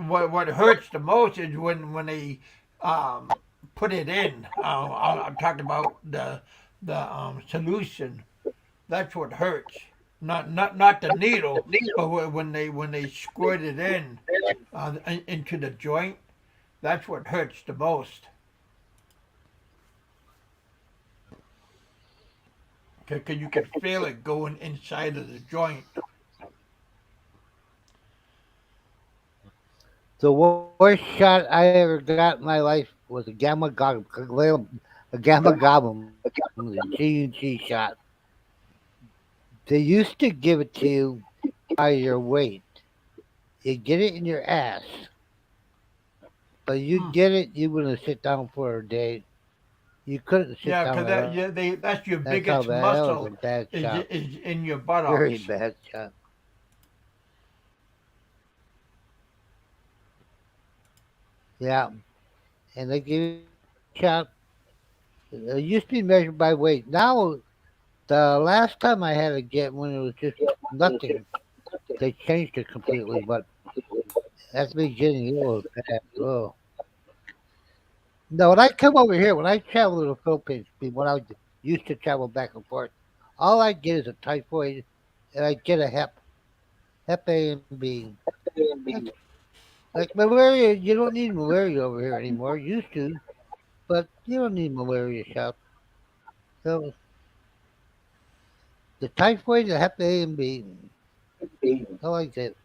what hurts the most is when they um put it in. I'm talking about the solution. That's what hurts. Not the needle, but when they squirt it in into the joint. That's what hurts the most. Cause you can feel it going inside of the joint. the worst shot I ever got in my life was a gamma goblin, the G&G shot. They used to give it to you by your weight. You get it in your ass, but you Hmm. get it, you wouldn't sit down for a day. You couldn't sit Yeah, down cause at all. that's your That's how biggest bad. That was a muscle bad shot. is in your Very buttocks. bad shot. Yeah, and they give you shot. It used to be measured by weight. Now, the last time I had to get when it was just nothing, they changed it completely. But at the beginning, it was bad. Oh. No, when I come over here, when I travel to the Philippines, when I used to travel back and forth, all I get is a typhoid, and I get a hep A and B. That's like malaria. You don't need malaria over here anymore. Used to, but you don't need malaria shots. So the typhoid, the hep A and B. I like that.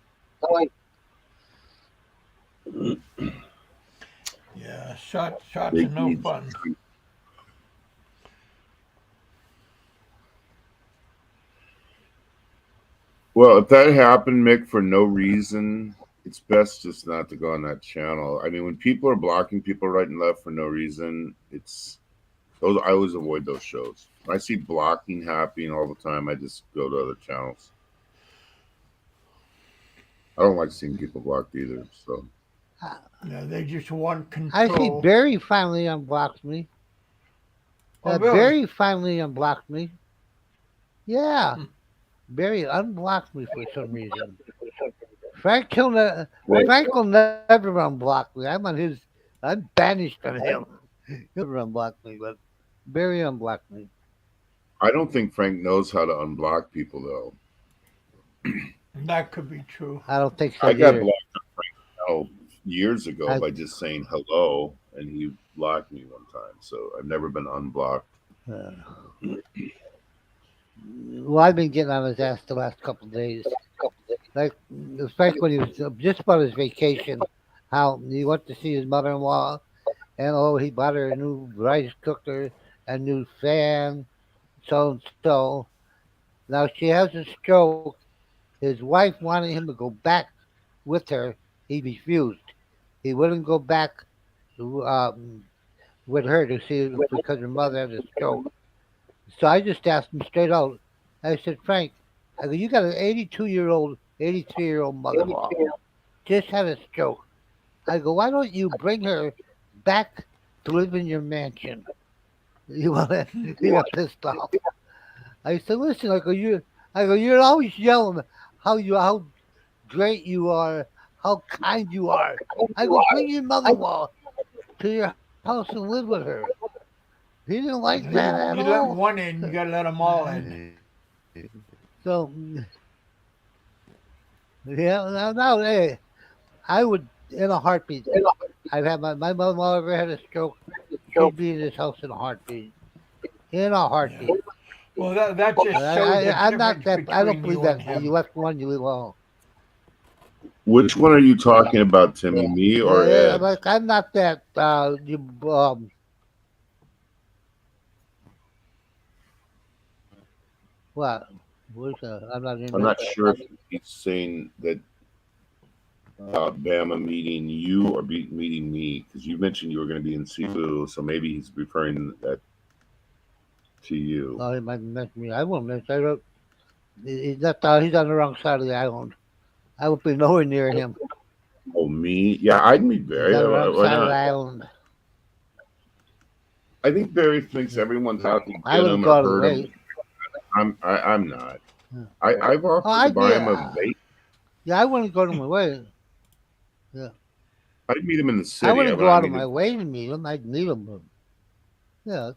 Yeah, shots are Big no needs. fun. Well, if that happened, Mick, for no reason, it's best just not to go on that channel. I mean, when people are blocking people right and left for no reason, it's those. I always avoid those shows. When I see blocking happening all the time, I just go to other channels. I don't like seeing people blocked either. So I, Yeah, they just want I see control. Barry finally unblocked me. Oh, really? Barry finally unblocked me. Yeah, Hmm. Barry unblocked me for some reason. Frank will, ne- well, Frank will never unblock me. I'm banished from him. He'll never unblock me, but Barry unblocked me. I don't think Frank knows how to unblock people though. That could be true. I don't think so I got either. blocked years ago I, by just saying hello, and he blocked me one time. So I've never been unblocked. uh, well, I've been getting on his ass the last couple of days. Like Frank when he was just about his vacation, how he went to see his mother-in-law, and he bought her a new rice cooker, a new fan, so and so. Now she has a stroke. His wife wanted him to go back with her. He refused. He wouldn't go back to, with her to see because her mother had a stroke. So I just asked him straight out. I said, Frank, I go, you got an 82-year-old, 83-year-old mother-in-law. Just had a stroke. I go, why don't you bring her back to live in your mansion? You want to? He got pissed off. I said, listen, I go, you're always yelling how great you are, how kind you are. I go, bring your mother-in-law to your house and live with her. He didn't like that at You all. let one in, you gotta let them all in. So yeah, now hey, I would in a heartbeat. I'd have my mother-in-law ever had a stroke, she'd be in this house in a heartbeat. In a Yeah. heartbeat. Well, that But just shows the I'm not difference that. I don't between believe you and that you him. left one, you leave all. Which one are you talking about, Timmy? Me or Yeah, Ed? like I'm not that. You what? I'm not I'm into. not sure if he's saying that about Bama meeting you or meeting me because you mentioned you were going to be in Cebu, so maybe he's referring that to you. Oh, he might mention me. I won't mention. I don't. He's not. He's on the wrong side of the island. I would be nowhere near him. Oh, me? Yeah, I'd meet He's Barry. on the wrong Why side of the not? island. I think Barry thinks everyone's out to I get wouldn't him go or out of the hurt him. way. I'm not. Yeah. I've Oh, offered to I buy did. him a vape. Yeah, I wouldn't go to my way. Yeah, I'd meet him in the I city. wouldn't When go I out of meet my him, way to meet him. I'd meet him. But yeah,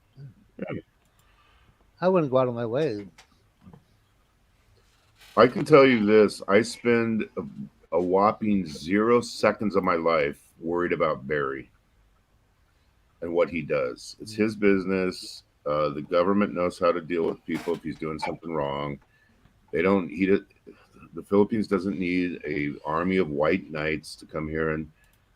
I wouldn't go out of my way. I can tell you this: I spend a whopping 0 seconds of my life worried about Barry and what he does. It's his business. The government knows how to deal with people if he's doing something wrong. They don't. The Philippines doesn't need a army of white knights to come here and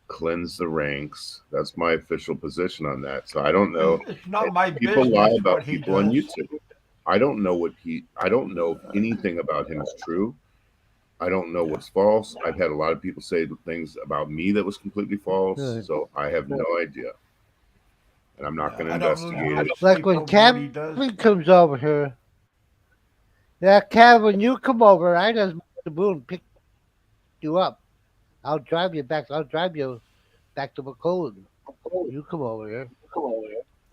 cleanse the ranks. That's my official position on that. So I don't know. It's not my People lie business about what he people on does. YouTube. I don't know what he. I don't know if anything about him is true. I don't know Yeah. what's false. I've had a lot of people say things about me that was completely false. Good. So I have no idea, and I'm not Yeah, going to I don't investigate really it. judge Like when people for what he Kevin does. comes over here. Yeah, Kevin, when you come over, I just the moon pick you up. I'll drive you back. I'll drive you back to McCollum. You come over here.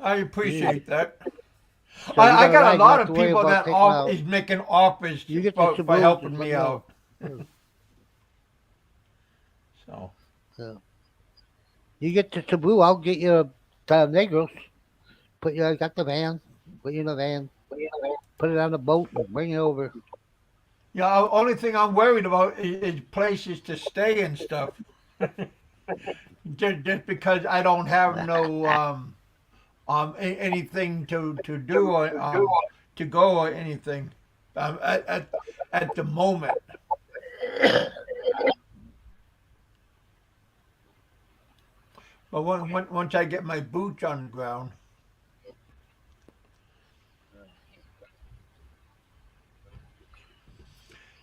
I Yeah. appreciate that. So you I got a got a ride. You don't lot have to of worry people about that taking out. is making offers You get to for Cebu, helping just let me me know. out. So So you get to Cebu, I'll get you to Negros. Put you. I got the van. Put you in the van. Put it on the boat and bring it over. yeah, only thing I'm worried about is places to stay and stuff. Just because I don't have no anything to do or to go or anything at the moment. But once I get my boots on the ground,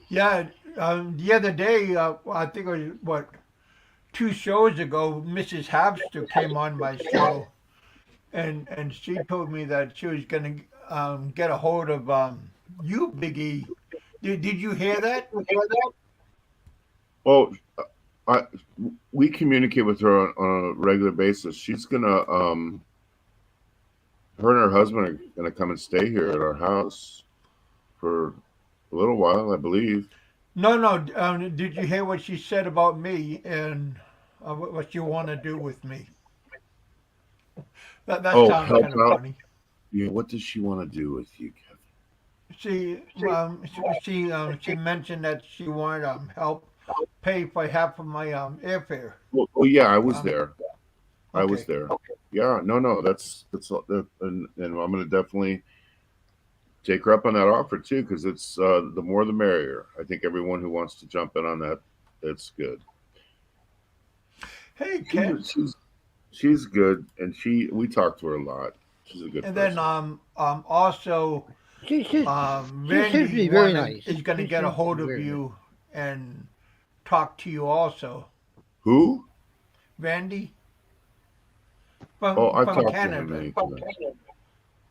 yeah. The other day, I think it was what 2 shows ago, Mrs. Habster came on my show, and she told me that she was gonna get a hold of you, Biggie. Did you hear that? Well, I we communicate with her on a regular basis. She's gonna her and her husband are gonna come and stay here at our house for a little while, I believe. No, no. Did you hear what she said about me and what you want to do with me? That Oh, sounds help kind of out. funny. Yeah, what does she want to do with you, Kevin? She mentioned that she wanted help pay for half of my airfare. Well, yeah, I was Um, there. I was okay. there. Yeah, no, no, and I'm gonna definitely take her up on that offer too, because it's the more the merrier. I think everyone who wants to jump in on that, it's good. Hey, She's Ken. she's she's good, and we talk to her a lot. She's a good And then person. also She seems to Randy be very wanna nice. is gonna She get a seems to hold be of very nice. you and talk to you also. Who? Randy Oh, I've from talked to him Canada. many times.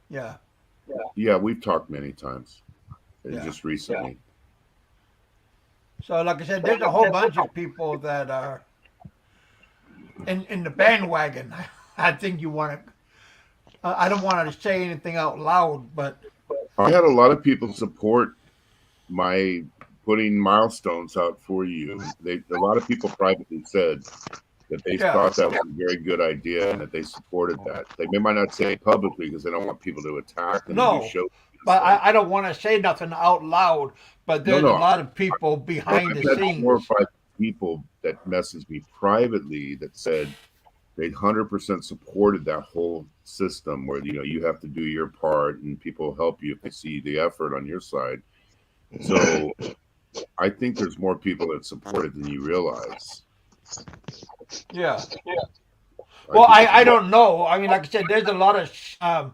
Yeah, Yeah, we've talked many times, yeah. just recently. So like I said, there's a whole bunch of people that are in the bandwagon. I think you want to. I don't want to say anything out loud, but I had a lot of people support my putting milestones out for you. A lot of people privately said that they yeah. thought that was a very good idea and that they supported that. They might not say it publicly because they don't want people to attack them and do No, shows but against them. I don't want to say nothing out loud. But No, there's a no, lot of people behind I've the had 4 or scenes. 5 people that messaged me privately that said they 100% supported that whole system where you have to do your part and people help you if they see the effort on your side. So I think there's more people that support it than you realize. Yeah. I Well, think it's I don't know. I mean, like I said, there's a lot of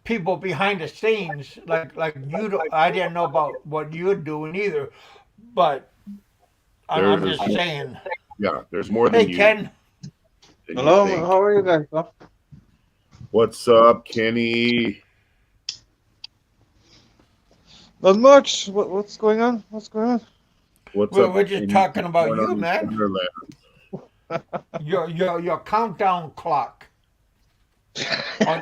people behind the scenes. Like you, I didn't know about what you're doing either. But I'm there's just more, saying. yeah, there's more Hey, Ken. than you Hello, think. how are you guys? Huh? What's up, Kenny? Not much. What's going on? What's going on? What's We're, up? we're just Kenny? talking What's about going on you, in man. Wonderland? Your countdown clock on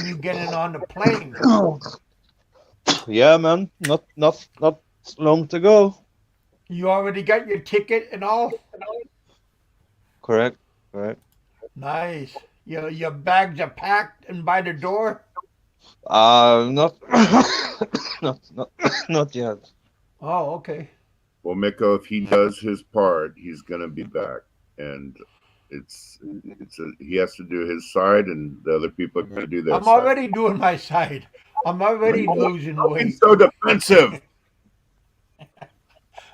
you getting on the plane. Yeah, man. Not long to go. You already got your ticket and all. Correct. Correct. Nice. Your bags are packed and by the door. Not not not yet. Oh, okay. Well, Miko, if he does his part, he's gonna be back, and he has to do his side, and the other people are gonna do their I'm side. already doing my side. I'm already losing Don't be weight. so defensive.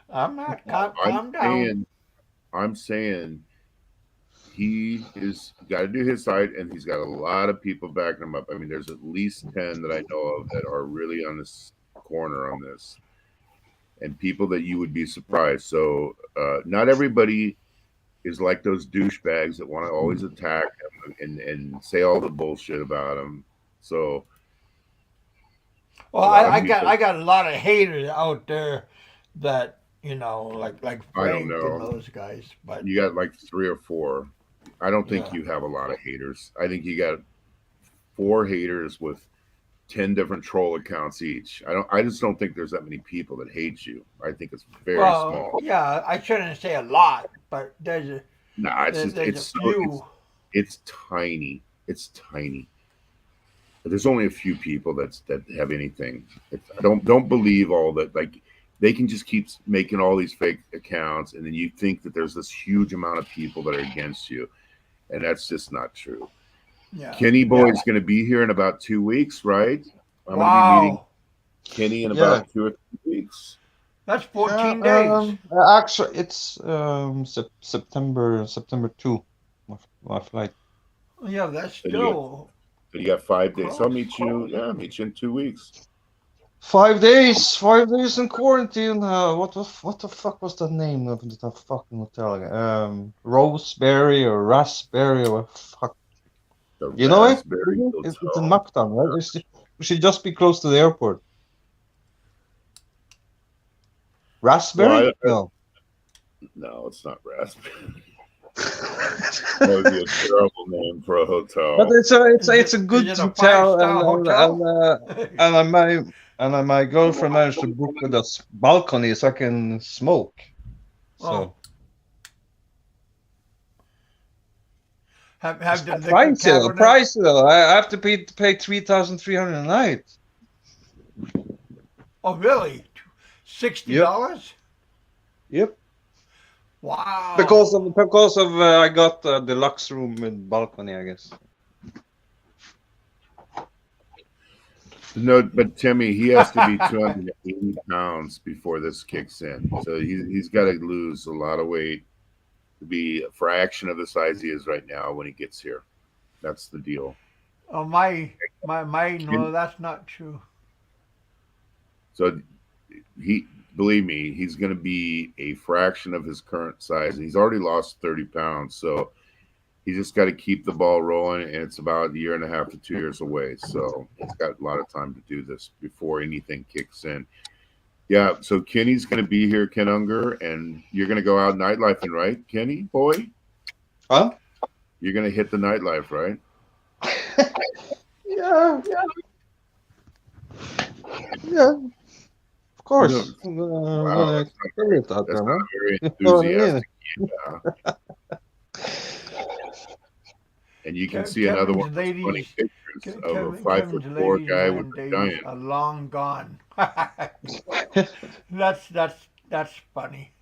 I'm not. I'm Calm down. saying, I'm saying he is got to do his side, and he's got a lot of people backing him up. I mean, there's at least 10 that I know of that are really on this corner on this, and people that you would be surprised. So, not everybody is like those douchebags that want to always attack him and say all the bullshit about him. So, Well, a lot of I people, got a lot of haters out there that like I don't Frank and know. those guys. But You got like 3 or 4. I don't think yeah. you have a lot of haters. I think you got 4 haters with 10 different troll accounts each. I just don't think there's that many people that hate you. I think it's very Well, small. yeah. I shouldn't say a lot, but Nah, there's a few. it's tiny. It's tiny. There's only a few people that have anything. Don't believe all that. Like they can just keep making all these fake accounts, and then you think that there's this huge amount of people that are against you, and that's just not true. Yeah. Kenny Boy's going to be here in about 2 weeks, right? I'm going to be meeting Wow. Kenny in Yeah. about 2 or 3 weeks. That's Yeah. 14 days. Actually, it's September 2. My flight. Yeah, that's So you got still so you got 5 days. So I'll close. meet you. Yeah, I'll meet you in 2 weeks. 5 days. 5 days in quarantine. What the fuck was the name of the fucking hotel again? Roseberry or Raspberry or fuck. The You know it? Raspberry It's in Hotel. Mactan, right? We should just be close to the airport. Raspberry? Well, no, it's not raspberry. That would be a terrible name for a hotel. But it's a Is good it a hotel, five-star hotel? my girlfriend managed to book with a balcony so I can smoke. So Oh. Have the liquor pricey cabinet? though. I have to pay $3,300 a night. Oh, really? $60? Yep. Wow. Because of I got a deluxe room with balcony, I guess. No, but Timmy, he has to be 280 pounds before this kicks in. So he's got to lose a lot of weight to be a fraction of the size he is right now when he gets here. That's the deal. Oh, no, that's not true. So believe me, he's going to be a fraction of his current size. He's already lost 30 pounds. So he just got to keep the ball rolling, and it's about 1.5 to 2 years away. So he's got a lot of time to do this before anything kicks in. Yeah, so Kenny's going to be here, Ken Unger, and you're going to go out nightlifing, right, Kenny, boy? Huh? You're going to hit the nightlife, right? Yeah. Of course. I'm gonna carry it out That's there, not man. very You know what I mean? enthusiastic. And you can see another one of those funny pictures of a 5'4" guy with a giant. Are long gone. That's funny.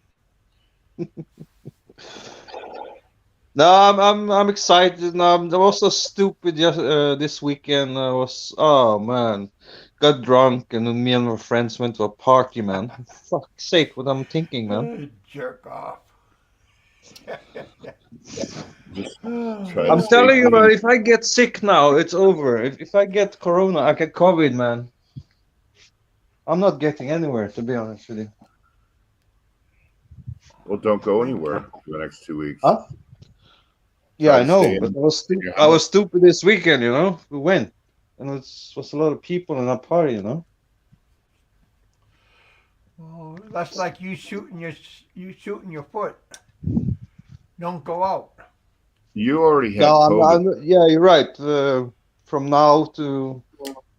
No, I'm excited. No, I was so stupid this weekend. I was got drunk and me and my friends went to a party, man. Fuck's sake, what I'm thinking, man. Jerk off. Just try I'm to stay telling you, clean. man, if I get sick now, it's over. If I get corona, I get COVID, man. I'm not getting anywhere, to be honest with you. Well, don't go anywhere for the next 2 weeks. Huh? Yeah, I know, but I was stupid this weekend, you know. We went, and it was a lot of people in that party, you know. Oh, that's like you shooting your foot. Don't go out. You already had No, COVID. yeah, you're right. From now to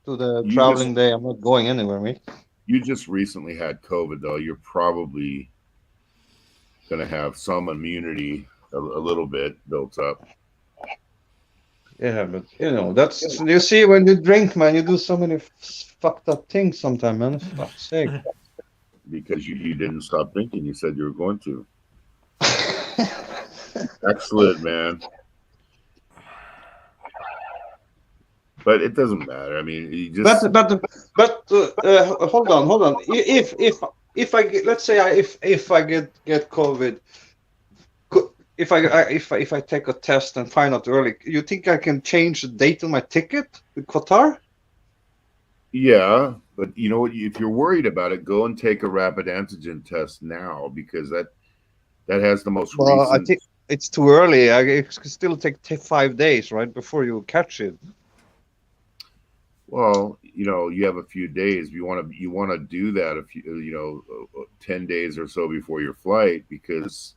the You traveling day, I'm not going anywhere, mate. You just recently had COVID, though. You're probably going to have some immunity, a little bit built up. Yeah, but you know, that's you see when you drink, man, you do so many fucked up things sometimes, man. Fuck's sake. Because you didn't stop drinking. You said you were going to. Excellent, man. But it doesn't matter. I mean, you just. But hold on. If I get, let's say if I get COVID, if I take a test and find out early, you think I can change the date on my ticket to Qatar? Yeah, but you know what? If you're worried about it, go and take a rapid antigen test now, because that has the most Well, recent. I think it's too early. It could still take 5 days, right, before you catch it. Well, you know, you have a few days. You want to do that a few, 10 days or so before your flight, because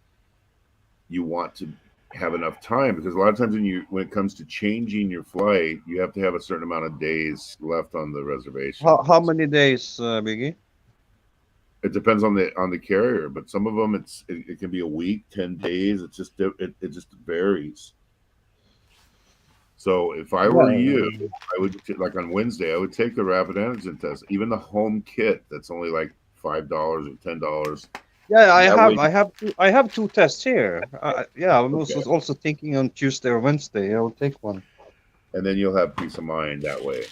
you want to have enough time. Because a lot of times when it comes to changing your flight, you have to have a certain amount of days left on the reservation. How many days, Biggie? It depends on the carrier, but some of them it can be a week, 10 days. It just varies. So if I were you, I would, like on Wednesday, I would take the rapid antigen test, even the home kit. That's only like $5 or $10. Yeah, I have 2 tests here. I'm also thinking on Tuesday or Wednesday. I will take one. And then you'll have peace of mind that way.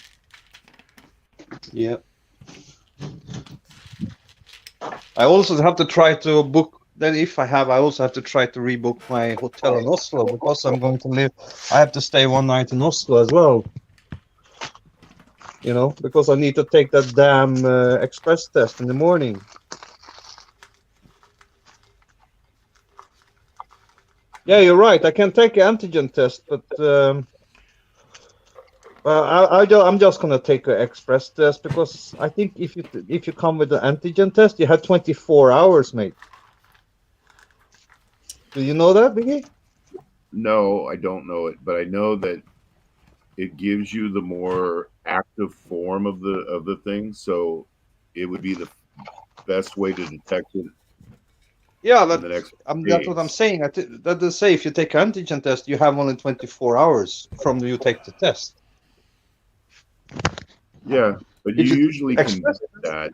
Yeah. I also have to try to book. Then I also have to try to rebook my hotel in Oslo, because I'm going to live. I have to stay one night in Oslo as well. You know, because I need to take that damn express test in the morning. Yeah, you're right. I can take an antigen test, but Well, I'm just gonna take an express test because I think if you come with an antigen test, you have 24 hours, mate. Do you know that, Biggie? No, I don't know it, but I know that it gives you the more active form of the thing, so it would be the best way to detect it Yeah, in the next that's what I'm days. saying. That does say if you take an antigen test, you have only 24 hours from you take the test. Yeah, but If you you usually can express, get that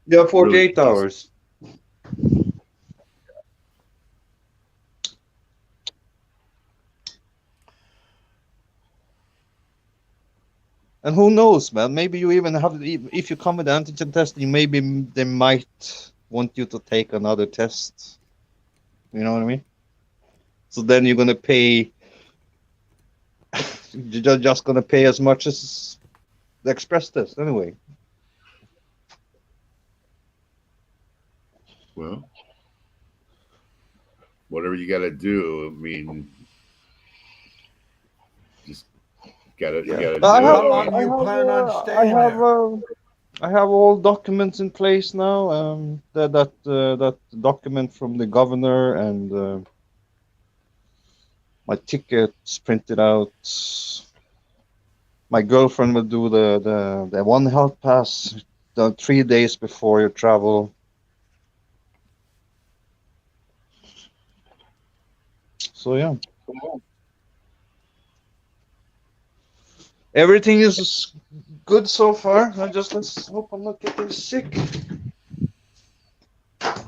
you have really 48 easy. hours. And who knows, man? Maybe you even have, if you come with antigen test, they might want you to take another test. You know what I mean? So then you're gonna pay. You're just gonna pay as much as the express test anyway. Well, whatever you got to do, I mean, just you got to I do have, How it. I long mean, you plan on staying there? I have all documents in place now. That document from the governor and my tickets printed out. My girlfriend will do the One Health Pass the 3 days before you travel. So yeah, everything is good so far. Let's hope I'm not getting sick.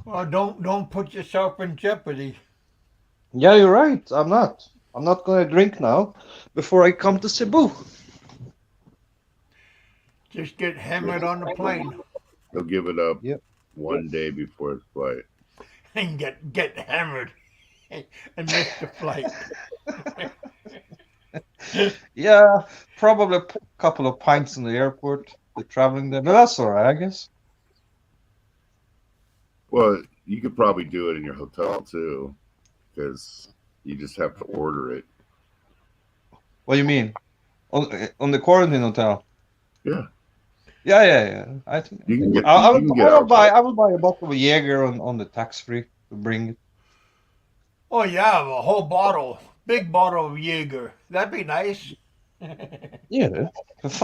Well, don't put yourself in jeopardy. Yeah, you're right. I'm not. I'm not gonna drink now before I come to Cebu. Just get hammered on the plane he'll give it up Yep. one day before his flight. and get hammered and miss the flight. Yeah, probably a couple of pints in the airport. The traveling there, but that's all right, I guess. Well, you could probably do it in your hotel too, because you just have to order it. What do you mean? On the quarantine hotel? Yeah, Yeah. I think you can get alcohol. I will buy a bottle of Jaeger on the tax free to bring it. Oh yeah, a whole bottle, big bottle of Jaeger. That'd be nice. Yeah.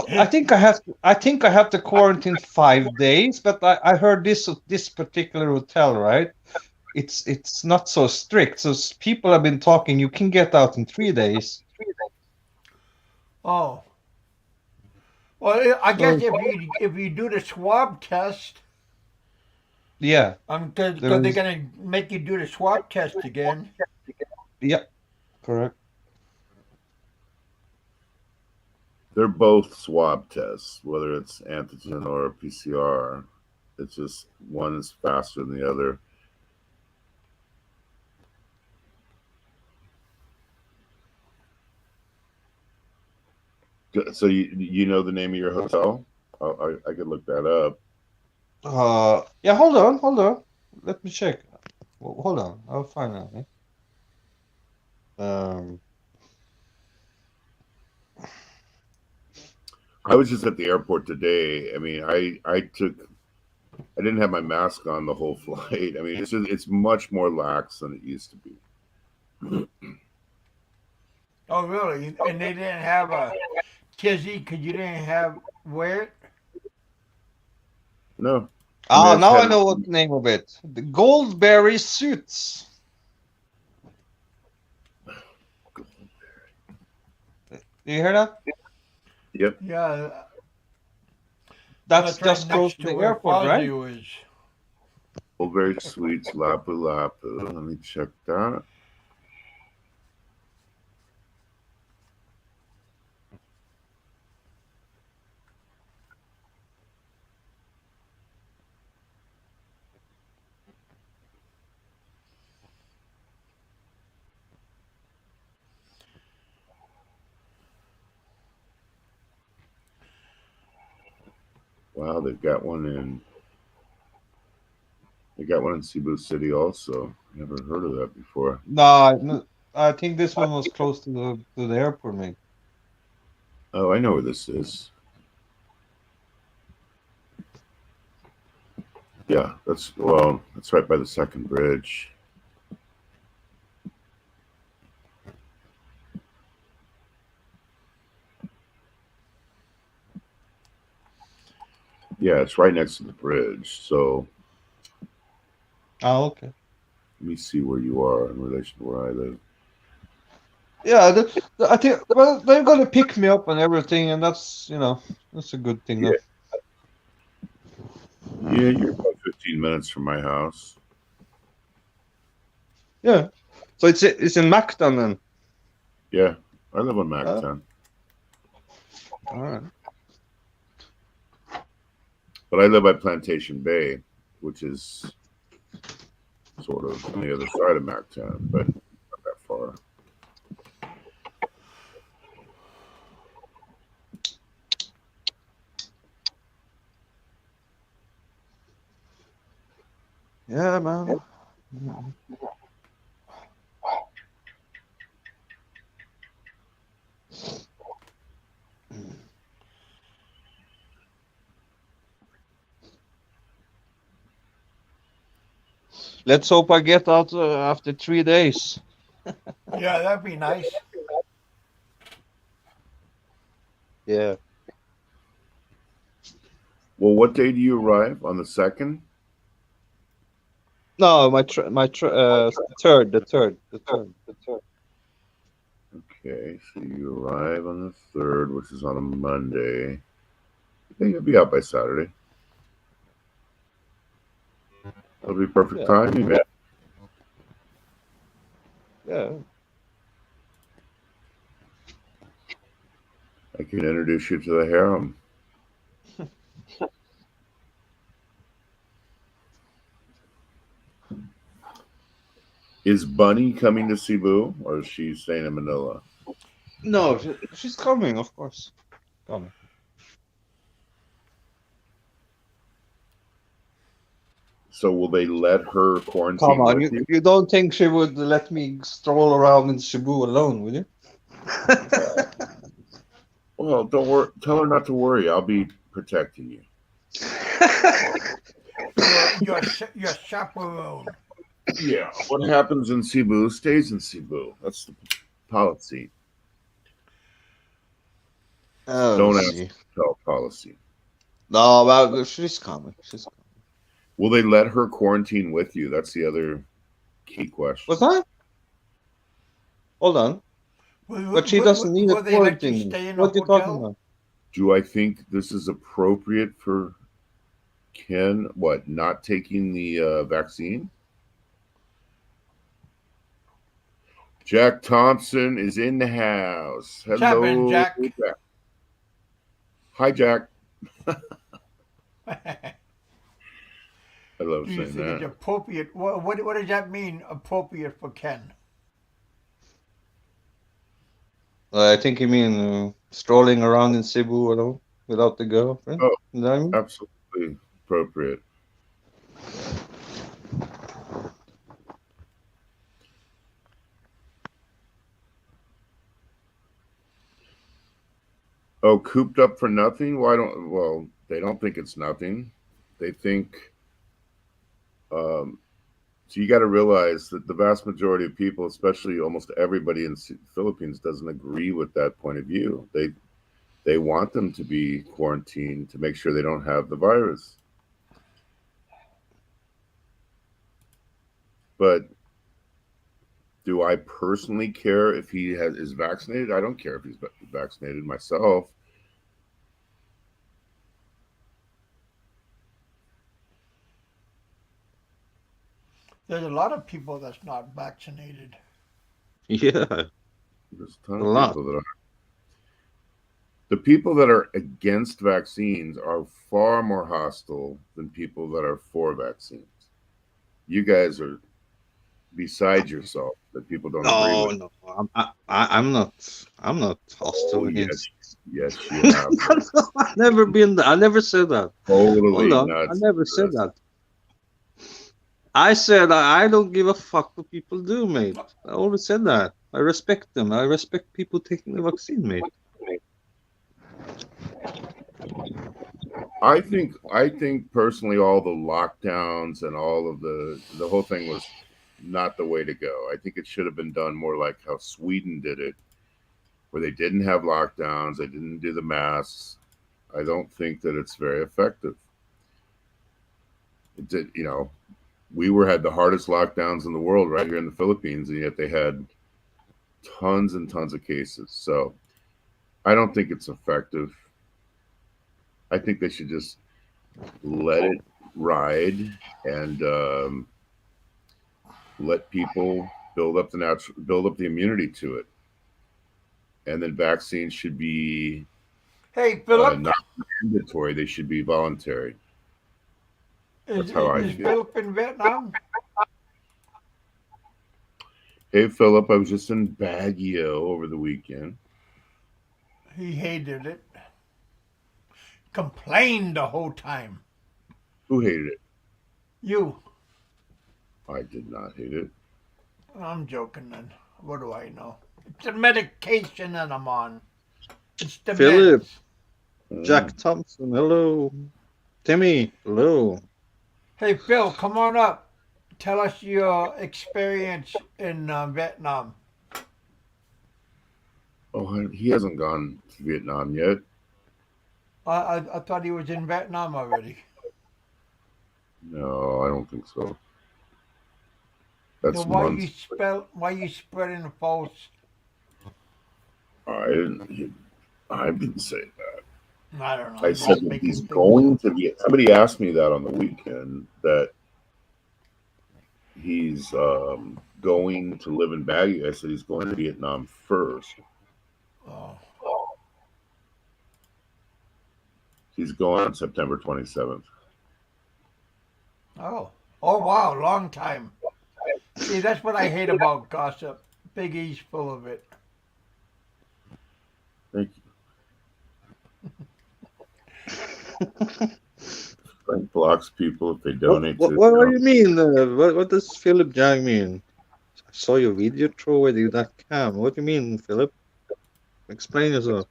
I think I have to quarantine 5 days, but I heard this particular hotel, right? It's not so strict. So people have been talking. You can get out in 3 days. Oh, well, I So guess if you do the swab test, yeah, because there they're is. gonna make you do the swab test again. Yeah, correct. They're both swab tests, whether it's antigen or PCR. It's just one is faster than the other. So you know the name of your hotel? I could look that up. Yeah. Hold on. Let me check. Hold on. I'll find out. Um. I was just at the airport today. I mean, I didn't have my mask on the whole flight. I mean, it's much more lax than it used to be. Oh really? And they didn't have a kizzy because you didn't have wear it. No, I mean, Ah, I just now had I know what the name of it. The Goldberry suits. Do you hear that? Yep, Yeah, That's that's right just close next to to the where airport, right? Fazio is. Very Sweets Lapu Lapu. Let me check that. Wow, they got one in Cebu City also. Never heard of that before. No, I think this one was close to the airport, mate. Oh, I know where this is. Yeah, that's right by the second bridge. Yeah, it's right next to the bridge. So Oh, okay. let me see where you are in relation to where I live. Yeah, I think. Well, they're gonna pick me up and everything, and that's that's a good thing. Yeah, Though. yeah, you're about 15 minutes from my house. Yeah. So it's in Mactan then. Yeah, I live on Uh, Mactown, all right. but I live by Plantation Bay, which is sort of on the other side of Mactown, but not that far. Yeah, man. Let's hope I get out after 3 days. Yeah, that'd be nice. Yeah. Well, what day do you arrive? On the 2nd? No, third, the third. Okay, so you arrive on the 3rd, which is on a Monday. I think you'll be out by Saturday. That'll be perfect Yeah. timing, man. Yeah. I can introduce you to the harem. Is Bunny coming to Cebu, or is she staying in Manila? No, she's coming, of course. Coming. So will they let her Come quarantine on, with you? you don't think she would let me stroll around in Cebu alone, would you? Well, don't worry. Tell her not to worry. I'll be protecting you. Your chaperone. Yeah. What happens in Cebu stays in Cebu. That's the policy. Oh, Don't ask see. to tell policy. No, well, she's coming. She's coming. Will they let her quarantine with you? That's the other key question. What's that? Hold on. But she doesn't need a Will they let you quarantine. stay in a What are you talking hotel? about? Do I think this is appropriate for Ken? What, not taking the vaccine? Jack Thompson is in the house. What's happening, Hello, Jack? Hi, Jack. Do I love you saying think it's that. appropriate? What does that mean, appropriate for Ken? I think you mean strolling around in Cebu alone without the girlfriend. Oh, You know what I mean? absolutely appropriate. Oh, cooped up for nothing? Well, they don't think it's nothing. They think, so you got to realize that the vast majority of people, especially almost everybody in the Philippines, doesn't agree with that point of view. They want them to be quarantined to make sure they don't have the virus. But do I personally care if he is vaccinated? I don't care if he's vaccinated myself. There's a lot of people that's not vaccinated. Yeah, There's a ton a of lot. people that are. The people that are against vaccines are far more hostile than people that are for vaccines. You guys are beside yourself that people don't agree No, with. no, I'm not. I'm not hostile Oh, against. yes, you have. I've never been. I never said that. Hold Totally on, I nuts. never said that. I said I don't give a fuck what people do, mate. I always said that. I respect them. I respect people taking the vaccine, mate. I think personally, all the lockdowns and all of the whole thing was not the way to go. I think it should have been done more like how Sweden did it, where they didn't have lockdowns, they didn't do the masks. I don't think that it's very effective. It did, we had the hardest lockdowns in the world right here in the Philippines, and yet they had tons and tons of cases. So I don't think it's effective. I think they should just let it ride and let people build up the immunity to it, and then vaccines should be Hey, Philip, not mandatory; they should be voluntary. That's how I is feel. Philip in Vietnam? Hey, Philip, I was just in Baguio over the weekend. He hated it. Complained the whole time. Who hated it? You. I did not hate it. I'm joking then. What do I know? It's the medication that I'm on. It's the Philip. meds. Jack Thompson, hello. Timmy, hello. Hey, Phil, come on up. Tell us your experience in Vietnam. Oh, he hasn't gone to Vietnam yet. I thought he was in Vietnam already. No, I don't think so. That's Then why months. why you spreading false? I didn't say that. I don't know. I I'm said just that making he's things going up. to Vietnam. Somebody asked me that on the weekend, that he's going to live in Baguio. I said he's going to Vietnam first. Oh. He's going on September 27th. Oh. Oh, wow. Long time. See, that's what I hate about gossip. Big E's full of it. Thank you. Frank blocks people if they donate What to. do you mean? What does Philip Jang mean? I saw your video throw away that cam. What do you mean, Philip? Explain yourself.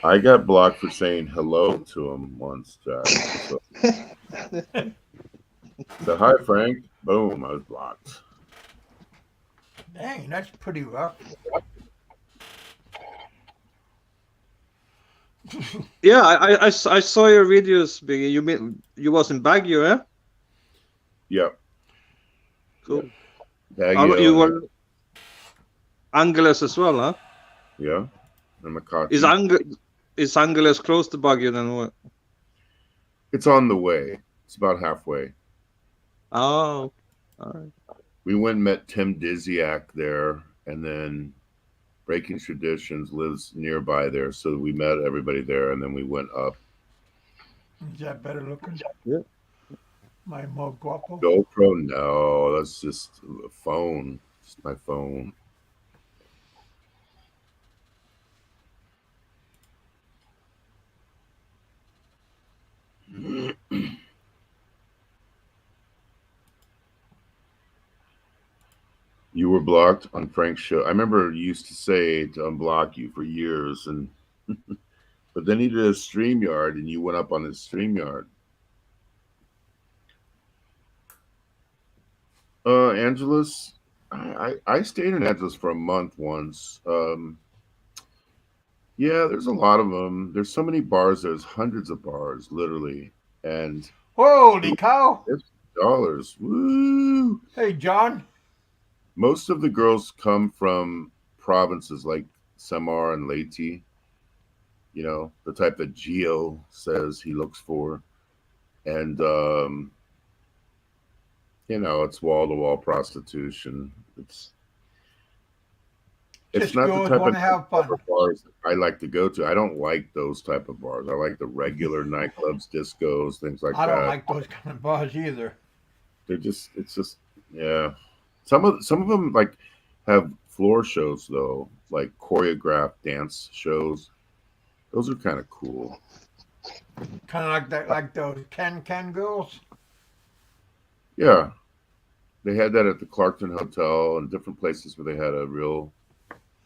I got blocked for saying hello to him once, Jack. So, said hi, Frank. Boom, I was blocked. Dang, that's pretty rough. Yeah, I saw your videos, Biggie. You mean you was in Baguio, eh? Yep. Cool. Baguio. You were Angeles as well, huh? Yeah. And Makati. Is Angeles close to Baguio then what? It's on the way. It's about halfway. Oh, all right. We went and met Tim Dizziak there, and then Breaking Traditions lives nearby there, so we met everybody there, and then we went up. Is that better looking? Yeah. My more guapo? GoPro? No, that's just a phone. It's my phone. You were blocked on Frank's show. I remember you used to say to unblock you for years, and but then he did a StreamYard, and you went up on his StreamYard. Angeles, I stayed in Angeles for a month once. Yeah, there's a lot of them. There's so many bars. There's hundreds of bars, literally, and Holy cow! $50. Woo! Hey, John. Most of the girls come from provinces like Samar and Leyte. You know, the type that Gio says he looks for, and you know, it's wall-to-wall prostitution. It's Just not the girls type want to have fun. of bars I like to go to. I don't like those type of bars. I like the regular nightclubs, discos, things like I that. don't like those kind of bars either. It's just, yeah. Some of them like have floor shows though, like choreographed dance shows. Those are kind of cool. Kind of like that, like those can girls. Yeah, they had that at the Clarkton Hotel and different places where they had a real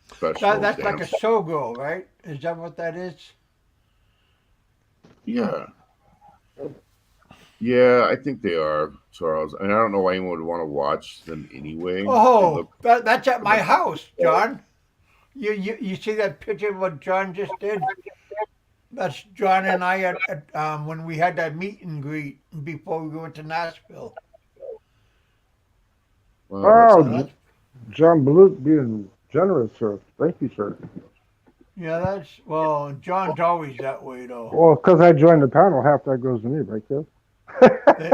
professional That's like a dance. showgirl, right? Is that what that is? Yeah, yeah, I think they are, Charles. And I don't know why anyone would want to watch them anyway. They Oh, look that's at my like house, John. You see that picture of what John just did? That's John and I at when we had that meet and greet before we went to Nashville. wow, that's Oh, So cool. that's John Balut being generous, sir. Thank you, sir. yeah, that's well, John's always that way though. Well, because I joined the panel, half that goes to me, right, Kev?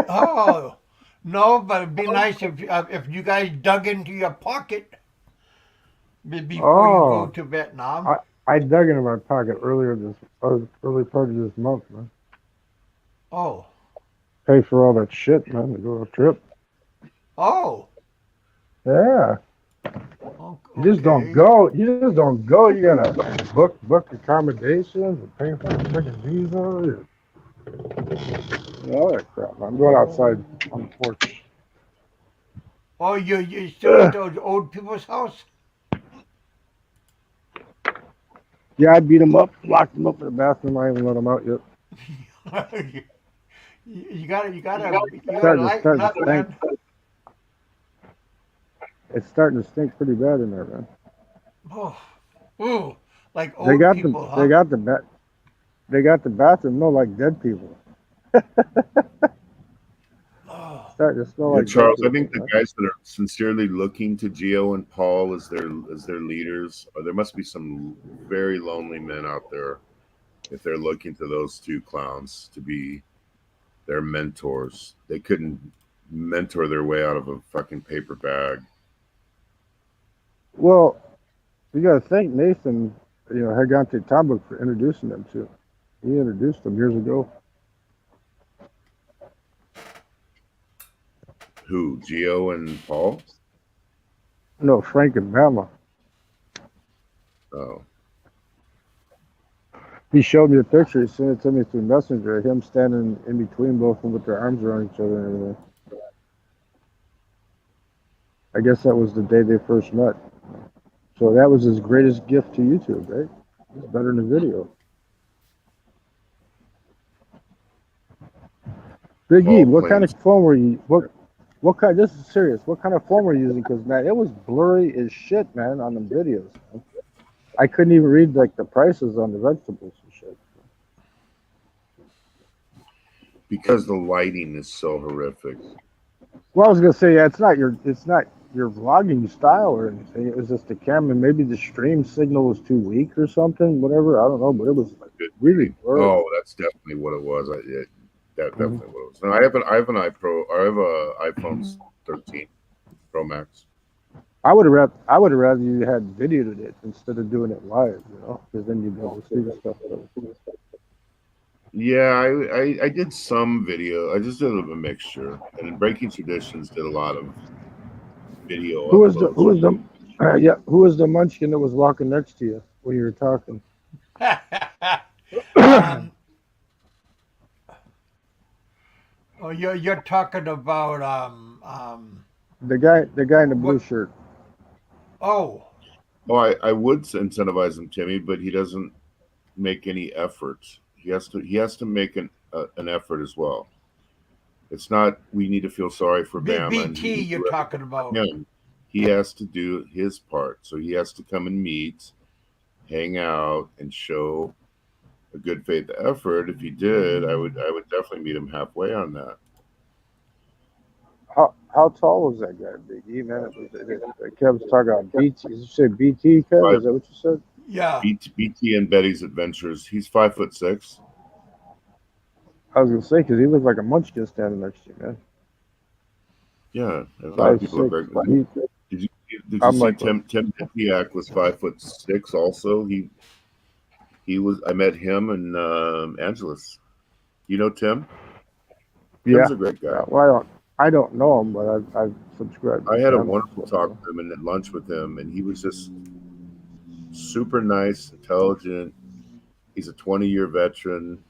Oh no, but it'd be nice if you guys dug into your pocket before you go Oh, to Vietnam. I I dug into my pocket earlier this early part of this month, man. Oh, Pay for all that shit, man, to go on a trip. oh, Yeah. You just don't okay. go. You just don't go. You gotta book accommodations and pay for the freaking visa and all that crap. I'm going outside on the porch. Oh, you still at Ugh. those old people's house? Yeah, I beat them up, locked them up in the bathroom. I haven't let them out yet. you gotta lighten Starting to up, stink. man. It's starting to stink pretty bad in there, man. Oh, ooh, like They old got the people, they huh? got the ba- they got the bathroom. No, like dead people. Oh, Starting to smell Yeah, like dead Charles, I people, think the man. guys that are sincerely looking to Gio and Paul as their leaders, or there must be some very lonely men out there if they're looking to those two clowns to be their mentors. They couldn't mentor their way out of a fucking paper bag. Well, you got to thank Nathan. Had gone to Tombuk for introducing them to. He introduced them years ago. Who? Gio and Paul? No, Frank and Bama. Oh, He showed me a picture. He sent it to me through Messenger. Him standing in between both of them with their arms around each other and everything. I guess that was the day they first met. So that was his greatest gift to YouTube, right? It's better than the video. Big E, Paul what kind of claims. phone were you? What kind? This is serious. What kind of phone were you using? Because man, it was blurry as shit, man, on the videos. Man. I couldn't even read like the prices on the vegetables and shit. Because the lighting is so horrific. Well, I was gonna say, yeah, it's not your vlogging style or anything. It was just the camera. Maybe the stream signal was too weak or something. Whatever, I don't know, but it was like Good really thing. blurry. Oh, that's definitely what it was. That Mhm. definitely what it was. No, I have an iPro. I have a iPhone 13 Pro Max. I would have rather you had videoed it instead of doing it live, because then you'd be able to see the stuff better. Yeah, I did some video. I just did a mixture, and then Breaking Traditions did a lot of video Who was the uploads. who was the munchkin that was walking next to you when you were talking? um, oh, you're talking about The guy in the blue what? shirt. Oh, Oh, I would incentivize him, Timmy, but he doesn't make any efforts. He has to make an effort as well. It's not we need to feel sorry for Bama and he BT. can You're do talking everything for about. him. He has to do his part. So he has to come and meet, hang out, and show a good faith effort. If he did, I would definitely meet him halfway on that. How tall was that guy, Big E, man? Kev was talking about BT. Did you say BT, Kev? Five Is that what you said? Yeah. BT and Betty's Adventures. He's 5'6". I was gonna say because he looked like a munchkin standing next to you, man. Yeah, a lot of people are 5'6". very. Did you did you I'm see like, Tim Piak was 5'6" also? He was. I met him and Angelus. You know Tim? yeah. Tim's a great guy. Well, I don't know him, but I've subscribed to I his had a channel. wonderful talk with him and at lunch with him, and he was just super nice, intelligent. He's a 20-year veteran.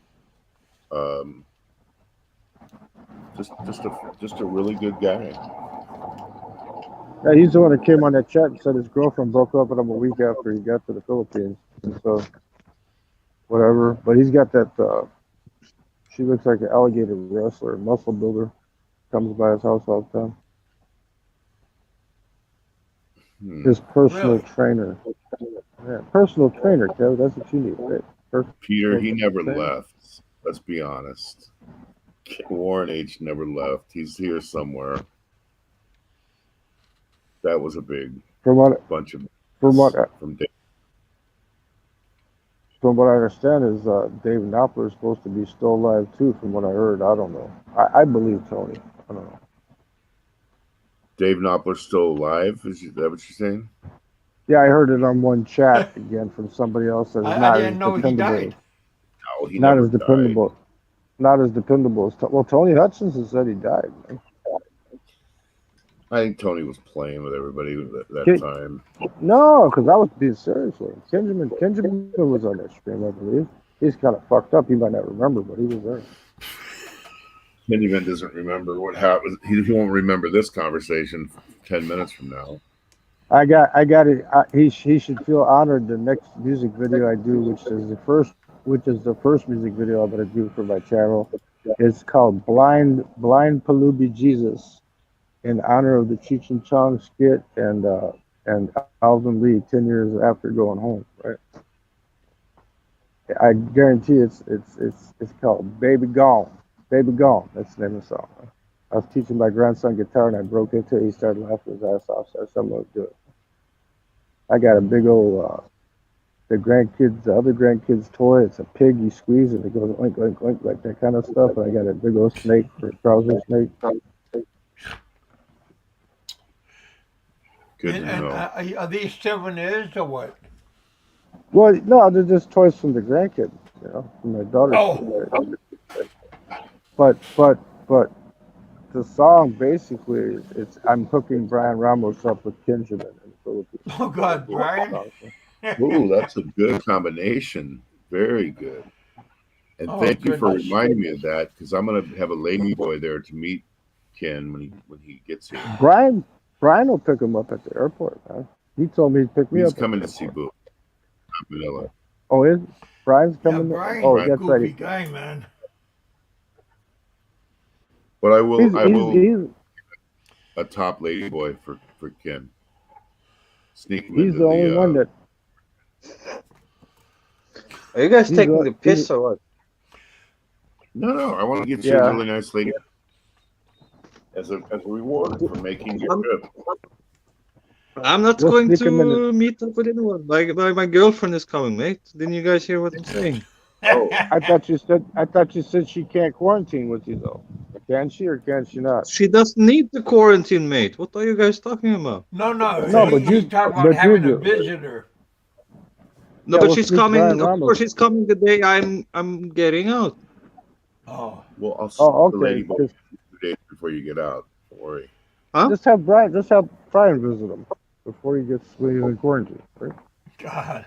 Um, just a really good guy. Yeah, he's the one that came on that chat and said his girlfriend broke up with him a week after he got to the Philippines. And so, whatever. But he's got that. She looks like an alligator wrestler, muscle builder. Comes by his house all the time. His personal Really? trainer. Yeah, personal trainer, Kev. That's what you need, right? Peter, he never trainer. left. Let's be honest. Warren H never left. He's here somewhere. That was a big bunch of from what Dave. From what I understand is Dave Knopfler is supposed to be still alive too. From what I heard, I don't know. I believe Tony. I don't know. Dave Knopfler's still alive? Is that what you're saying? Yeah, I heard it on one chat again from somebody else that is I not didn't as know he dependable. died. No, he Not never as dependable. Not as dependable as well. Tony Hutchinson said he died. Man. I think Tony was playing with everybody at that time. No, because I was being serious with him. Kenjamin was on that stream, I believe. He's kind of fucked up. He might not remember, but he was there. Benjamin doesn't remember what happened. He won't remember this conversation 10 minutes from now. I got it. He should feel honored. The next music video I do, which is the first music video I'm gonna do for my channel, is called "Blind Palubi Jesus," in honor of the Cheech and Chong skit and Alvin Lee 10 years after going home. Right. I guarantee it's called "Baby Gone." Baby Gone. That's the name of the song. I was teaching my grandson guitar and I broke into it. He started laughing his ass off. So I said, "Let's do it." I got a big old the other grandkids' toy. It's a pig. You squeeze it, it goes oink oink oink like that kind of stuff. And I got a big old snake for a trouser snake. Good to know. Are these souvenirs or what? Well, no, they're just toys from the grandkids. You know, from my daughter. Oh. But the song basically it's I'm hooking Brian Ramos up with Kinjamin in the Philippines. Oh God, Brian. Ooh, that's a good combination. Very good. And thank you for reminding me of that, because I'm gonna have a lady boy there to meet Ken when he gets here. Brian will pick him up at the airport, man. He told me he'd pick me up. He's coming to Cebu, Manila. Oh, is Brian's coming? Yeah, Brian's oh, a that's goofy right. guy, man. But I will he's a top lady boy for Ken. Sneak him he's into the only one that. Are you guys taking the piss or what? No. I want to get you a really nice lady as a reward for making your trip. I'm not going to meet up with anyone. My girlfriend is coming, mate. Didn't you guys hear what I'm saying? Oh, I thought you said she can't quarantine with you though. Can she or can she not? She doesn't need the quarantine, mate. What are you guys talking about? No, but he's talking about having a visitor. No, but she's coming. Of course, she's coming the day I'm getting out. Oh. Well, I'll see the lady boy 2 days before you get out. Don't worry. Huh? Just have Brian visit him before he gets when he's in quarantine, right? God.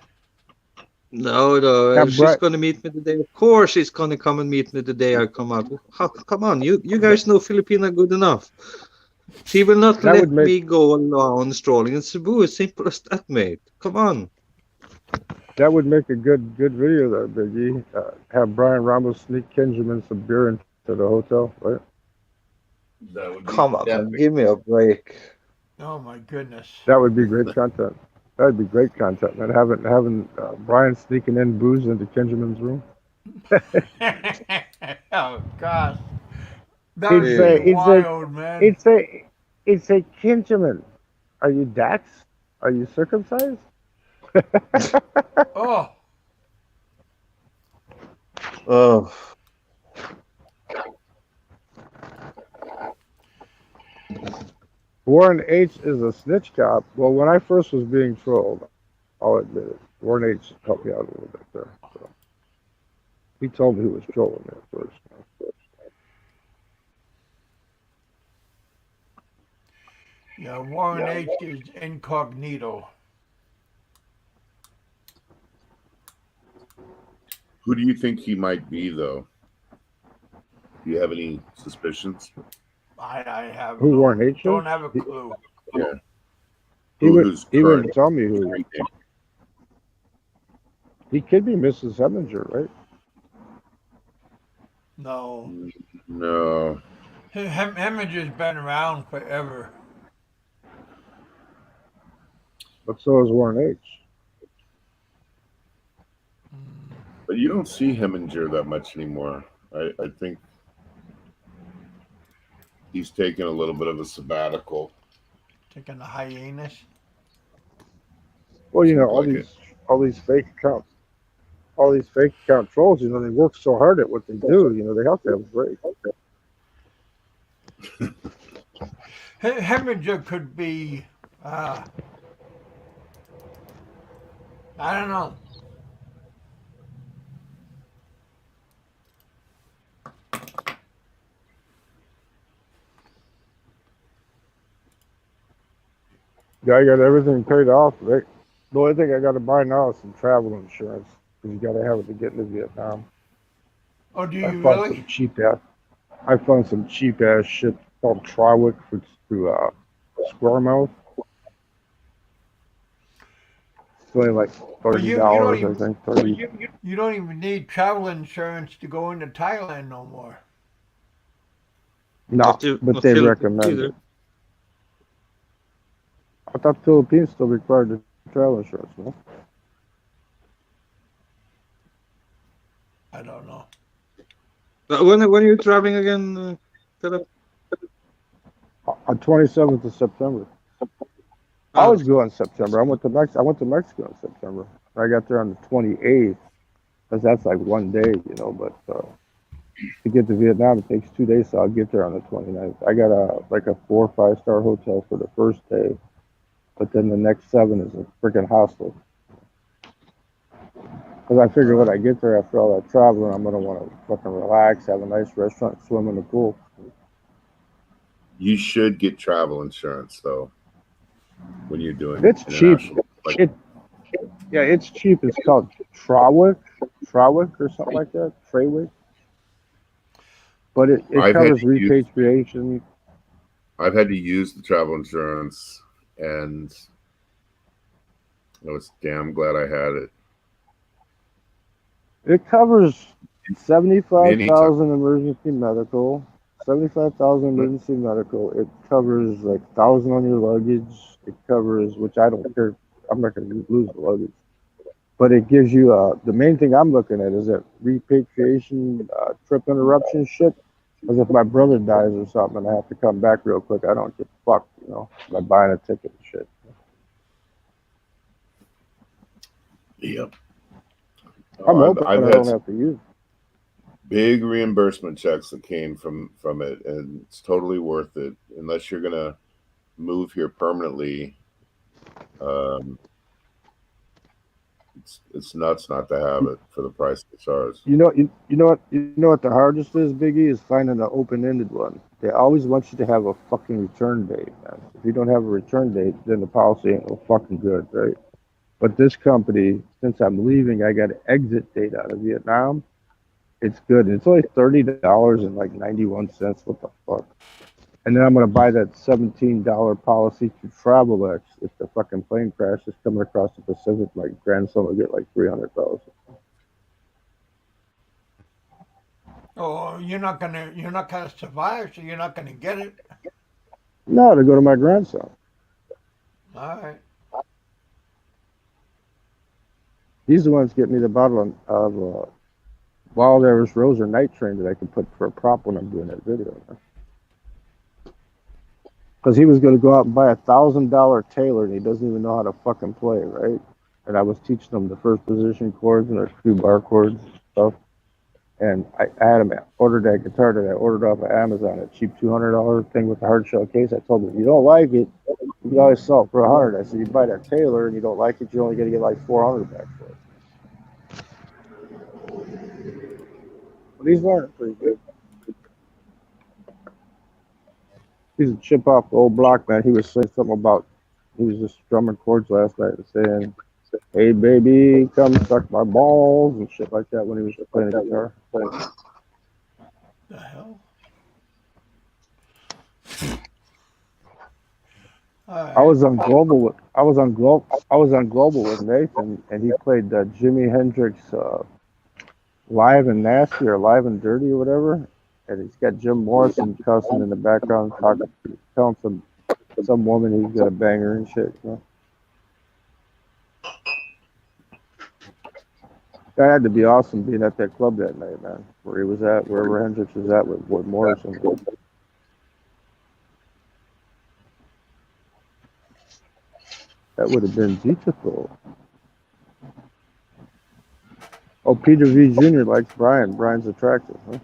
No. She's gonna meet me the day. Of course, she's gonna come and meet me the day I come out. Come on, you guys know Filipina good enough. She will not let me go alone strolling in Cebu. As simple as that, mate. Come on. That would make a good video there, Biggie. Have Brian Ramos sneak Kenjamin some beer into the hotel, right? Come on, man, give me a break. Oh my goodness. That would be great content. That would be great content, man. Having Brian sneaking in booze into Kenjamin's room. Oh gosh. That would be wild, man. He'd say, Kenjamin, are you Dax? Are you circumcised? Oh. Warren H is a snitch cop. Well, when I first was being trolled, I'll admit it. Warren H helped me out a little bit there. So. He told me he was trolling me at first. Yeah, Warren H is incognito. Who do you think he might be, though? Do you have any suspicions? I have Who Warren H? Don't have a clue. Yeah. who's He current. wouldn't tell me who. He could be Mrs. Heminger, right? No. No, Hemminger's been around forever. But so is Warren H. but you don't see Heminger that much anymore. I think he's taken a little bit of a sabbatical. Taking a hiatus. Well, you know, Seems like it. all these fake accounts, all these fake account trolls. You know, they work so hard at what they do. You know, they have to have a break. Hemminger could be, I don't know. Yeah, I got everything paid off. Right? The only thing I got to buy now is some travel insurance because you got to have it to get into Vietnam. Oh, do I you found really? some cheap ass. I found some cheap ass shit called Trawick through Squirmouth. It's only like But you don't $30, I even think. 30. you don't even need travel insurance to go into Thailand no more. No, but Not they Philippines recommend either. it. I thought Philippines still required the travel insurance. No? I don't know. When are you traveling again, Philip? On 27th of September. I always go in September. I went to Mexico in September. I got there on the 28th because that's like one day, you know. But to get to Vietnam, it takes 2 days, so I'll get there on the 29th. I got a 4 or 5 star hotel for the first day, but then the next 7 is a freaking hostel. Because I figure when I get there after all that traveling, I'm gonna want to fucking relax, have a nice restaurant, swim in the pool. You should get travel insurance though when you're doing It's cheap. international. Like, It's cheap. It's called Trawick or something like that. Trawick. But it I've had covers to use- repatriation. I've had to use the travel insurance, and I was damn glad I had it. It covers Many 75,000 emergency medical. 75,000 emergency medical. It covers like 1,000 on your luggage. It covers, which I don't care. I'm not going to lose the luggage. But it gives you the main thing I'm looking at is that repatriation trip interruption shit. Because if my brother dies or something and I have to come back real quick, I don't get fucked, you know, by buying a ticket and shit. Yep. I'm hoping I've I had don't have to use it. big reimbursement checks that came from it, and it's totally worth it unless you're gonna move here permanently. It's nuts not to have it for the price of ours. You know what the hardest is, Biggie, is finding an open-ended one. They always want you to have a fucking return date, man. If you don't have a return date, then the policy ain't no fucking good, right? But this company, since I'm leaving, I got an exit date out of Vietnam. It's good. It's only $30.91. What the fuck? And then I'm gonna buy that $17 policy to TravelX. If the fucking plane crashes coming across the Pacific, my grandson will get like $300,000. Oh, you're not gonna survive, so you're not gonna get it. No, to go to my grandson. All right. He's the one that's getting me the bottle of Wild Irish Rose or Night Train that I can put for a prop when I'm doing that video. Because he was going to go out and buy $1,000 Taylor and he doesn't even know how to fucking play, right? And I was teaching him the first position chords and a few bar chords and stuff. And I had him order that guitar that I ordered off of Amazon, a cheap $200 thing with the hard shell case. I told him, if you don't like it, you can always sell it for $100. I said, you buy that Taylor and you don't like it, you're only going to get like $400 back for it. But he's learning pretty good. He's a chip off the old block, man. He was saying something about, he was just strumming chords last night and saying, hey, baby, come suck my balls and shit like that when he was playing the guitar. The hell? I was on Global with Nathan, and he played Jimi Hendrix Live and Nasty or Live and Dirty or whatever, and he's got Jim Morrison cussing in the background, telling some woman he's gonna bang her and shit. You know? That had to be awesome being at that club that night, man. Where he was at, wherever Hendrix was at with Morrison. That would have been beautiful. Oh, Peter V. Jr. likes Brian. Brian's attractive, huh?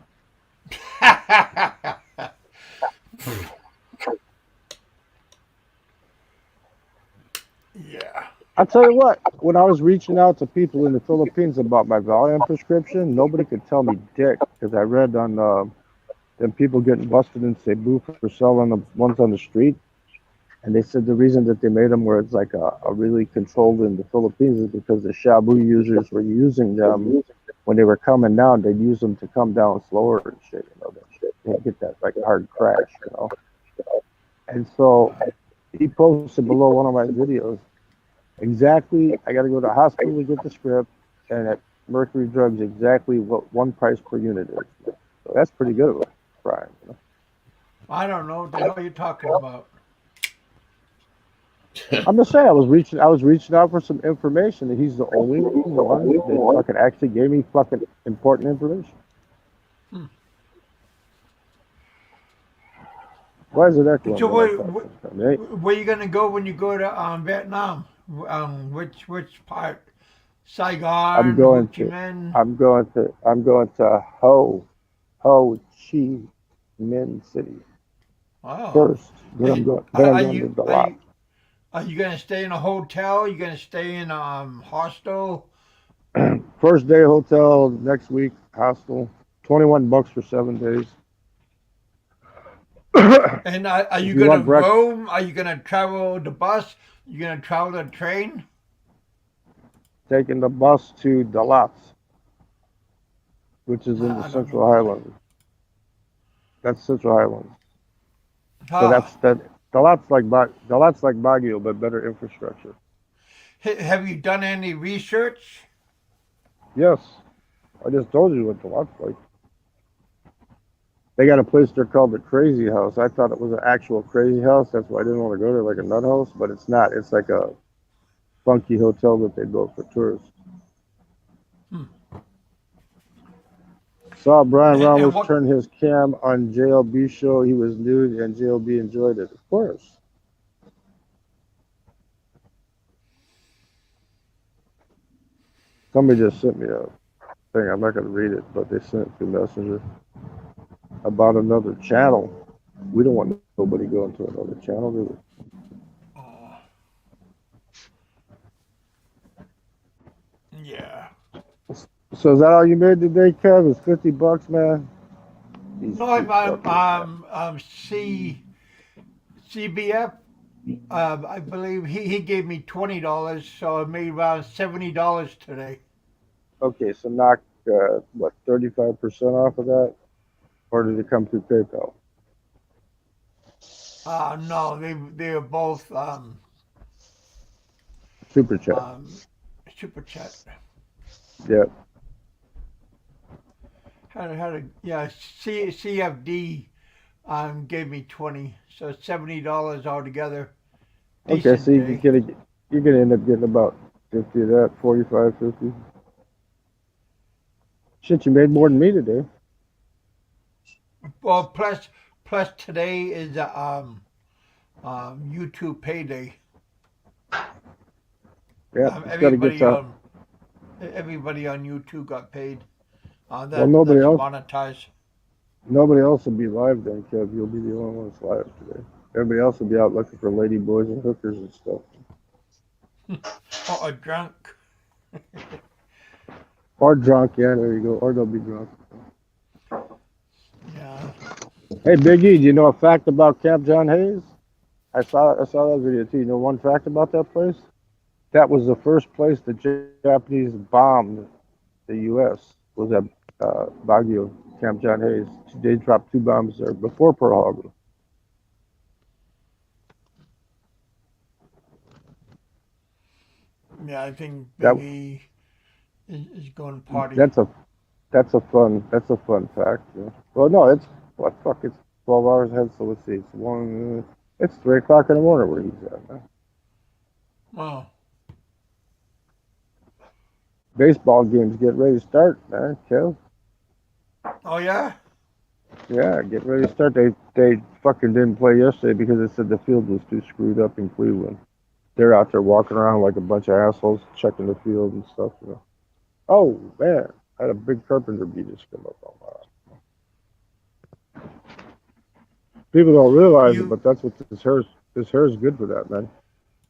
Yeah. I'll tell you what, when I was reaching out to people in the Philippines about my Valium prescription, nobody could tell me dick, because I read on them people getting busted in Cebu for selling the ones on the street. And they said the reason that they made them where it's like a really controlled in the Philippines is because the Shabu users were using them when they were coming down. They'd use them to come down slower and shit, you know, that shit. They get that like hard crash, you know. And so he posted below one of my videos, exactly, I got to go to the hospital to get the script, and at Mercury Drugs, exactly what one price per unit is. So that's pretty good of a Brian, you know. I don't know what the hell you're talking about. I'm just saying, I was reaching out for some information, that he's the only one that fucking actually gave me fucking important information. Why is it echoing? So Hey, where you gonna go when you go to Vietnam? Which part? I'm Saigon, Ho going Chi to, Minh. I'm going to Ho Chi Minh City Oh, first. Then I'm going, then I'm are going to you are Dalat. you are you gonna stay in a hotel? You gonna stay in hostel? First day hotel, next week hostel. $21 for 7 days. And are If you you gonna want breakfast, roam? Are you gonna travel the bus? You gonna travel the train? taking the bus to Dalat, which is in the I don't know Central where. Highlands. That's Central Highlands. So Ah, Dalat's like Baguio, but better infrastructure. have you done any research? Yes, I just told you what Dalat's like. They got a place there called the Crazy House. I thought it was an actual crazy house. That's why I didn't want to go there, like a nut house. But it's not. It's like a funky hotel that they built for tourists. Hmm. Saw Brian And Ramos what? turn his cam on JLB show. He was nude, and JLB enjoyed it. Of course. Somebody just sent me a thing. I'm not going to read it, but they sent it through Messenger about another channel. We don't want nobody going to another channel, do Oh, yeah. we? So is that all you made today, Kev? It's $50, man. These No, cheap fuckers, man. CBF. I believe he gave me $20, so I made around $70 today. Okay, so knock what 35% off of that, or did it come through PayPal? No, they were both Super chat. super chat. Yeah. Yeah, CFD gave me 20, so $70 altogether. Okay, Decent so day. you're gonna end up getting about 50 of that, 45, 50. Shit, you made more than me today. Well, plus today is YouTube payday. Yeah, Um, it's got to get everybody to. on everybody on YouTube got paid. Well, nobody That's else, monetized. nobody else will be live then, Kev. You'll be the only one that's live today. Everybody else will be out looking for lady boys and hookers and stuff. Or drunk. Or drunk, yeah, there you go. Or they'll be drunk. Yeah. Hey, Big E, do you know a fact about Camp John Hayes? I saw that video too. You know one fact about that place? That was the first place the Japanese bombed the U.S. was at Baguio, Camp John Hayes. They dropped 2 bombs there before Pearl Harbor. Yeah, I think That Biggie is going party. that's a fun fact. Yeah. Well, no, it's what fuck. It's 12 hours ahead. So let's see. It's 3 o'clock in the morning where he's at. Man. Wow. Baseball games get ready to start, man. Kev. Oh yeah. Yeah, get ready to start. They fucking didn't play yesterday because they said the field was too screwed up in Cleveland. They're out there walking around like a bunch of assholes, checking the field and stuff. You know. Oh man, I had a big carpenter bee just come up on my. People don't realize it, You but that's what this hair is good for that, man.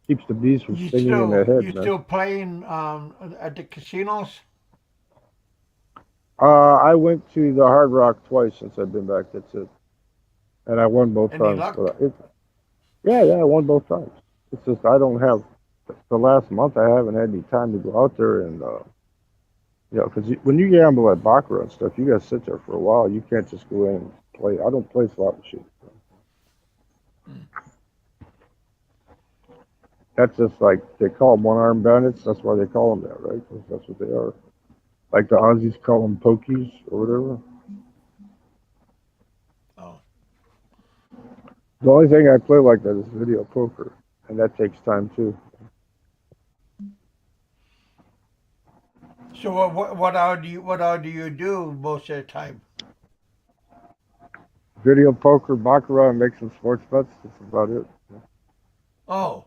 Keeps the bees from stinging in their you head, man. still playing at the casinos? I went to the Hard Rock twice since I've been back. That's it, and I won both Any times. luck? But yeah, I won both times. It's just I don't have the last month. I haven't had any time to go out there and because when you gamble at baccarat and stuff, you gotta sit there for a while. You can't just go in and play. I don't play slot machines. That's just like they call them one-armed bandits. That's why they call them that, right? 'Cause that's what they are. Like the Aussies call them pokies or whatever. Oh. The only thing I play like that is video poker, and that takes time too. So what hour do you do most of the time? Video poker, baccarat, and make some sports bets. That's about it. Oh.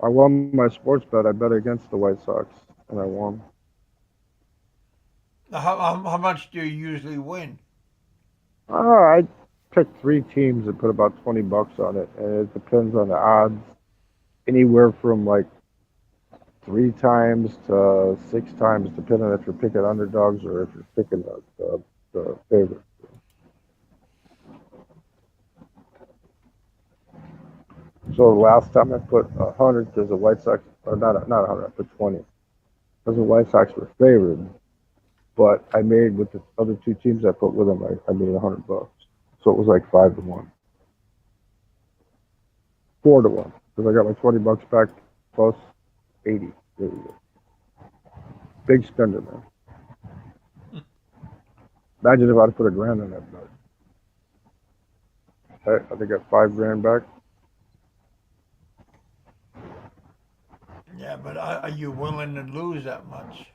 I won my sports bet. I bet against the White Sox, and I won. How much do you usually win? I picked 3 teams and put about $20 on it, and it depends on the odds. Anywhere from like 3 times to 6 times, depending on if you're picking underdogs or if you're picking the favorite. So the last time I put 100 because the White Sox, or not 100, I put 20 because the White Sox were favored. But I made with the other 2 teams I put with them, I made $100. So it was like 5 to 1, 4 to 1, because I got my $20 back plus 80. There you go. Big spender, man. Imagine if I'd put $1,000 on that bet. I got $5,000 back. Yeah, but are you willing to lose that much?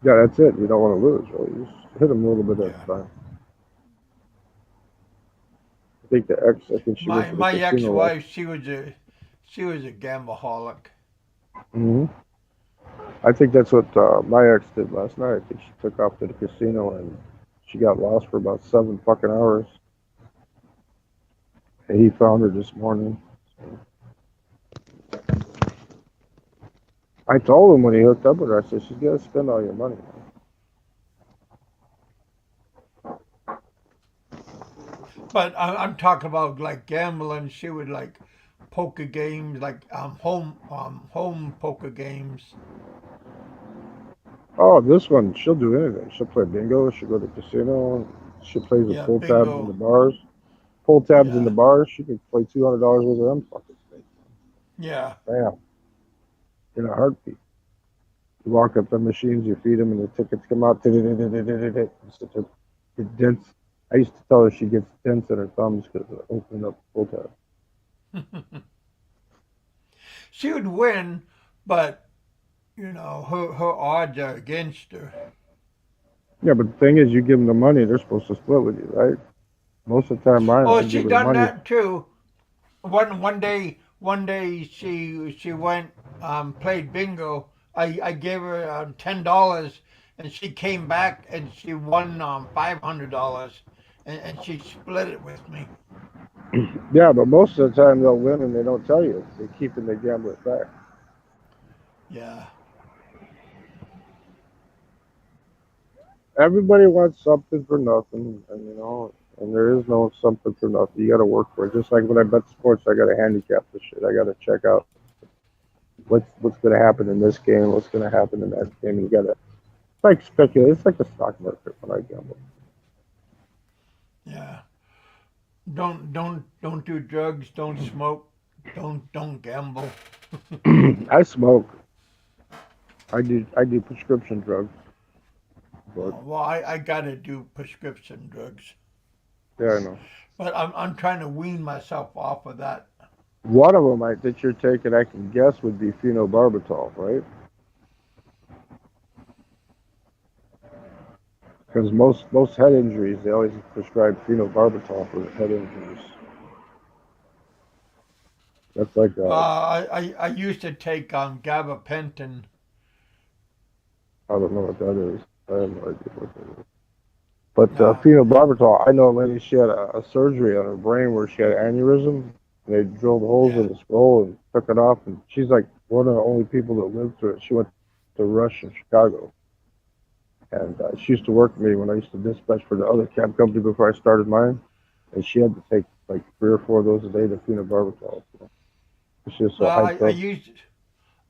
Yeah, that's it. You don't want to lose, really. You just hit them a little bit at a Yeah. time. I think I think she went to the My casino last. ex-wife, she was a gambleaholic. Hmm. I think that's what my ex did last night. I think she took off to the casino and she got lost for about 7 fucking hours. And he found her this morning. I told him when he hooked up with her, I said, she's got to spend all your money. But I'm talking about like gambling. She would like poker games, like home poker games. Oh, this one, she'll do anything. She'll play bingo. She'll go to the casino. She plays with Yeah, pull tabs in the bingo. bars. Pull tabs in the Yeah, bars. She can play $200 worth of them fucking things. yeah. Bam. In a heartbeat. You walk up the machines, you feed them, and the tickets come out. It dents. I used to tell her she gets dents in her thumbs because of opening up pull tab. She would win, but her odds are against her. Yeah, but the thing is, you give them the money, they're supposed to split with you, right? Most of the time, mine, Oh, I she give her the done money. that too. One day she went played bingo. I gave her $10, and she came back and she won $500, and she split it with me. Yeah, but most of the time they'll win and they don't tell you. They keep and they gamble it back. Yeah, Everybody wants something for nothing, and there is no something for nothing. You got to work for it. Just like when I bet sports, I got to handicap this shit. I got to check out what's going to happen in this game, what's going to happen in that game. You got to it's like speculate. It's like the stock market when I gamble. yeah. Don't do drugs. Don't smoke. Don't gamble. I smoke. I do prescription drugs, but Well, I gotta do prescription drugs, yeah, I know. but I'm trying to wean myself off of that. One of them that you're taking, I can guess, would be phenobarbital, right? Because most head injuries, they always prescribe phenobarbital for the head injuries. That's like I used to take gabapentin. I don't know what that is. I have no idea what that is. But Uh, phenobarbital, I know a lady, she had a surgery on her brain where she had aneurysm. And they drilled holes yeah. in the skull and took it off. And she's like one of the only people that lived through it. She went to Rush in Chicago. And she used to work for me when I used to dispatch for the other cab company before I started mine. And she had to take like 3 or 4 of those a day to phenobarbital. So she was so hyped I up. used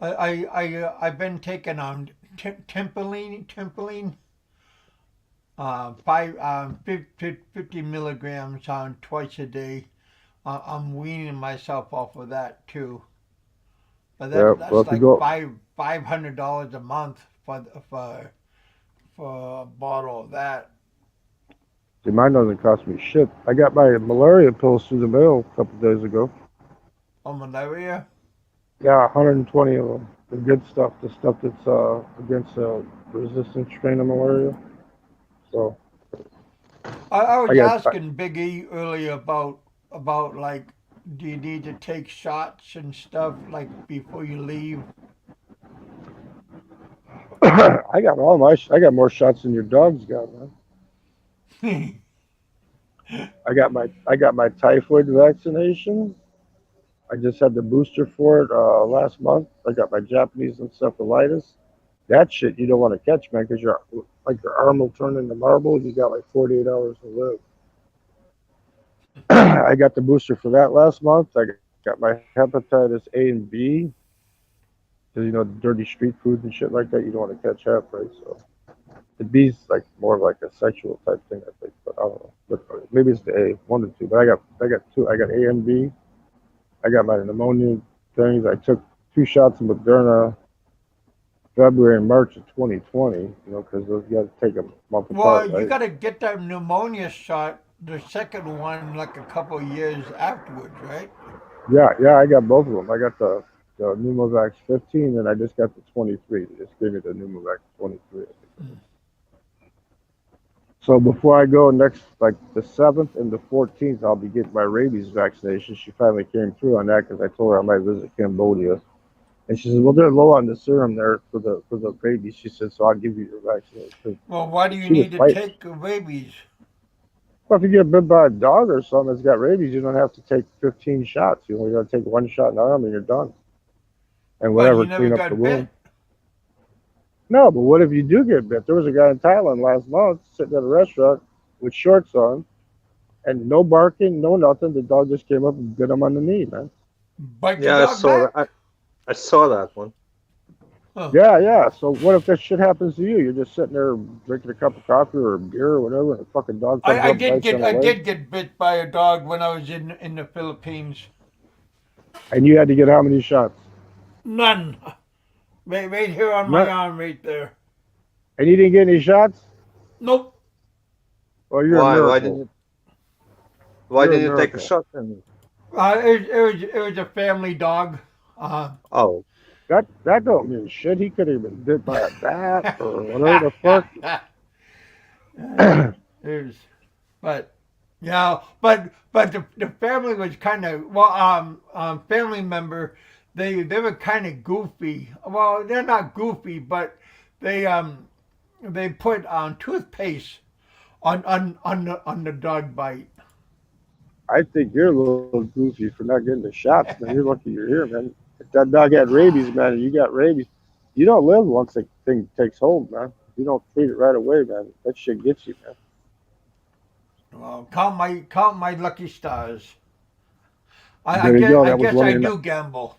I've been taking Tempoline, five 50 milligrams on twice a day. I'm weaning myself off of that too. But Yeah, well, that's if you like go, $500 a month for a bottle of that. see, mine doesn't cost me shit. I got my malaria pills through the mail a couple days ago. On malaria. Yeah, 120 of them. The good stuff, the stuff that's against the resistant strain of malaria. So I I was got, asking Big E earlier about like, do you need to take shots and stuff like before you leave? I got all my, I got more shots than your dog's got, man. I got my typhoid vaccination. I just had the booster for it last month. I got my Japanese encephalitis. That shit you don't want to catch, man, because your arm will turn into marble. And you got like 48 hours to live. I got the booster for that last month. I got my hepatitis A and B because dirty street food and shit like that. You don't want to catch hep, right? So the B's like more of like a sexual type thing, I think. But I don't know. But maybe it's the A, one or two. But I got two. I got A and B. I got my pneumonia things. I took 2 shots of Moderna February and March of 2020. Because those you got to take a month Well, apart, you right? got to get that pneumonia shot, the second one, like a couple of years afterwards, right? Yeah. I got both of them. I got the Pneumovax 15, and I just got the 23. They just gave me the Pneumovax 23. So before I go next, like the 7th and the 14th, I'll be getting my rabies vaccination. She finally came through on that because I told her I might visit Cambodia, and she said, "Well, they're low on the serum there for the rabies." She said, "So I'll give you your vaccination." Well, why do you She was need to fighting. take rabies? Well, if you get bit by a dog or something that's got rabies, you don't have to take 15 shots. You only got to take 1 shot in the arm and you're done. And But you whatever, never clean up the got bit. wound. No, but what if you do get bit? There was a guy in Thailand last month sitting at a restaurant with shorts on and no barking, no nothing. The dog just came up and bit him on the knee, man. Bite the Yeah, I dog saw that. back. I saw that one. Huh. Yeah. So what if that shit happens to you? You're just sitting there drinking a cup of coffee or a beer or whatever, and a fucking dog comes up and bites you on the I leg, did get bit by a dog when I was in the Philippines. and you had to get how many shots? None. Right here on my None. arm, right there. And you didn't get any shots? Nope. Well, you're a Why? miracle. Why You're a didn't you take a miracle. shot then? It was a family dog. Uh, Oh, That don't mean shit. He could have been bit by a bat or whatever the fuck. it was, but yeah, but the family was kind of family member. They were kind of goofy. Well, they're not goofy, but they they put toothpaste on the dog bite. I think you're a little goofy for not getting the shots, man. You're lucky you're here, man. If that dog had rabies, man, and you got rabies, you don't live once the thing takes hold, man. You don't treat it right away, man. That shit gets you, man. Well, count my lucky stars. There you go. I That was guess one of I your. do gamble.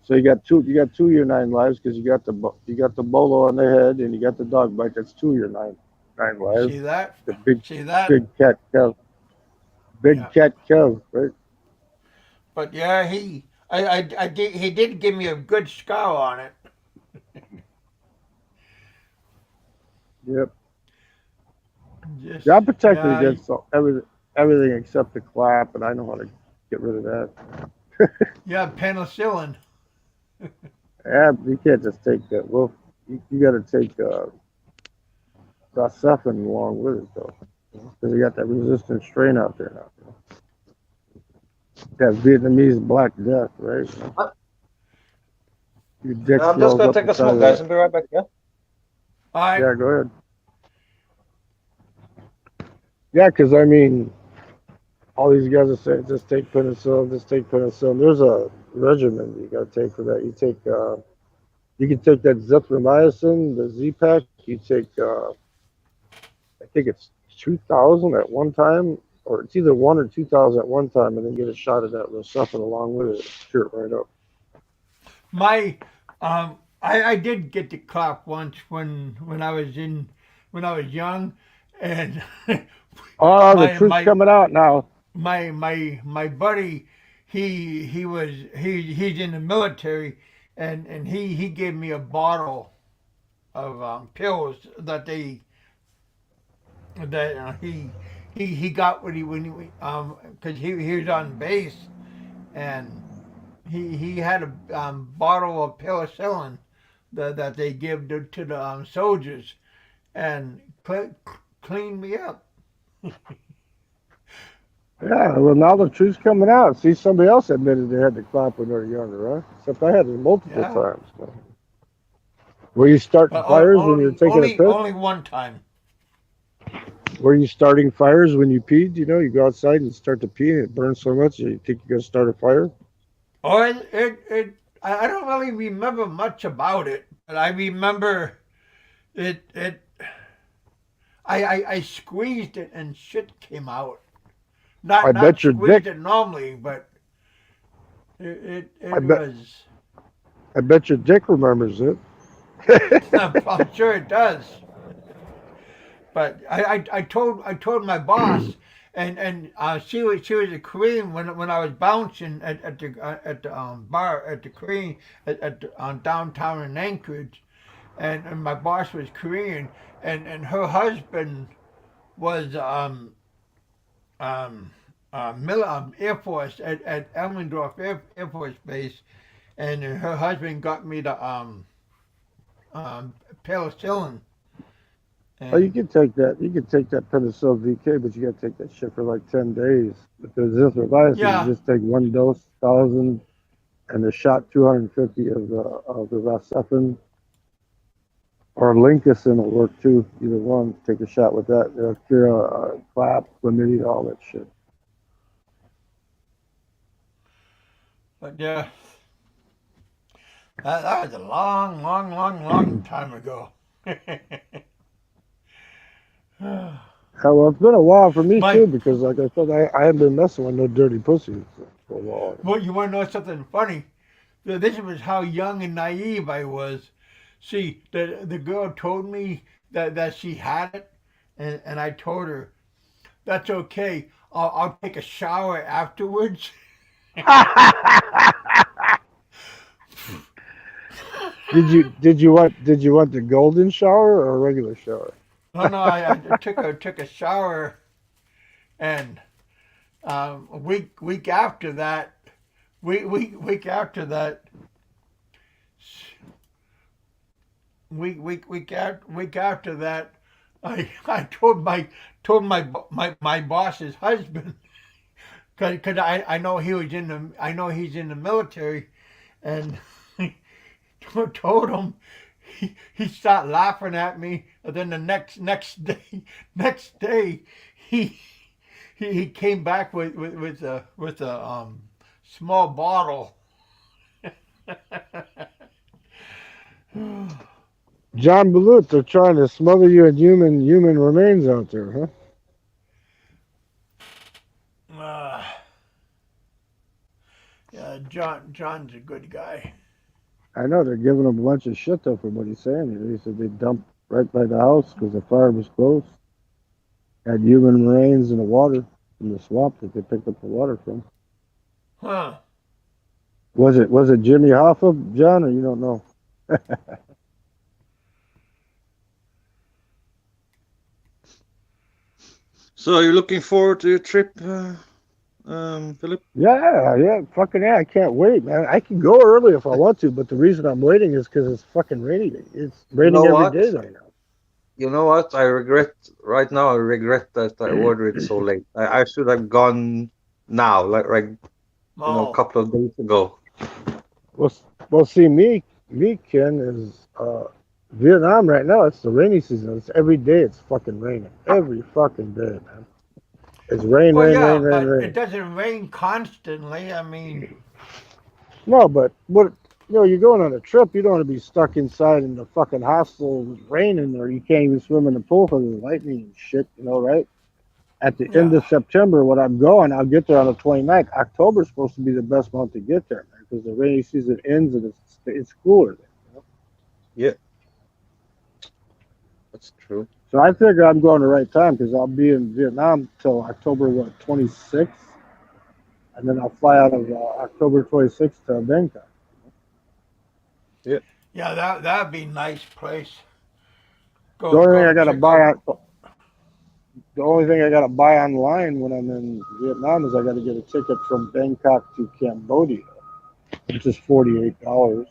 So you got two of your 9 lives because you got the bolo on the head and you got the dog bite. That's 2 of your nine lives. See that? The big See that? big cat Kev, big Yeah. cat Kev, right? But yeah, he did give me a good scowl on it. Yep. Just Yeah, I'm protected yeah, against everything except the clap, and I know how to get rid of that. yeah, penicillin. Yeah, you can't just take that. Well, you got to take Rocephin along with it, though, because you got that resistant strain out there now. That Vietnamese Black Death, right? Your dick I'm just swells gonna up take the a side smoke, of guys, that. and be right back. Yeah. All right. Yeah, go ahead. Yeah, because I mean, all these guys are saying just take penicillin, just take penicillin. There's a regimen you got to take for that. You can take that zithromycin, the Z-Pack. You take, I think it's 2,000 at one time, or it's either 1 or 2,000 at one time, and then get a shot of that Rocephin along with it. Cure it right up. My I did get the clap once when I was when I was young, and Oh, the my truth's my coming out now. my buddy he's in the military, and he gave me a bottle of pills that he got when he because he was on base, and he had a bottle of penicillin that they give to the soldiers, and cleaned me up. Yeah, well, now the truth's coming out. See, somebody else admitted they had the clap when they were younger, huh? Except I had it multiple Yeah, times. Were you starting but fires when you were taking a piss? only one time. Were you starting fires when you peed? You know, you go outside and start to pee and it burns so much you think you're going to start a fire? Or I don't really remember much about it, but I remember it. I squeezed it and shit came out. I Not bet your dick, squeezed it normally, but I it bet, was. I bet your dick remembers it. I'm sure it does. But I told my boss, and she was a Korean when I was bouncing at the bar at the Korean on downtown in Anchorage, and my boss was Korean, and her husband was Air Force at Elmendorf Air Force Base, and her husband got me the um, penicillin, Oh, you and can take that. You can take that penicillin VK, but you got to take that shit for like 10 days. If there's zithromycin, you yeah. just take one dose, 1,000, and a shot 250 of the Rocephin. Or Lincussin will work too. Either one. Take a shot with that. It'll cure clap, chlamydia, all that shit. But yeah, that was a long time ago. Yeah, well, it's been a while for me My, too because, like I said, I haven't been messing with no dirty pussies for a while. well, you want to know something funny? This was how young and naive I was. See, the girl told me that she had it, and I told her that's okay. I'll take a shower afterwards. Did you want the golden shower or a regular shower? No, I took a shower, and a week after that, week after that, week after that, I told my boss's husband, because I know I know he's in the military, and told him. He started laughing at me, and then the next day he he came back with a small bottle. John Balut, they're trying to smother you in human remains out there, huh? Uh, yeah, John's a good guy. I know they're giving him a bunch of shit though from what he's saying. He said they dumped right by the house because the fire was close. Had human remains in the water from the swamp that they picked up the water from. Huh. Was it Jimmy Hoffa, John, or you don't know? So you're looking forward to your trip, Philip? Yeah, fucking yeah. I can't wait, man. I can go early if I want to, but the reason I'm waiting is because it's fucking raining. It's You raining know every what? day right now. You know what? I regret right now. I regret that I ordered it so late. I should have gone now, like a Oh, couple of days ago. Well, well, see, me, Ken, is Vietnam right now. It's the rainy season. It's every day. It's fucking raining every fucking day, man. It's rain, well, rain, yeah, rain, rain, but it rain. doesn't rain constantly. I mean, No, but what? You're going on a trip. You don't want to be stuck inside in the fucking hostel with rain in there. You can't even swim in the pool because of the lightning and shit. Right? At the end yeah. of September, when I'm going, I'll get there on the 29th. October's supposed to be the best month to get there, man, because the rainy season ends and it's cooler there. Yeah, that's true. So I figure I'm going the right time because I'll be in Vietnam till October 26th, and then I'll fly out of October 26th to Bangkok. Yeah. Yeah, that'd be nice place. The only thing Go I gotta check buy out. on, the only thing I gotta buy online when I'm in Vietnam is I gotta get a ticket from Bangkok to Cambodia, which is $48.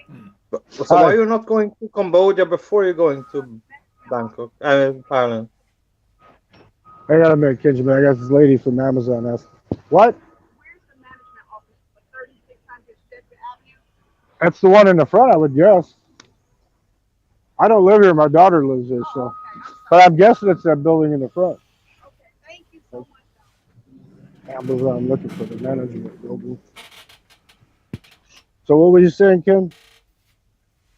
Hmm. So why Hi, you're not going to Cambodia before you're going to Bangkok, Thailand? I got a minute, Benjamin. I got this lady from Amazon asking, what? That's the one in the front, I would guess. I don't live here. My daughter lives there, so. But I'm guessing it's that building in the front. Amazon, I'm looking for the management building. So what were you saying, Ken?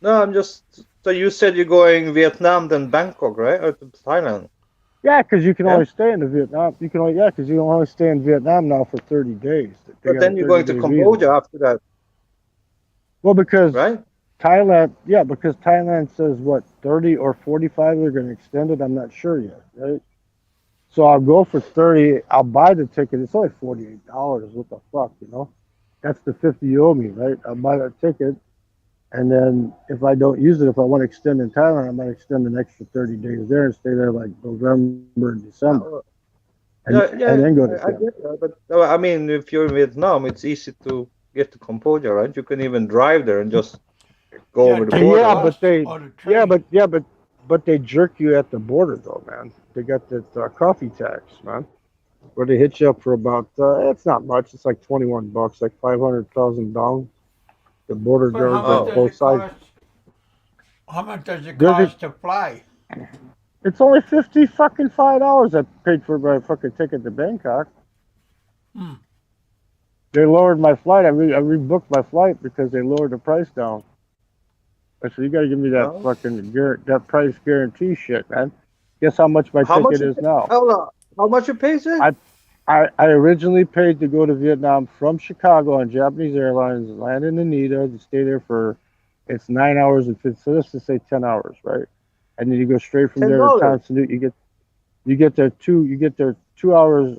No, I'm just. So you said you're going Vietnam, then Bangkok, right, or to Thailand? Yeah, because you can Yeah. only stay in the Vietnam. Because you can only stay in Vietnam now for 30 days. They But got a then you're going to 30-day visa. Cambodia after that, Well, because right? because Thailand says what 30 or 45 they're going to extend it. I'm not sure yet, right? So I'll go for 30. I'll buy the ticket. It's only $48. What the fuck? That's the 50 you owe me, right? I'll buy that ticket, and then if I don't use it, if I want to extend in Thailand, I might extend an extra 30 days there and stay there like November and December, Uh, and yeah, then go to I Camp. get that. But I mean, if you're in Vietnam, it's easy to get to Cambodia, right? You can even drive there and just go Yeah, over the take the border, Yeah, right? bus but they or the yeah, train. but they jerk you at the border though, man. They got that coffee tax, man, where they hit you up for about it's not much. It's like $21, like 500,000 down. The border But how guards much on Oh, does both it sides. cost? How much does it Does it? cost to fly? It's only 50 fucking $5 I paid for my fucking ticket to Bangkok. Hmm. They lowered my flight. I rebooked my flight because they lowered the price down. I said, you got to give me that well, fucking that price guarantee shit, man. Guess how much my how much ticket you is pay? now? Hold on. How much you pay, sir? I originally paid to go to Vietnam from Chicago on Japanese Airlines, land in Anita, to stay there for it's 9 hours and 50, so let's just say 10 hours, right? And then you go straight from ten there to dollars. Tan Son Nhut. You get there 2 hours.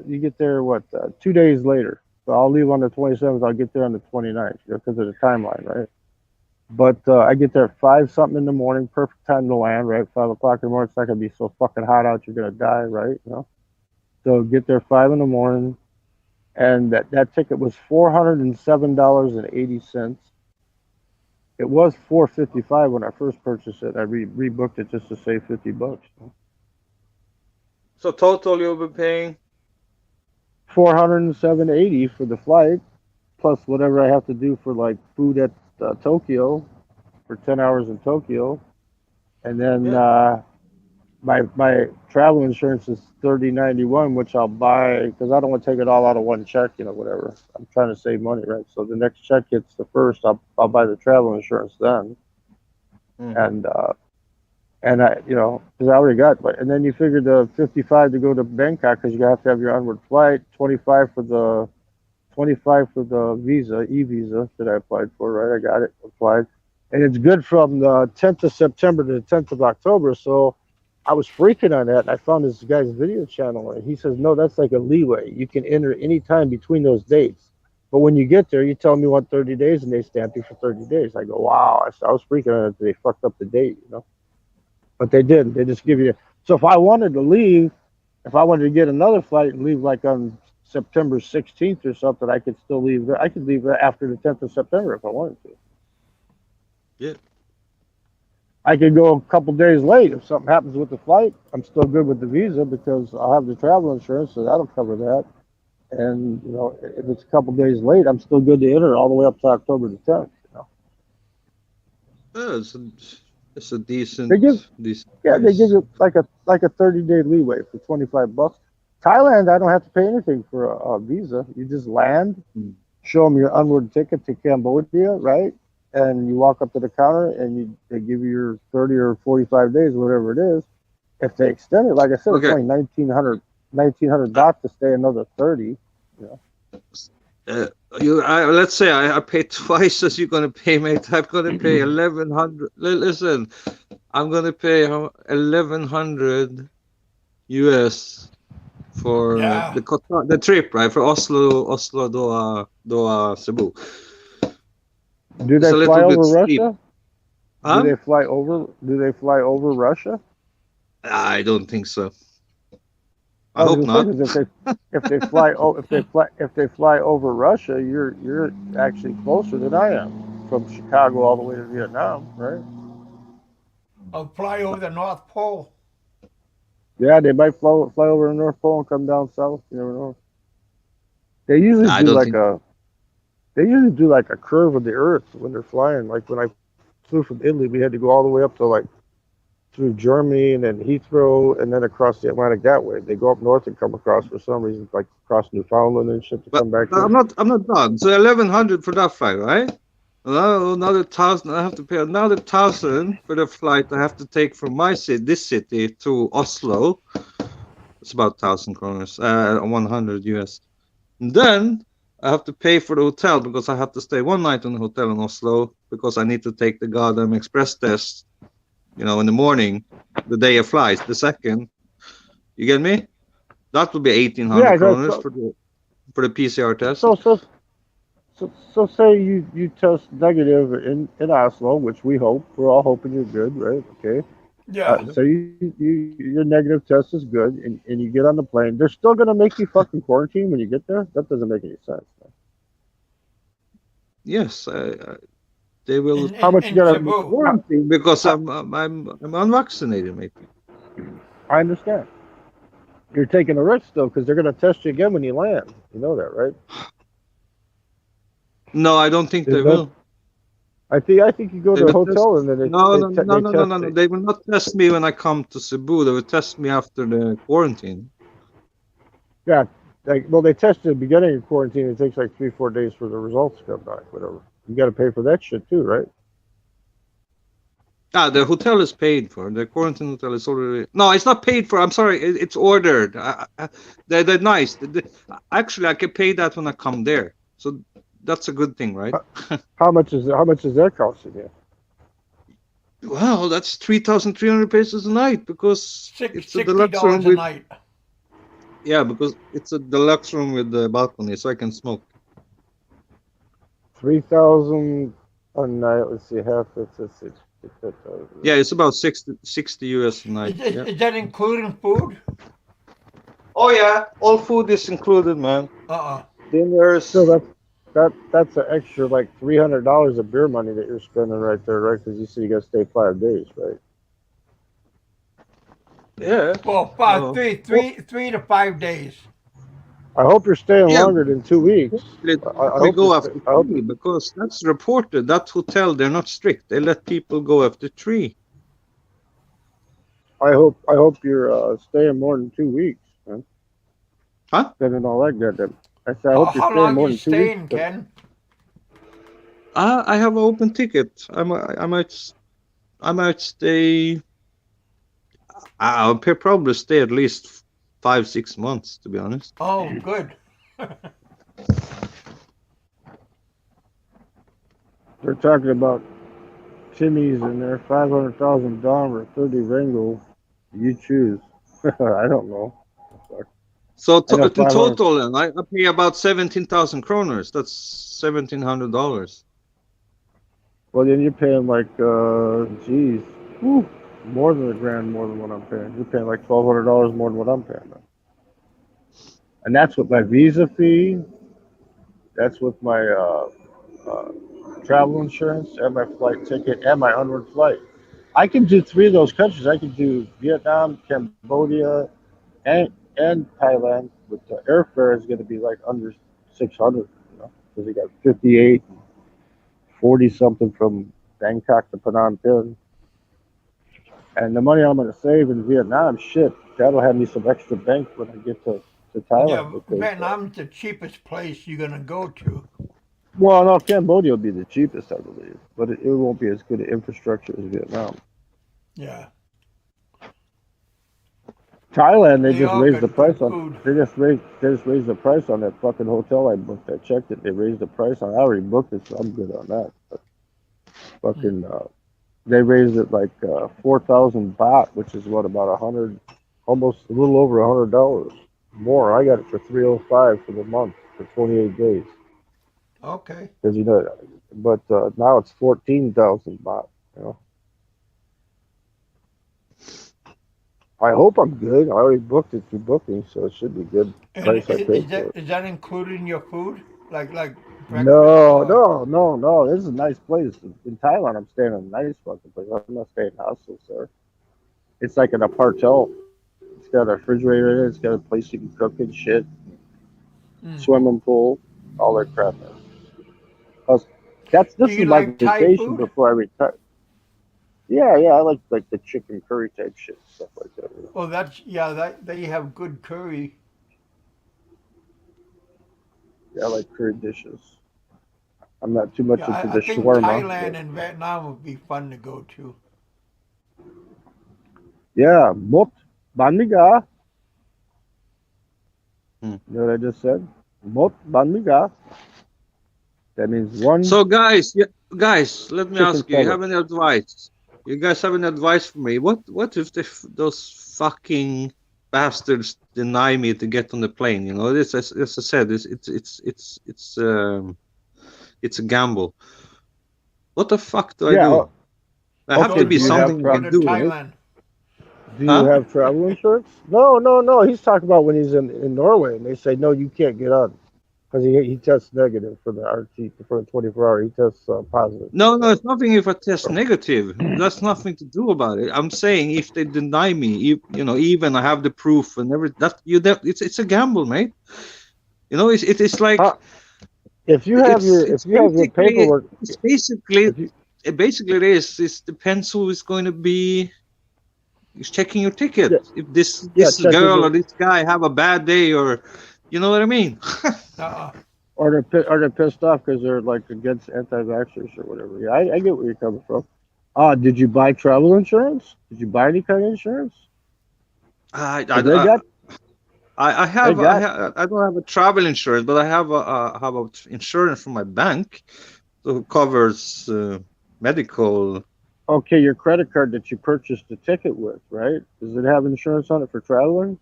You get there what 2 days later. So I'll leave on the 27th. I'll get there on the 29th, because of the timeline, right? But I get there at 5 something in the morning, perfect time to land, right? 5 o'clock in the morning. It's not gonna be so fucking hot out. You're gonna die, right? So get there 5 in the morning, and that ticket was $407.80. It was $455 when I first purchased it. I rebooked it just to save $50. So total you'll be paying. $407.80 for the flight, plus whatever I have to do for like food at Tokyo for 10 hours in Tokyo, and then Yeah. my travel insurance is $30.91, which I'll buy because I don't want to take it all out of one check, whatever. I'm trying to save money, right? So the next check hits the first, I'll buy the travel insurance then, Mhm. and I, because I already got, and then you figure the 55 to go to Bangkok because you have to have your onward flight, 25 for the visa, e-visa that I applied for, right? I got it, applied, and it's good from the 10th of September to the 10th of October. So I was freaking on that. And I found this guy's video channel, and he says, no, that's like a leeway. You can enter any time between those dates. But when you get there, you tell them you want 30 days, and they stamp you for 30 days. I go, wow. I was freaking out that they fucked up the date, you know. But they didn't. They just give you. So if I wanted to leave, if I wanted to get another flight and leave like on September 16th or something, I could still leave. I could leave after the 10th of September if I wanted to. Yeah. I could go a couple days late if something happens with the flight. I'm still good with the visa because I'll have the travel insurance, so that'll cover that. And you know, if it's a couple days late, I'm still good to enter all the way up to October the 10th. You know, Yeah, it's a decent. they give decent yeah, they price. give you like a 30-day leeway for $25. Thailand, I don't have to pay anything for a visa. You just land, show them your onward ticket to Cambodia, right? And you walk up to the counter and they give you your 30 or 45 days, whatever it is. If they extend it, like I said, Okay. it's only 1900 baht to stay another 30. You know, Let's say I pay twice as you're gonna pay, mate. I'm gonna pay 1100. Listen, I'm gonna pay 1100 US for Yeah. the trip, right? For Oslo, Doha, Cebu. do It's they a little fly bit over steep. Russia? Huh? Do they fly over Russia? I don't think so. I I was hope gonna not. say, 'cause if they fly over Russia, you're actually closer than I am from Chicago all the way to Vietnam, right? I'll fly over the North Pole. Yeah, they might fly over the North Pole and come down south. You never know. They usually I do don't like think. a curve of the Earth when they're flying. Like when I flew from Italy, we had to go all the way up to like through Germany and then Heathrow and then across the Atlantic that way. They go up north and come across for some reason, like across Newfoundland and shit to But come back I'm here. not done. So 1100 for that flight, right? Another 1,000. I have to pay another 1,000 for the flight I have to take from this city to Oslo. It's about 1,000 kroners, 100 US. And then I have to pay for the hotel because I have to stay one night in the hotel in Oslo because I need to take the goddamn express test, in the morning, the day I flies, the second. You get me? That would be 1,800 Yeah, kroners for the PCR test. so say you test negative in Oslo, which we hope. We're all hoping you're good, right? Okay. Yeah. So your negative test is good, and you get on the plane. They're still gonna make you fucking quarantine when you get there. That doesn't make any sense. Man. Yes, they will How much you In gotta? Cebu. quarantine because I'm unvaccinated, mate. I understand. You're taking a risk though, because they're gonna test you again when you land. You know that, right? No, I don't think they will. I think you go They to a will test. hotel and then No. They will not test me when I come to Cebu. They will test me after the quarantine. Yeah, they test you at the beginning of quarantine. It takes like 3-4 days for the results to come back. Whatever. You got to pay for that shit too, right? The hotel is paid for. The quarantine hotel is already. No, it's not paid for. I'm sorry. It's ordered. They're nice. Actually, I can pay that when I come there. So that's a good thing, right? How much is that costing you? Well, that's 3,300 pesos a night because it's a deluxe room $60 a with. night. Yeah, because it's a deluxe room with the balcony, so I can smoke. 3,000 a night. Let's see, let's see. Yeah, it's about 60 US a night. Yeah. Is that including food? Oh yeah, all food is included, man. Dinners. So that's an extra like $300 of beer money that you're spending right there, right? Because you said you got to stay 5 days, right? Yeah. Well, three to 5 days. I hope you're staying Yeah. longer than 2 weeks. We go after 3 because that's reported. That hotel, they're not strict. They let people go after 3. I hope you're staying more than 2 weeks, man. Huh? Spending all that goddamn. I said I hope you're How staying long more you than 2 staying, weeks. Ken? I have an open ticket. I might stay. I'll probably stay at least 5-6 months, to be honest. Oh, good. They're talking about Timmy's in there, 500,000 dong or 30 ringo. You choose. I don't know. So I know in 500. total, then I pay about 17,000 kroners. That's $1,700. Well, then you're paying like, geez, whew, more than $1,000 more than what I'm paying. You're paying like $1,200 more than what I'm paying now. And that's with my visa fee. That's with my travel insurance and my flight ticket and my onward flight. I can do 3 of those countries. I can do Vietnam, Cambodia, and Thailand. With the airfare is going to be like under 600, you know, because they got 58, 40 something from Bangkok to Phnom Penh. And the money I'm going to save in Vietnam, shit, that'll have me some extra bank when I get to Yeah, Thailand. Because, Vietnam's the cheapest place you're gonna go to. well, no, Cambodia will be the cheapest, I believe, but it won't be as good an infrastructure as Vietnam. Yeah. Thailand, they They just all raised the got good price on. food. They just raised the price on that fucking hotel I booked. I checked it. They raised the price on. I already booked it, so I'm good on that. But fucking, they raised it like 4,000 baht, which is what, about 100, almost a little over $100 more. I got it for 305 for the month for 28 days. Okay. Because you know, but now it's 14,000 baht. You know. I hope I'm good. I already booked it through booking, so it should be good And price I paid for it. is that included in your food? Like breakfast? No, Or... no, no, no. This is a nice place. In Thailand, I'm staying in a nice fucking place. I'm not staying in hostels, sir. It's like an apartment. It's got a refrigerator in it. It's got a place you can cook and shit. Swimming pool, all that crap. This Do is you my like Thai vacation food? before I retire. Yeah, I like the chicken curry type shit, stuff like that. You know? Oh, that they have good curry. Yeah, I like curry dishes. I'm not too much Yeah, into I the think shawarma. Thailand But and Vietnam would be fun to go to. yeah, mot ban mi ga. Hmm. You know what I just said? Mot ban mi ga. That means one So guys, let me chicken ask you: you have sandwich. any advice? You guys have any advice for me? What if those fucking bastards deny me to get on the plane? You know, this as I said, it's a gamble. What the fuck do I Yeah. do? There have Okay. to Go be Do you have something you go can to do, right? Thailand. Do you Huh? have travel insurance? No. He's talking about when he's in Norway and they say no, you can't get on because he tests negative for the RT for the 24 hour. He tests positive. No, it's nothing if I test negative. That's nothing to do about it. I'm saying if they deny me, even I have the proof and everything, it's a gamble, mate. You know, it's like If you have your paperwork, it's basically if you, it is. It depends who is going to be checking your ticket. yeah, If this checking girl or the this guy have a bad day, or you know what I mean. or they're pissed off because they're like against anti-vaxxers or whatever. Yeah, I get where you're coming from. Did you buy travel insurance? Did you buy any kind of insurance? I, 'Cause they got I don't have a travel insurance, but I have a insurance from my bank who covers medical. okay, your credit card that you purchased the ticket with, right? Does it have insurance on it for traveling?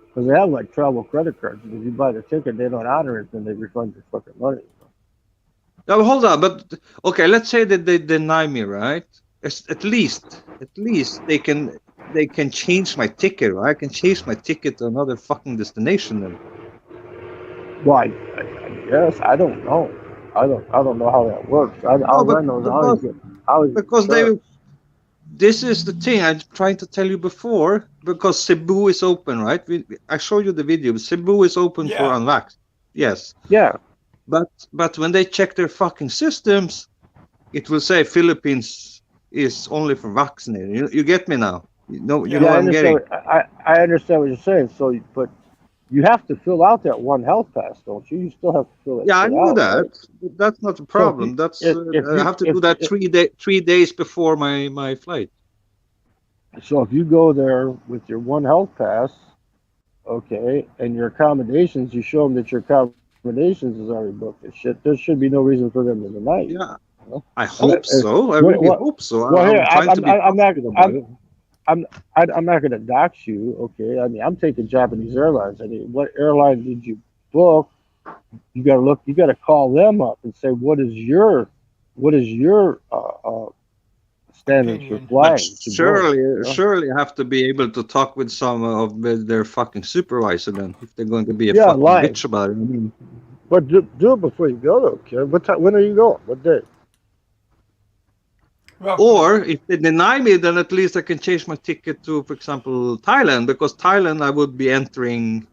Because they have like travel credit cards. If you buy the ticket, they don't honor it, then they refund your fucking money. Now hold on, but okay, let's say that they deny me, right? At least they can change my ticket, right? I can change my ticket to another fucking destination then. Well, I guess I don't know. I don't know how that works. No, All but I know is I always get because they insurance. this is the thing I'm trying to tell you before, because Cebu is open, right? I showed you the video. Cebu is open for Yeah. unvaxxed. Yes. Yeah. But when they check their fucking systems, it will say Philippines is only for vaccinated. You get me now? You know Yeah. what I I'm getting. understand. I understand what you're saying. So, but you have to fill out that one health pass, don't you? You still have to fill that Yeah, I shit know out, that. right? That's not a So problem. That's I have to do that 3 days before my flight. So if you go there with your one health pass, okay, and your accommodations, you show them that your accommodations is already booked and shit. There should be no reason for them to deny you. Yeah, You know? I hope so. I really hope so. Well, here I'm trying to be I'm not positive about it. I'm not going to dox you, okay? I mean, I'm taking Japanese Airlines. I mean, what airline did you book? You got to look. You got to call them up and say, what is your standards for Opinion. But flying to go? You know? surely I have to be able to talk with some of their fucking supervisor then, if they're going to be a Yeah, fucking live. bitch about it. I mean, But do it before you go, though, kid. What time? When are you going? What day? Roughly. or if they deny me, then at least I can change my ticket to, for example, Thailand, because Thailand I would be entering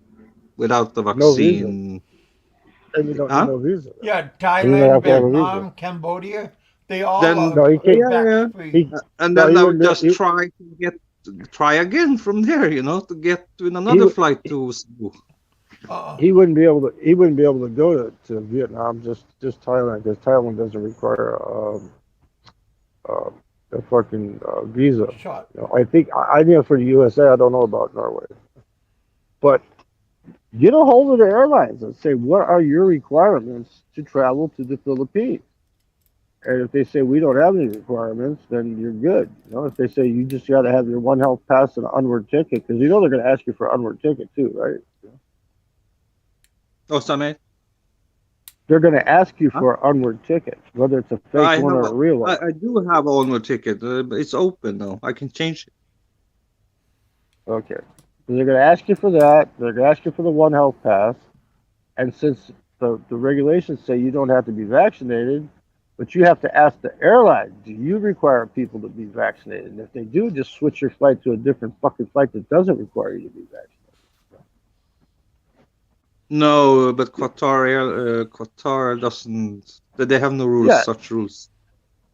without the No visa, vaccine. and you don't need Huh? no visa. Yeah, And you don't Thailand, have to have a visa. Vietnam, Cambodia, they all Then No, he can't. yeah, vax yeah. free. He And no, then he I would wouldn't. just try again from there, to get to He, another would- flight to Cebu. he wouldn't be able to. He wouldn't be able to go to Vietnam. Just Thailand, because Thailand doesn't require um, a fucking visa. Shot. I think I know for the USA. I don't know about Norway, but get a hold of the airlines and say, what are your requirements to travel to the Philippines? And if they say we don't have any requirements, then you're good. If they say you just got to have your One Health Pass and an onward ticket, because they're going to ask you for an onward ticket too, right? Oh, Sameh? They're going to ask you Huh? for an onward ticket, whether it's a fake one or a real one. I do have a one more ticket. But it's open now. I can change it. Okay. So they're going to ask you for that. They're going to ask you for the One Health Pass. And since the regulations say you don't have to be vaccinated, but you have to ask the airline, do you require people to be vaccinated? And if they do, just switch your flight to a different fucking flight that doesn't require you to be vaccinated. No, but Qatar doesn't. They have no rules, Yeah. such rules.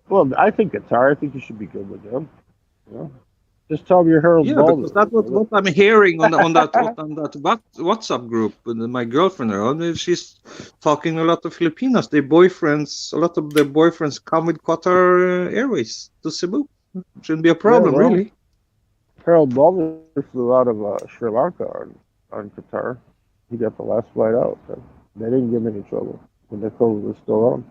Well, I think Qatar, I think you should be good with them. Just tell them you're Harold Yeah, Baldwin. because that's what I'm hearing on that WhatsApp group with my girlfriend. She's talking a lot of Filipinos. A lot of their boyfriends come with Qatar Airways to Cebu. Shouldn't be a problem, well, really. Harold Baldwin flew out of Sri Lanka on Qatar. He got the last flight out. They didn't give him any trouble when the COVID was still on.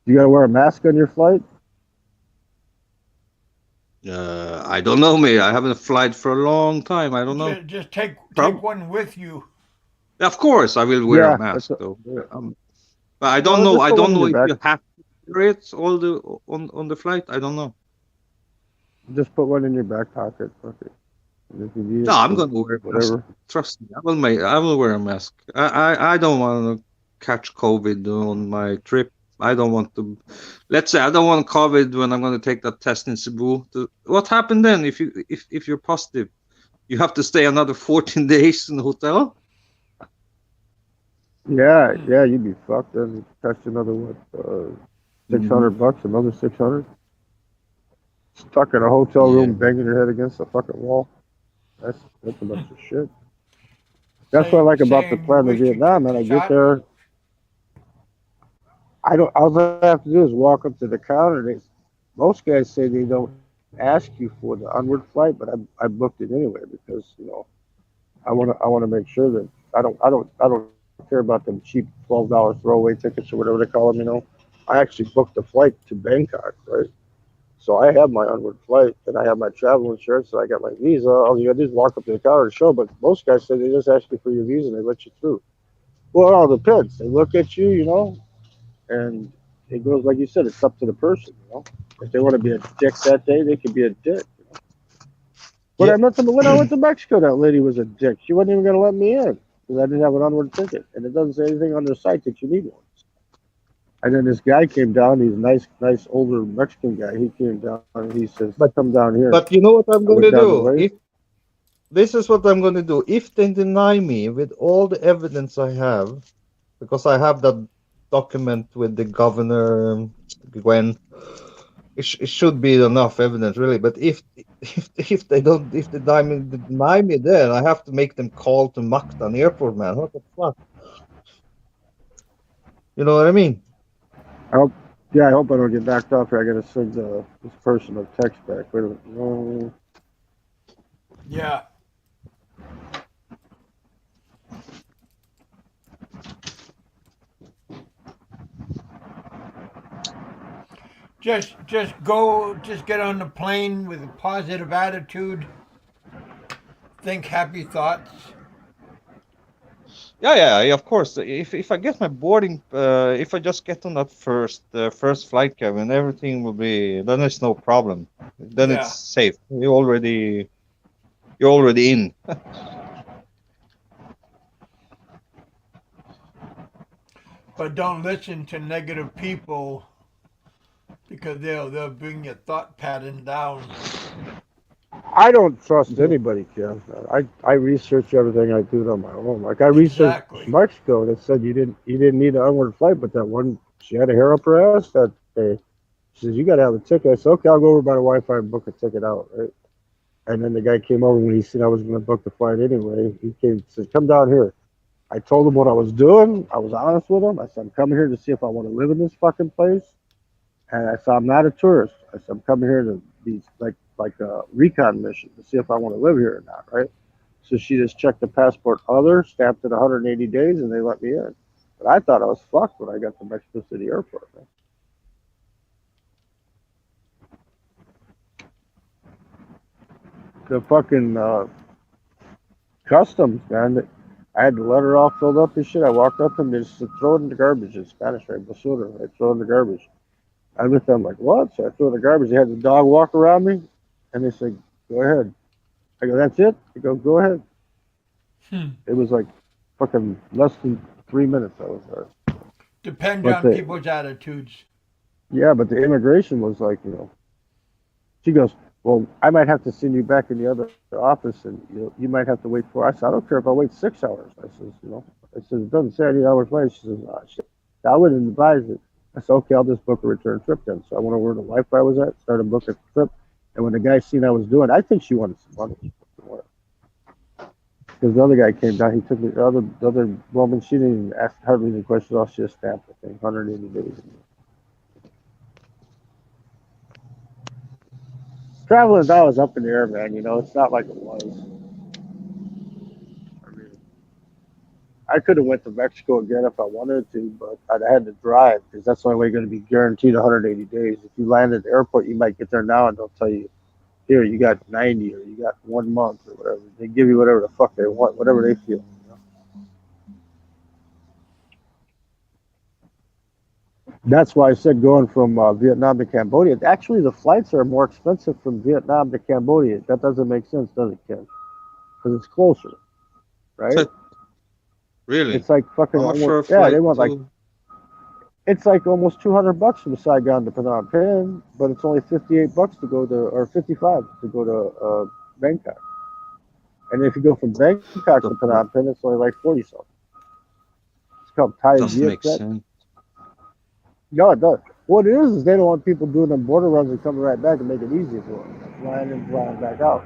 You got to wear a mask on your flight? I don't know, me. I haven't flight for a long time. I don't know. Just take Prob- one with you. Of course, I will wear Yeah, a mask though. yeah. But I don't Well, know. just I put one don't in know your if you back. have to wear it on the flight. I don't know. Just put one in your back pocket. Okay. And if you need No, it, I'm gonna wear a mask. whatever. Trust me, I will wear a mask. I don't want to catch COVID on my trip. I don't want to. Let's say I don't want COVID when I'm going to take that test in Cebu. What happened then if you're positive? You have to stay another 14 days in the hotel. Yeah, you'd be fucked. Then you catch another what? $600, another 600. Stuck in a hotel room, Yeah. banging your head against the fucking wall. That's a bunch of shit. That's what I like about the Saying you plan to wished you Vietnam. took And the I get shot? there, I don't. All I have to do is walk up to the counter. Most guys say they don't ask you for the onward flight, but I booked it anyway because I want to make sure that I don't care about them cheap $12 throwaway tickets or whatever they call them. I actually booked the flight to Bangkok, right? So I have my onward flight and I have my travel insurance. So I got my visa. All you got to do is walk up to the counter and show. But most guys say they just ask you for your visa and they let you through. Well, it all depends. They look at you, and it goes like you said. It's up to the person. If they want to be a dick that day, they can be a dick. But Yeah. when I went to Mexico, that lady was a dick. She wasn't even going to let me in because I didn't have an onward ticket, and it doesn't say anything on their site that you need one. And then this guy came down. He's a nice older Mexican guy. He came down and he says, "Come down here." But you know what I'm I going went to down the do? way. This is what I'm going to do. If they deny me with all the evidence I have, because I have that document with the governor, when it should be enough evidence, really. But if they deny me, then I have to make them call to Mactan airport, man. What the fuck? You know what I mean? I hope I don't get backed off here. I got to send this person a text back. Wait a minute. No. Yeah. Just go. Just get on the plane with a positive attitude. Think happy thoughts. Yeah, of course. If I get my boarding, if I just get on that first flight, Kevin, everything will be. Then it's no problem. Then it's Yeah. safe. You're already in. But don't listen to negative people because they'll bring your thought pattern down. I don't trust anybody, Kev. I research everything I do on my own. Like I researched Exactly. Mexico. That said you didn't need an onward flight, but that one she had a hair up her ass that day. She says you got to have a ticket. I said okay, I'll go over by the Wi-Fi and book a ticket out. Right. And then the guy came over when he seen I was going to book the flight anyway. He came said come down here. I told him what I was doing. I was honest with him. I said I'm coming here to see if I want to live in this fucking place. And I said I'm not a tourist. I said I'm coming here to be like a recon mission to see if I want to live here or not, right? So she just checked the passport other, stamped it 180 days, and they let me in. But I thought I was fucked when I got to Mexico City Airport, man. The fucking customs, man. I had the letter all filled up and shit. I walked up and they just said, throw it in the garbage in Spanish, right? Basura. I throw it in the garbage. I looked at them like, what? So I threw it in the garbage. They had the dog walk around me, and they said, go ahead. I go, that's it? They go ahead. It was like fucking less than 3 minutes I was there. Depend But on people's attitudes. yeah, but the immigration was like, she goes, well, I might have to send you back in the other office, and you might have to wait I said, I don't care if I wait 6 hours. I says, I said, it doesn't say any hours later. She says, oh, shit. I wouldn't advise it. I said, okay, I'll just book a return trip then. So I went over where the Wi-Fi was at, started booking a trip, and when the guy seen I was doing, I think she wanted some money. Because the other guy came down, he took me. The other woman, she didn't even ask hardly any questions. All she just stamped the thing, 180 days. Traveling now is up in the air, man. It's not like it was. I mean, I could have went to Mexico again if I wanted to, but I had to drive because that's the only way you're going to be guaranteed 180 days. If you land at the airport, you might get there now and they'll tell you, here, you got 90 or you got 1 month or whatever. They give you whatever the fuck they want, whatever they feel. That's why I said going from Vietnam to Cambodia. Actually, the flights are more expensive from Vietnam to Cambodia. That doesn't make sense, does it, Ken? Because it's closer, right? Really? It's like fucking How much for a almost, yeah. flight They want like to... it's like almost $200 from Saigon to Phnom Penh, but it's only $58 to go to, or 55 to go to Bangkok. And if you go from Bangkok to Phnom Penh, it's only like 40 something. It's called Thai Doesn't make Viet. sense. No, it does. What it is they don't want people doing them border runs and coming right back and make it easy for them, flying in, flying back out.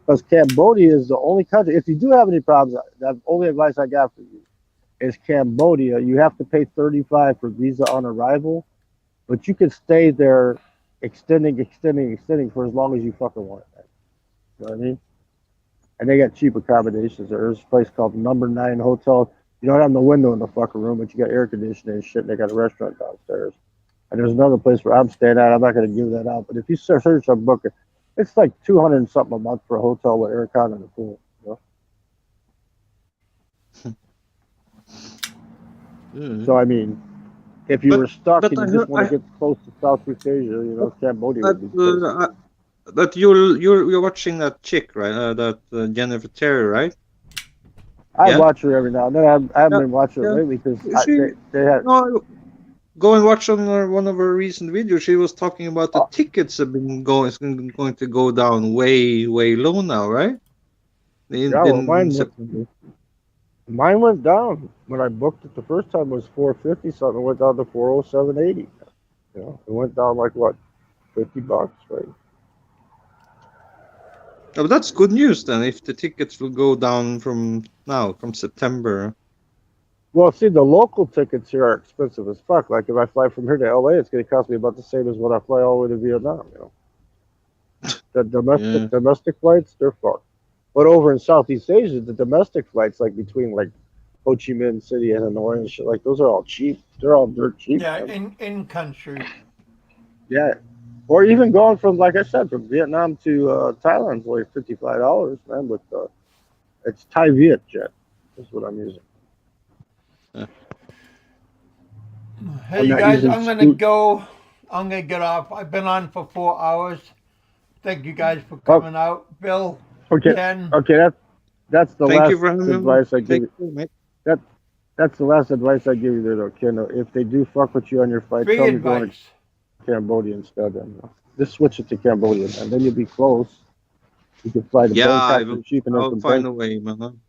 Because Cambodia is the only country. If you do have any problems, the only advice I got for you is Cambodia. You have to pay $35 for visa on arrival, but you can stay there, extending for as long as you fucking want. You know what I mean? And they got cheap accommodations. There's a place called Number 9 Hotel. You don't have no window in the fucking room, but you got air conditioning and shit. And they got a restaurant downstairs. And there's another place where I'm staying at. I'm not going to give that out. But if you search on Booking, it's like 200 and something a month for a hotel with aircon and a pool. So, I mean, if you were stuck and you just want to get close to Southeast Asia, Cambodia would be close. But you're watching that chick, right? That Jennifer Terry, right? I watch her every now and then. I haven't been watching her lately because they had. No, go and watch on one of her recent videos. She was talking about the tickets have been going to go down way low now, right? Mine went down when I booked it the first time. It was $450 something. It went down to $407.80. It went down like what, $50, right? Oh, but that's good news then. If the tickets will go down from September. Well, see, the local tickets here are expensive as fuck. Like if I fly from here to LA, it's going to cost me about the same as when I fly all the way to Vietnam. The domestic flights, they're fucked. But over in Southeast Asia, the domestic flights, like between like Ho Chi Minh City and Hanoi and shit, like those are all cheap. They're all dirt cheap. Yeah, in country. Yeah, or even going from, like I said, from Vietnam to Thailand is only $55, man. But it's Thai Viet jet. That's what I'm using. Hey, I'm you not guys, using I'm gonna Scoot. go. I'm gonna get off. I've been on for 4 hours. Thank you guys for Oh, coming out. Bill, okay, Ken, okay. That's the Thank you last for having me on. advice I give Take you. care, mate. That that's the last advice I give you there, though, Ken. If they do fuck with you on your flight, free tell them you're going advice. to Cambodia instead. And just switch it to Cambodia, and then you'll be close. You can fly to Yeah, I Bangkok will. for cheap, and then I'll from find a way, man.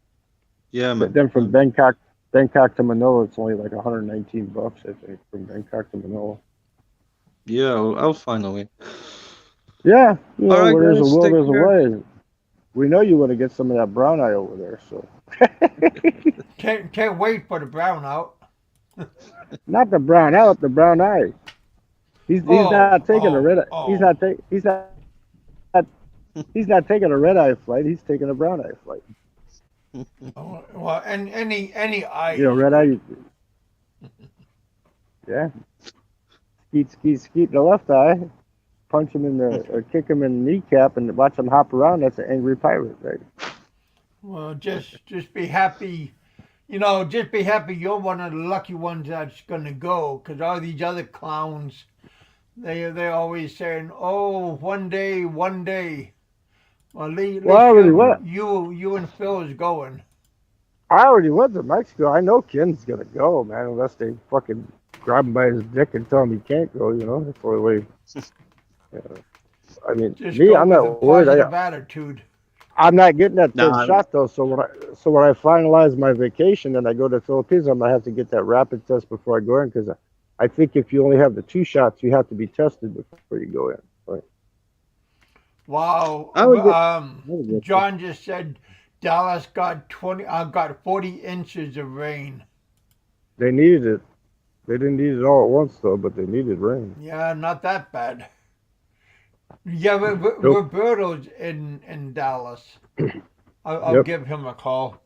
Yeah, man. Then from Bangkok to Manila, it's only like 119 bucks, I think, from Bangkok to Manila. Yeah, I'll find a way. Yeah, All right, where there's a guys. will, Take there's a care. way. We know you want to get some of that brown eye over there, so Can't wait for the brownout. not the brown out, the brown eye. He's not taking a red. He's Oh. not take. He's not taking a red eye flight. He's taking a brown eye flight. Well, and any eye is Red eye. good. Yeah, skeet the left eye. Punch him in the or kick him in the kneecap and watch him hop around. That's an angry pirate, right? Well, just be happy. Just be happy you're one of the lucky ones that's gonna go. Cause all these other clowns, they always saying, "Oh, one day, one day." Well, at Well, least you and Phil is going. I already went to Mexico. I know Ken's gonna go, man, unless they fucking grab him by his dick and tell him he can't go. Before we. I mean, Just me, go I'm with a not worried. positive attitude. I'm not getting that third Nah, shot though. So when I finalize my vacation and I go to the Philippines, I'm gonna have to get that rapid test before I go in because I think if you only have the 2 shots, you have to be tested before you go in. Right? Wow. I would get. I would get this. John just said Dallas got 40 inches of rain. They needed it. They didn't need it all at once though, but they needed rain. Yeah, not that bad. Yeah, Nope. Roberto's in Dallas. I'll Yep. give him a call.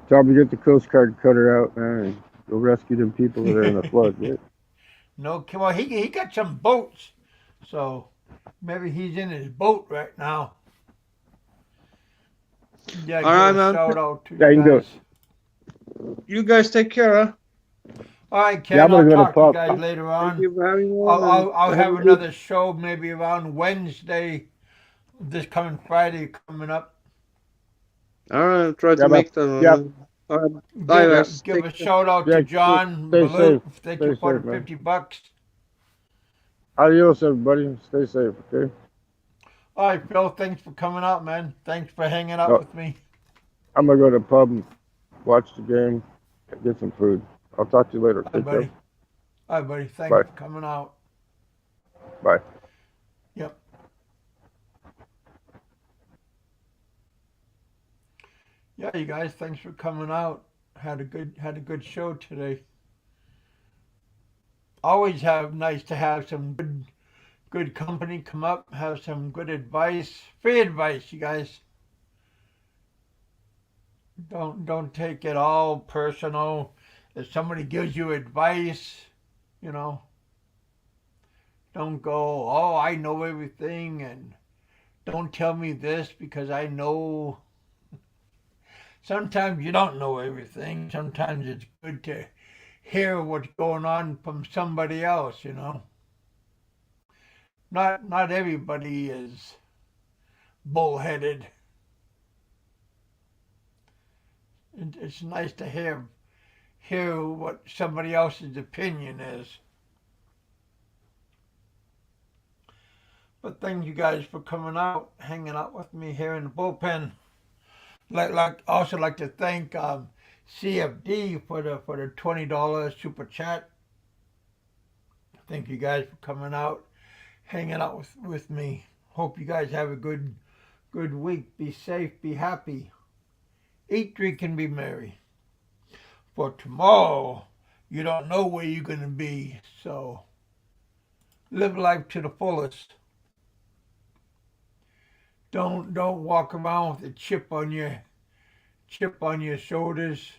Tell me get the Coast Guard cutter out, man, and go rescue them people that are in the flood. Right? No, come on. He got some boats, so maybe he's in his boat right now. Yeah, All give right, a man. shout out to Yeah, you you can do it. guys. You guys take care, huh? All right, Yeah, Ken. I'm I'll gonna go to talk to you pub. guys later Thank on. you for having me I'll on, and I'll have have a good. another show maybe around Wednesday, this coming Friday coming up. All right, try to Yeah, man. make that one, Yeah, man. All right, bye, guys. Give Take a care. shout out yeah. to John Stay Maloof. safe. Thank Stay you for safe, the man. $50. Adios, everybody. Stay safe. Okay. All right, Phil. Thanks for coming out, man. Thanks for hanging out No, with me. I'm gonna go to the pub and watch the game, and get some food. I'll talk to you later. All right, Take care. buddy. All right, buddy. Thanks Bye. for coming out. Bye. Yep. Yeah, you guys. Thanks for coming out. Had a good show today. Always nice to have some good company come up. Have some good advice. Free advice, you guys. Don't take it all personal. If somebody gives you advice, you know, don't go, oh, I know everything, and don't tell me this because I know. Sometimes you don't know everything. Sometimes it's good to hear what's going on from somebody else. Not everybody is bullheaded. It's nice to hear what somebody else's opinion is. But thank you guys for coming out, hanging out with me here in the bullpen. Also like to thank CFD for the $20 super chat. Thank you guys for coming out, hanging out with me. Hope you guys have a good week. Be safe, be happy. Eat, drink, and be merry. For tomorrow, you don't know where you're gonna be, so live life to the fullest. Don't walk around with a chip on your shoulders,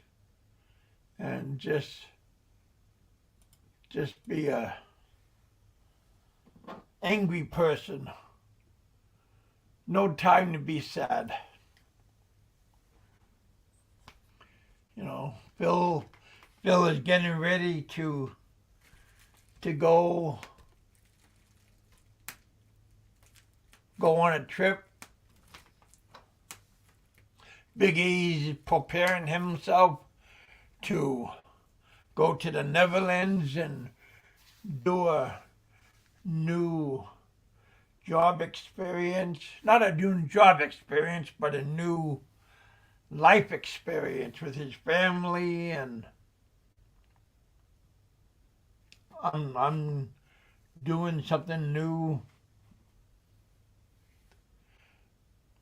and just be a angry person. No time to be sad. You know, Phil is getting ready to go on a trip. Big E's preparing himself to go to the Netherlands and do a new job experience. Not a new job experience, but a new life experience with his family. And I'm doing something new.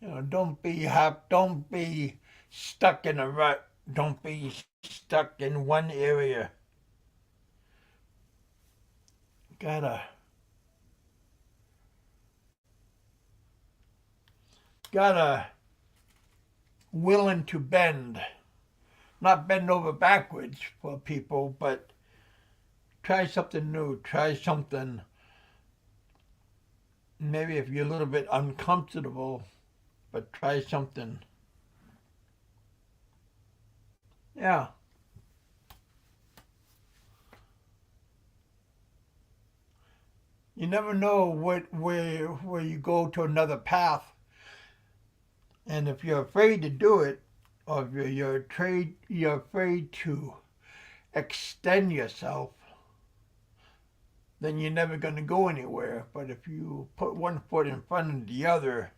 You know, don't be stuck in a rut. Don't be stuck in one area. Gotta willing to bend. Not bend over backwards for people, but try something new. Try something. Maybe if you're a little bit uncomfortable, but try something. Yeah. You never know where you go to another path. And if you're afraid to do it, or if you're afraid to extend yourself, then you're never going to go anywhere. But if you put one foot in front of the other,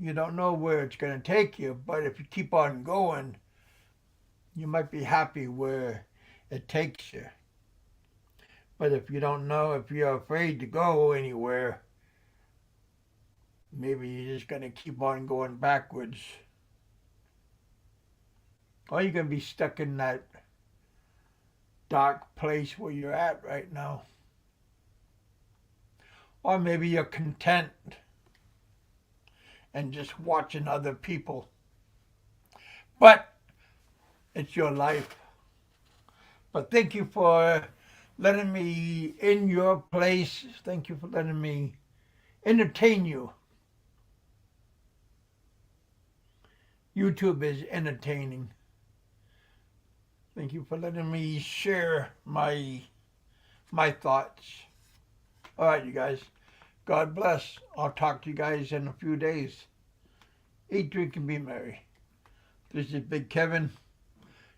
you don't know where it's going to take you. But if you keep on going, you might be happy where it takes you. But if you don't know, if you're afraid to go anywhere, maybe you're just going to keep on going backwards. Or you're going to be stuck in that dark place where you're at right now. Or maybe you're content and just watching other people. But it's your life. But thank you for letting me in your place. Thank you for letting me entertain you. YouTube is entertaining. Thank you for letting me share my thoughts. All right, you guys. God bless. I'll talk to you guys in a few days. Eat, drink, and be merry. This is Big Kevin.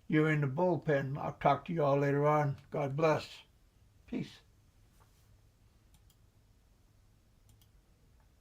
You're in the bullpen. I'll talk to you all later on. God bless. Peace.